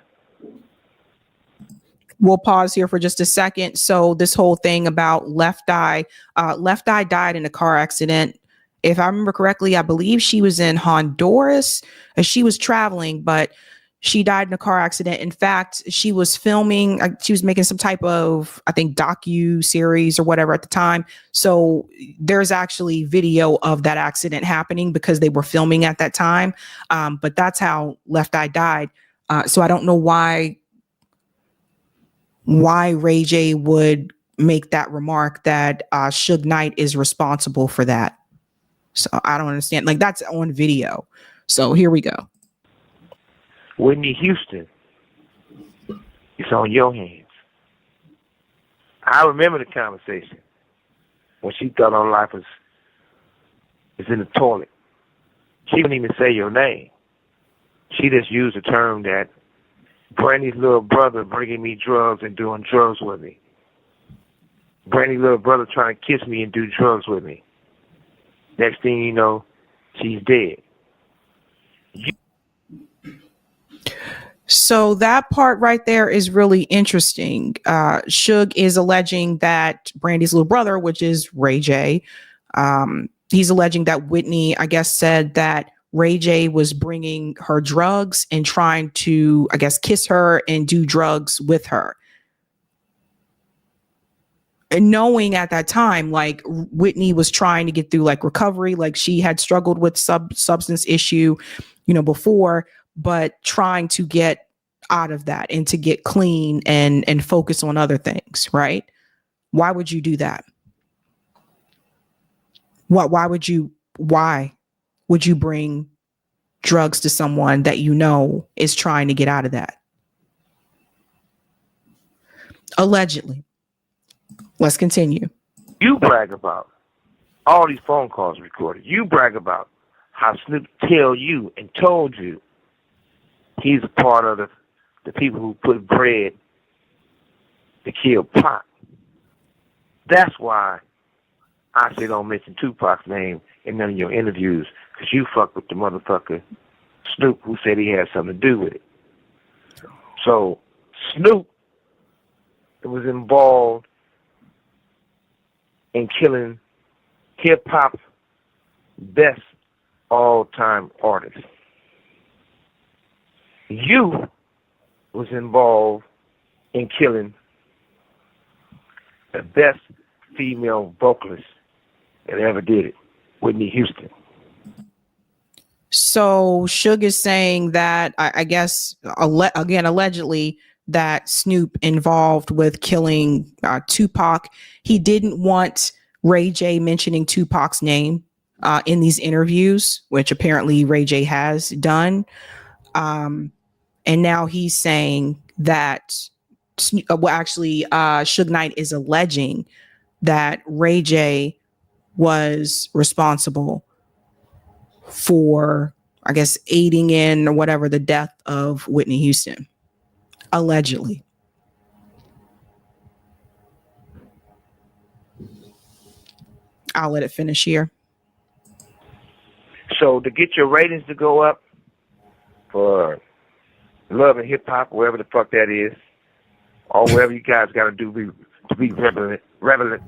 We'll pause here for just a second. So this whole thing about Left Eye died in a car accident. If I remember correctly, I believe she was in Honduras as she was traveling, but she died in a car accident. In fact, she was filming, she was making some type of, I think, docu-series or whatever at the time. So there's actually video of that accident happening because they were filming at that time. But that's how Left Eye died. So I don't know why Ray J would make that remark that Suge Knight is responsible for that. So I don't understand. Like, that's on video. So here we go. Whitney Houston, it's on your hands. I remember the conversation when she thought her life was in the toilet. She didn't even say your name. She just used the term that Brandy's little brother bringing me drugs and doing drugs with me. Brandy's little brother trying to kiss me and do drugs with me. Next thing you know, she's dead. So that part right there is really interesting. Suge is alleging that Brandy's little brother, which is Ray J, he's alleging that Whitney, I guess, said that Ray J was bringing her drugs and trying to, I guess, kiss her and do drugs with her. And knowing at that time, like, Whitney was trying to get through like recovery, like she had struggled with substance issue, you know, before, but trying to get out of that and to get clean and focus on other things, right? Why would you do that? Why would you bring drugs to someone that you know is trying to get out of that? Allegedly. Let's continue. You brag about all these phone calls recorded. You brag about how Snoop tell you and told you he's a part of the people who put bread to kill Pac. That's why I say don't mention Tupac's name in none of your interviews, because you fuck with the motherfucker Snoop who said he had something to do with it. So Snoop was involved in killing hip-hop's best all-time artist. You was involved in killing the best female vocalist that ever did it, Whitney Houston. So Suge is saying that, I guess, again, allegedly, that Snoop involved with killing Tupac. He didn't want Ray J mentioning Tupac's name in these interviews, which apparently Ray J has done. And now he's saying that, Suge Knight is alleging that Ray J was responsible for I guess, aiding in or whatever the death of Whitney Houston, allegedly. I'll let it finish here. So to get your ratings to go up for Love and Hip Hop, wherever the fuck that is, or wherever you guys got to do to be relevant,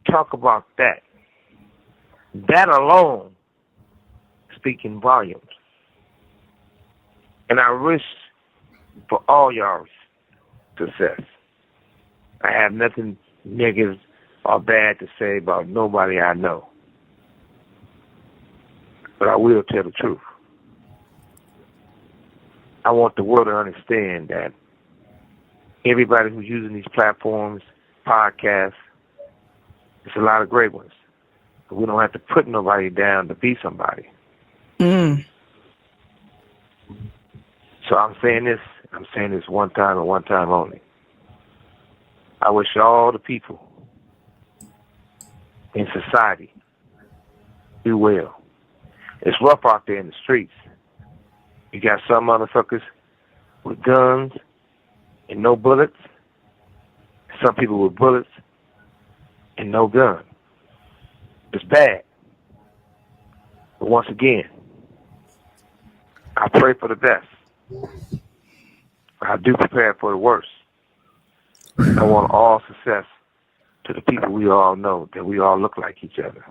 talk about that. That alone speaking volumes. And I wish for all y'all's success. I have nothing negative or bad to say about nobody I know. But I will tell the truth. I want the world to understand that everybody who's using these platforms, podcasts, it's a lot of great ones. But we don't have to put nobody down to be somebody. Mm. So I'm saying this one time and one time only. I wish all the people in society do well. It's rough out there in the streets. You got some motherfuckers with guns and no bullets. Some people with bullets and no gun. It's bad. But once again, I pray for the best. I do prepare for the worst. I want all success to the people we all know, that we all look like each other.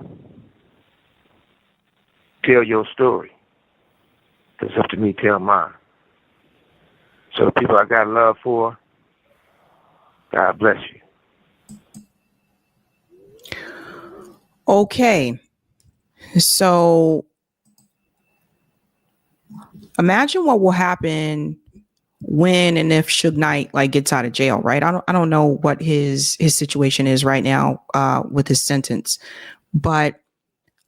Tell your story. It's up to me to tell mine. So the people I got love for, God bless you. Okay. So imagine what will happen when and if Suge Knight gets out of jail, right? I don't know what his situation is right now with his sentence, but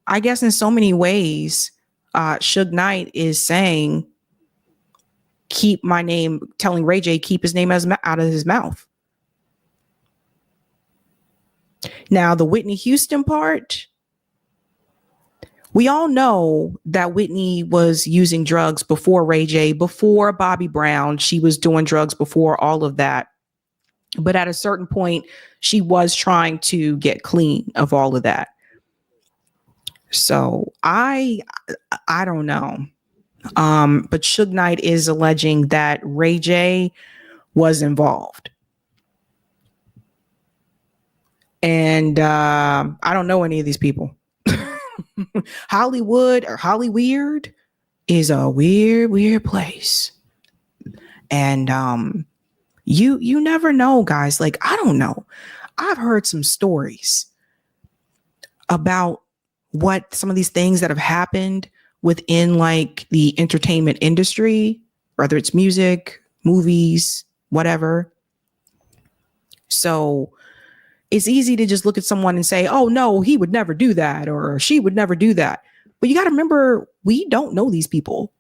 I guess in so many ways, Suge Knight is saying, keep my name, telling Ray J, keep his name out of his mouth. Now, the Whitney Houston part, we all know that Whitney was using drugs before Ray J, before Bobby Brown. She was doing drugs before all of that. But at a certain point, she was trying to get clean of all of that. So I don't know. But Suge Knight is alleging that Ray J was involved. And I don't know any of these people. Hollywood or Hollyweird is a weird place. And you never know, guys. I don't know. I've heard some stories about what some of these things that have happened within the entertainment industry, whether it's music, movies, whatever. So it's easy to just look at someone and say, oh no, he would never do that, or she would never do that. But you got to remember, we don't know these people.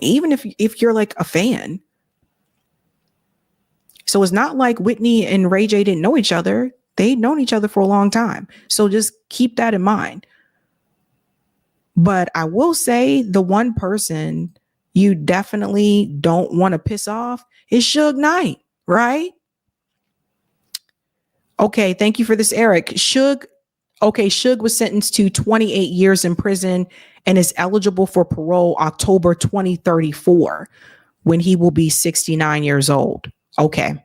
Even if you're a fan. So it's not like Whitney and Ray J didn't know each other. They'd known each other for a long time. So just keep that in mind. But I will say the one person you definitely don't want to piss off is Suge Knight, right? Okay, thank you for this, Eric. Suge was sentenced to 28 years in prison and is eligible for parole October 2034 when he will be 69 years old. Okay.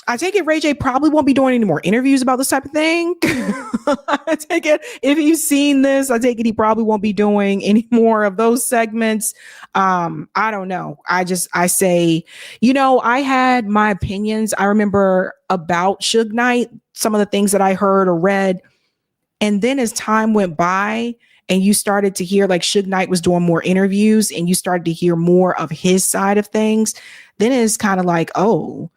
I take it Ray J probably won't be doing any more interviews about this type of thing. I take it if you've seen this, I take it he probably won't be doing any more of those segments. I don't know. I say, I had my opinions. I remember about Suge Knight, some of the things that I heard or read. And then as time went by and you started to hear Suge Knight was doing more interviews and you started to hear more of his side of things, then it's kind of oh,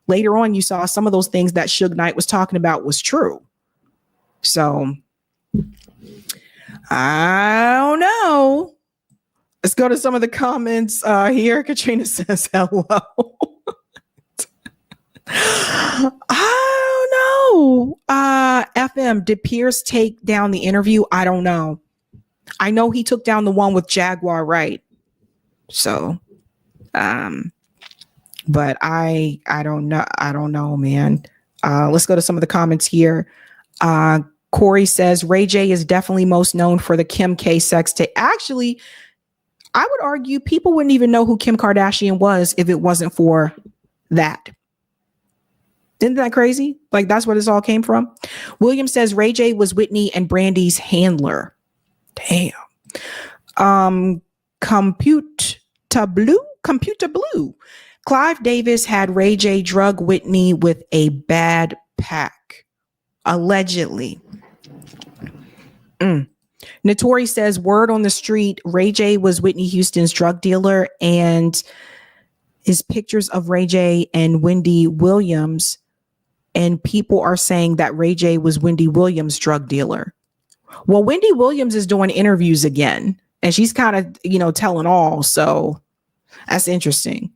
later on, you saw some of those things that Suge Knight was talking about was true. So, I don't know. Let's go to some of the comments here. Katrina says hello. I don't know. FM, did Pierce take down the interview? I don't know. I know he took down the one with Jaguar, right? So, but I don't know. I don't know, man. Let's go to some of the comments here. Cori says Ray J is definitely most known for the Kim K sex tape. Actually, I would argue people wouldn't even know who Kim Kardashian was if it wasn't for that. Isn't that crazy? Like, that's where this all came from. William says Ray J was Whitney and Brandy's handler. Damn. Computer Blue. Clive Davis had Ray J drug Whitney with a bad pack. Allegedly. Notori says word on the street, Ray J was Whitney Houston's drug dealer, and his pictures of Ray J and Wendy Williams, and people are saying that Ray J was Wendy Williams' drug dealer. Well, Wendy Williams is doing interviews again, and she's kind of, telling all. So that's interesting.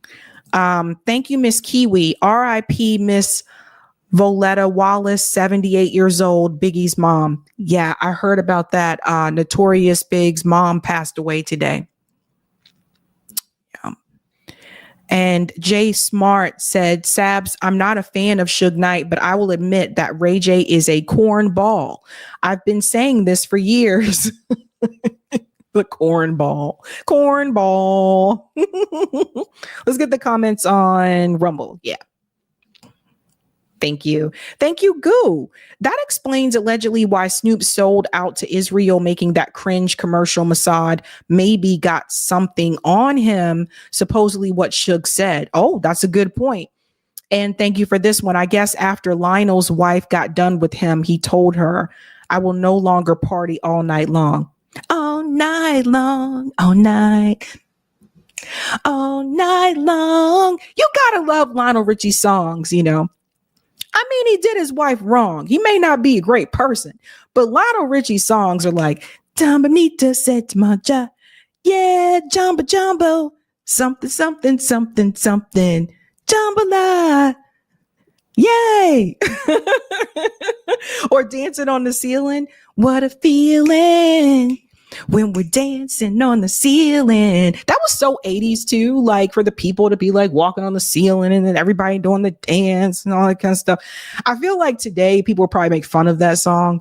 Thank you, Miss Kiwi. R.I.P. Miss Voletta Wallace, 78 years old, Biggie's mom. Yeah, I heard about that. Notorious Big's mom passed away today. Yeah. And Jay Smart said, Sabs, I'm not a fan of Suge Knight, but I will admit that Ray J is a cornball. I've been saying this for years. The cornball. Let's get the comments on Rumble. Yeah. Thank you, Goo. That explains allegedly why Snoop sold out to Israel, making that cringe commercial. Mossad maybe got something on him, supposedly what Suge said. Oh, that's a good point. And thank you for this one. I guess after Lionel's wife got done with him, he told her, I will no longer party all night long. All night long, all night long. You gotta love Lionel Richie's songs, I mean, he did his wife wrong. He may not be a great person, but Lionel Richie's songs are like, Jamba Nita said to my ja, yeah, Jamba Jumbo, something, something, something, something, Jambalaya, yay. Or Dancing on the Ceiling, what a feeling when we're dancing on the ceiling. That was so 80s too, like for the people to be like walking on the ceiling and then everybody doing the dance and all that kind of stuff. I feel like today people will probably make fun of that song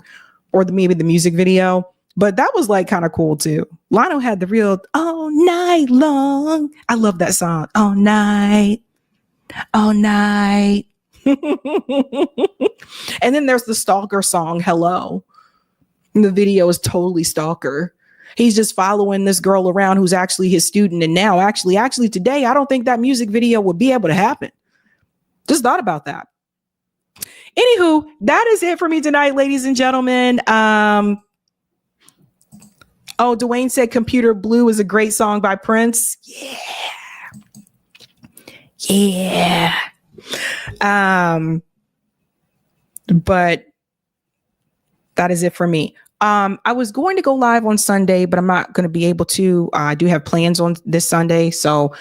or maybe the music video, but that was like kind of cool too. Lionel had the real all night long. I love that song. All night. And then there's the Stalker song, Hello. And the video is totally Stalker. He's just following this girl around who's actually his student. And now actually today, I don't think that music video would be able to happen. Just thought about that. Anywho, that is it for me tonight, ladies and gentlemen. Dwayne said Computer Blue is a great song by Prince. Yeah. But that is it for me. I was going to go live on Sunday, but I'm not going to be able to. I do have plans on this Sunday, so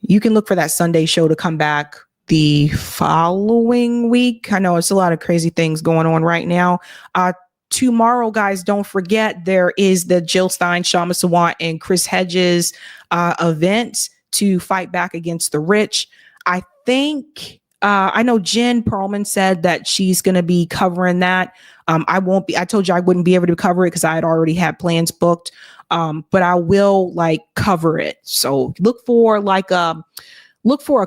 you can look for that Sunday show to come back the following week. I know it's a lot of crazy things going on right now. Tomorrow, guys, don't forget there is the Jill Stein, Shama Sawant, and Chris Hedges event to fight back against the rich. I think I know Jen Perlman said that she's going to be covering that. I won't be. I told you I wouldn't be able to cover it because I had already had plans booked. But I will cover it. So look for a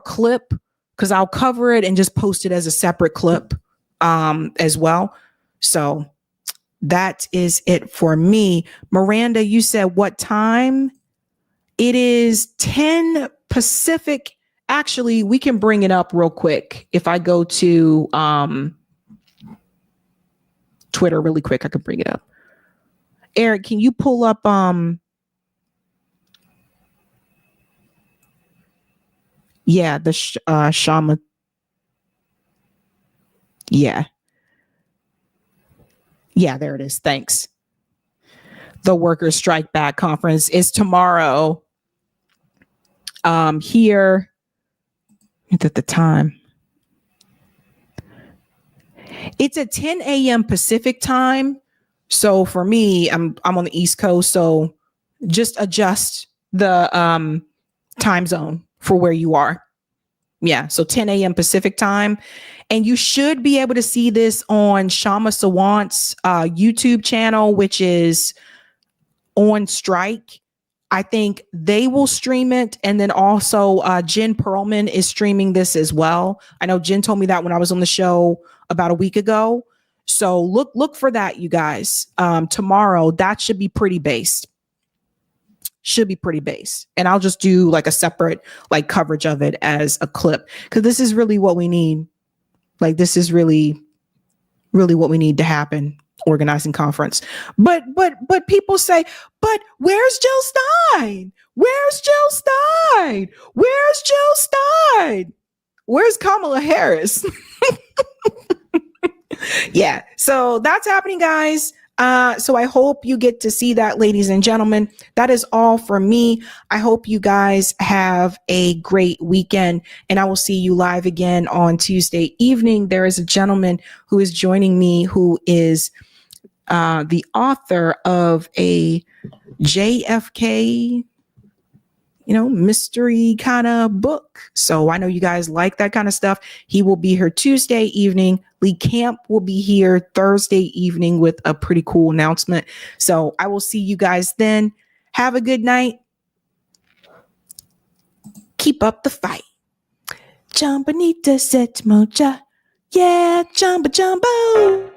clip because I'll cover it and just post it as a separate clip as well. So that is it for me. Miranda, you said what time? It is 10 Pacific. Actually, we can bring it up real quick. If I go to Twitter really quick, I can bring it up. Eric, can you pull up the Shama? Yeah, there it is. Thanks. The Workers Strike Back Conference is tomorrow. Here at the time. It's at 10 a.m. Pacific time. So for me, I'm on the East Coast. So just adjust the time zone for where you are. Yeah. So 10 a.m. Pacific time. And you should be able to see this on Shama Sawant's YouTube channel, which is On Strike. I think they will stream it. And then also Jen Perlman is streaming this as well. I know Jen told me that when I was on the show about a week ago. So look for that, you guys. Tomorrow, that should be pretty based. And I'll just do like a separate like coverage of it as a clip, because this is really what we need. Like, this is really, really what we need to happen. Organizing conference. But people say, but where's Jill Stein? Where's Jill Stein? Where's Jill Stein? Where's Kamala Harris? Yeah, so that's happening, guys. So I hope you get to see that, ladies and gentlemen. That is all for me. I hope you guys have a great weekend, and I will see you live again on Tuesday evening. There is a gentleman who is joining me who is the author of a JFK, mystery kind of book. So I know you guys like that kind of stuff. He will be here Tuesday evening. Lee Camp will be here Thursday evening with a pretty cool announcement. So I will see you guys then. Have a good night. Keep up the fight. Jumbanita set moja. Yeah, jumbo.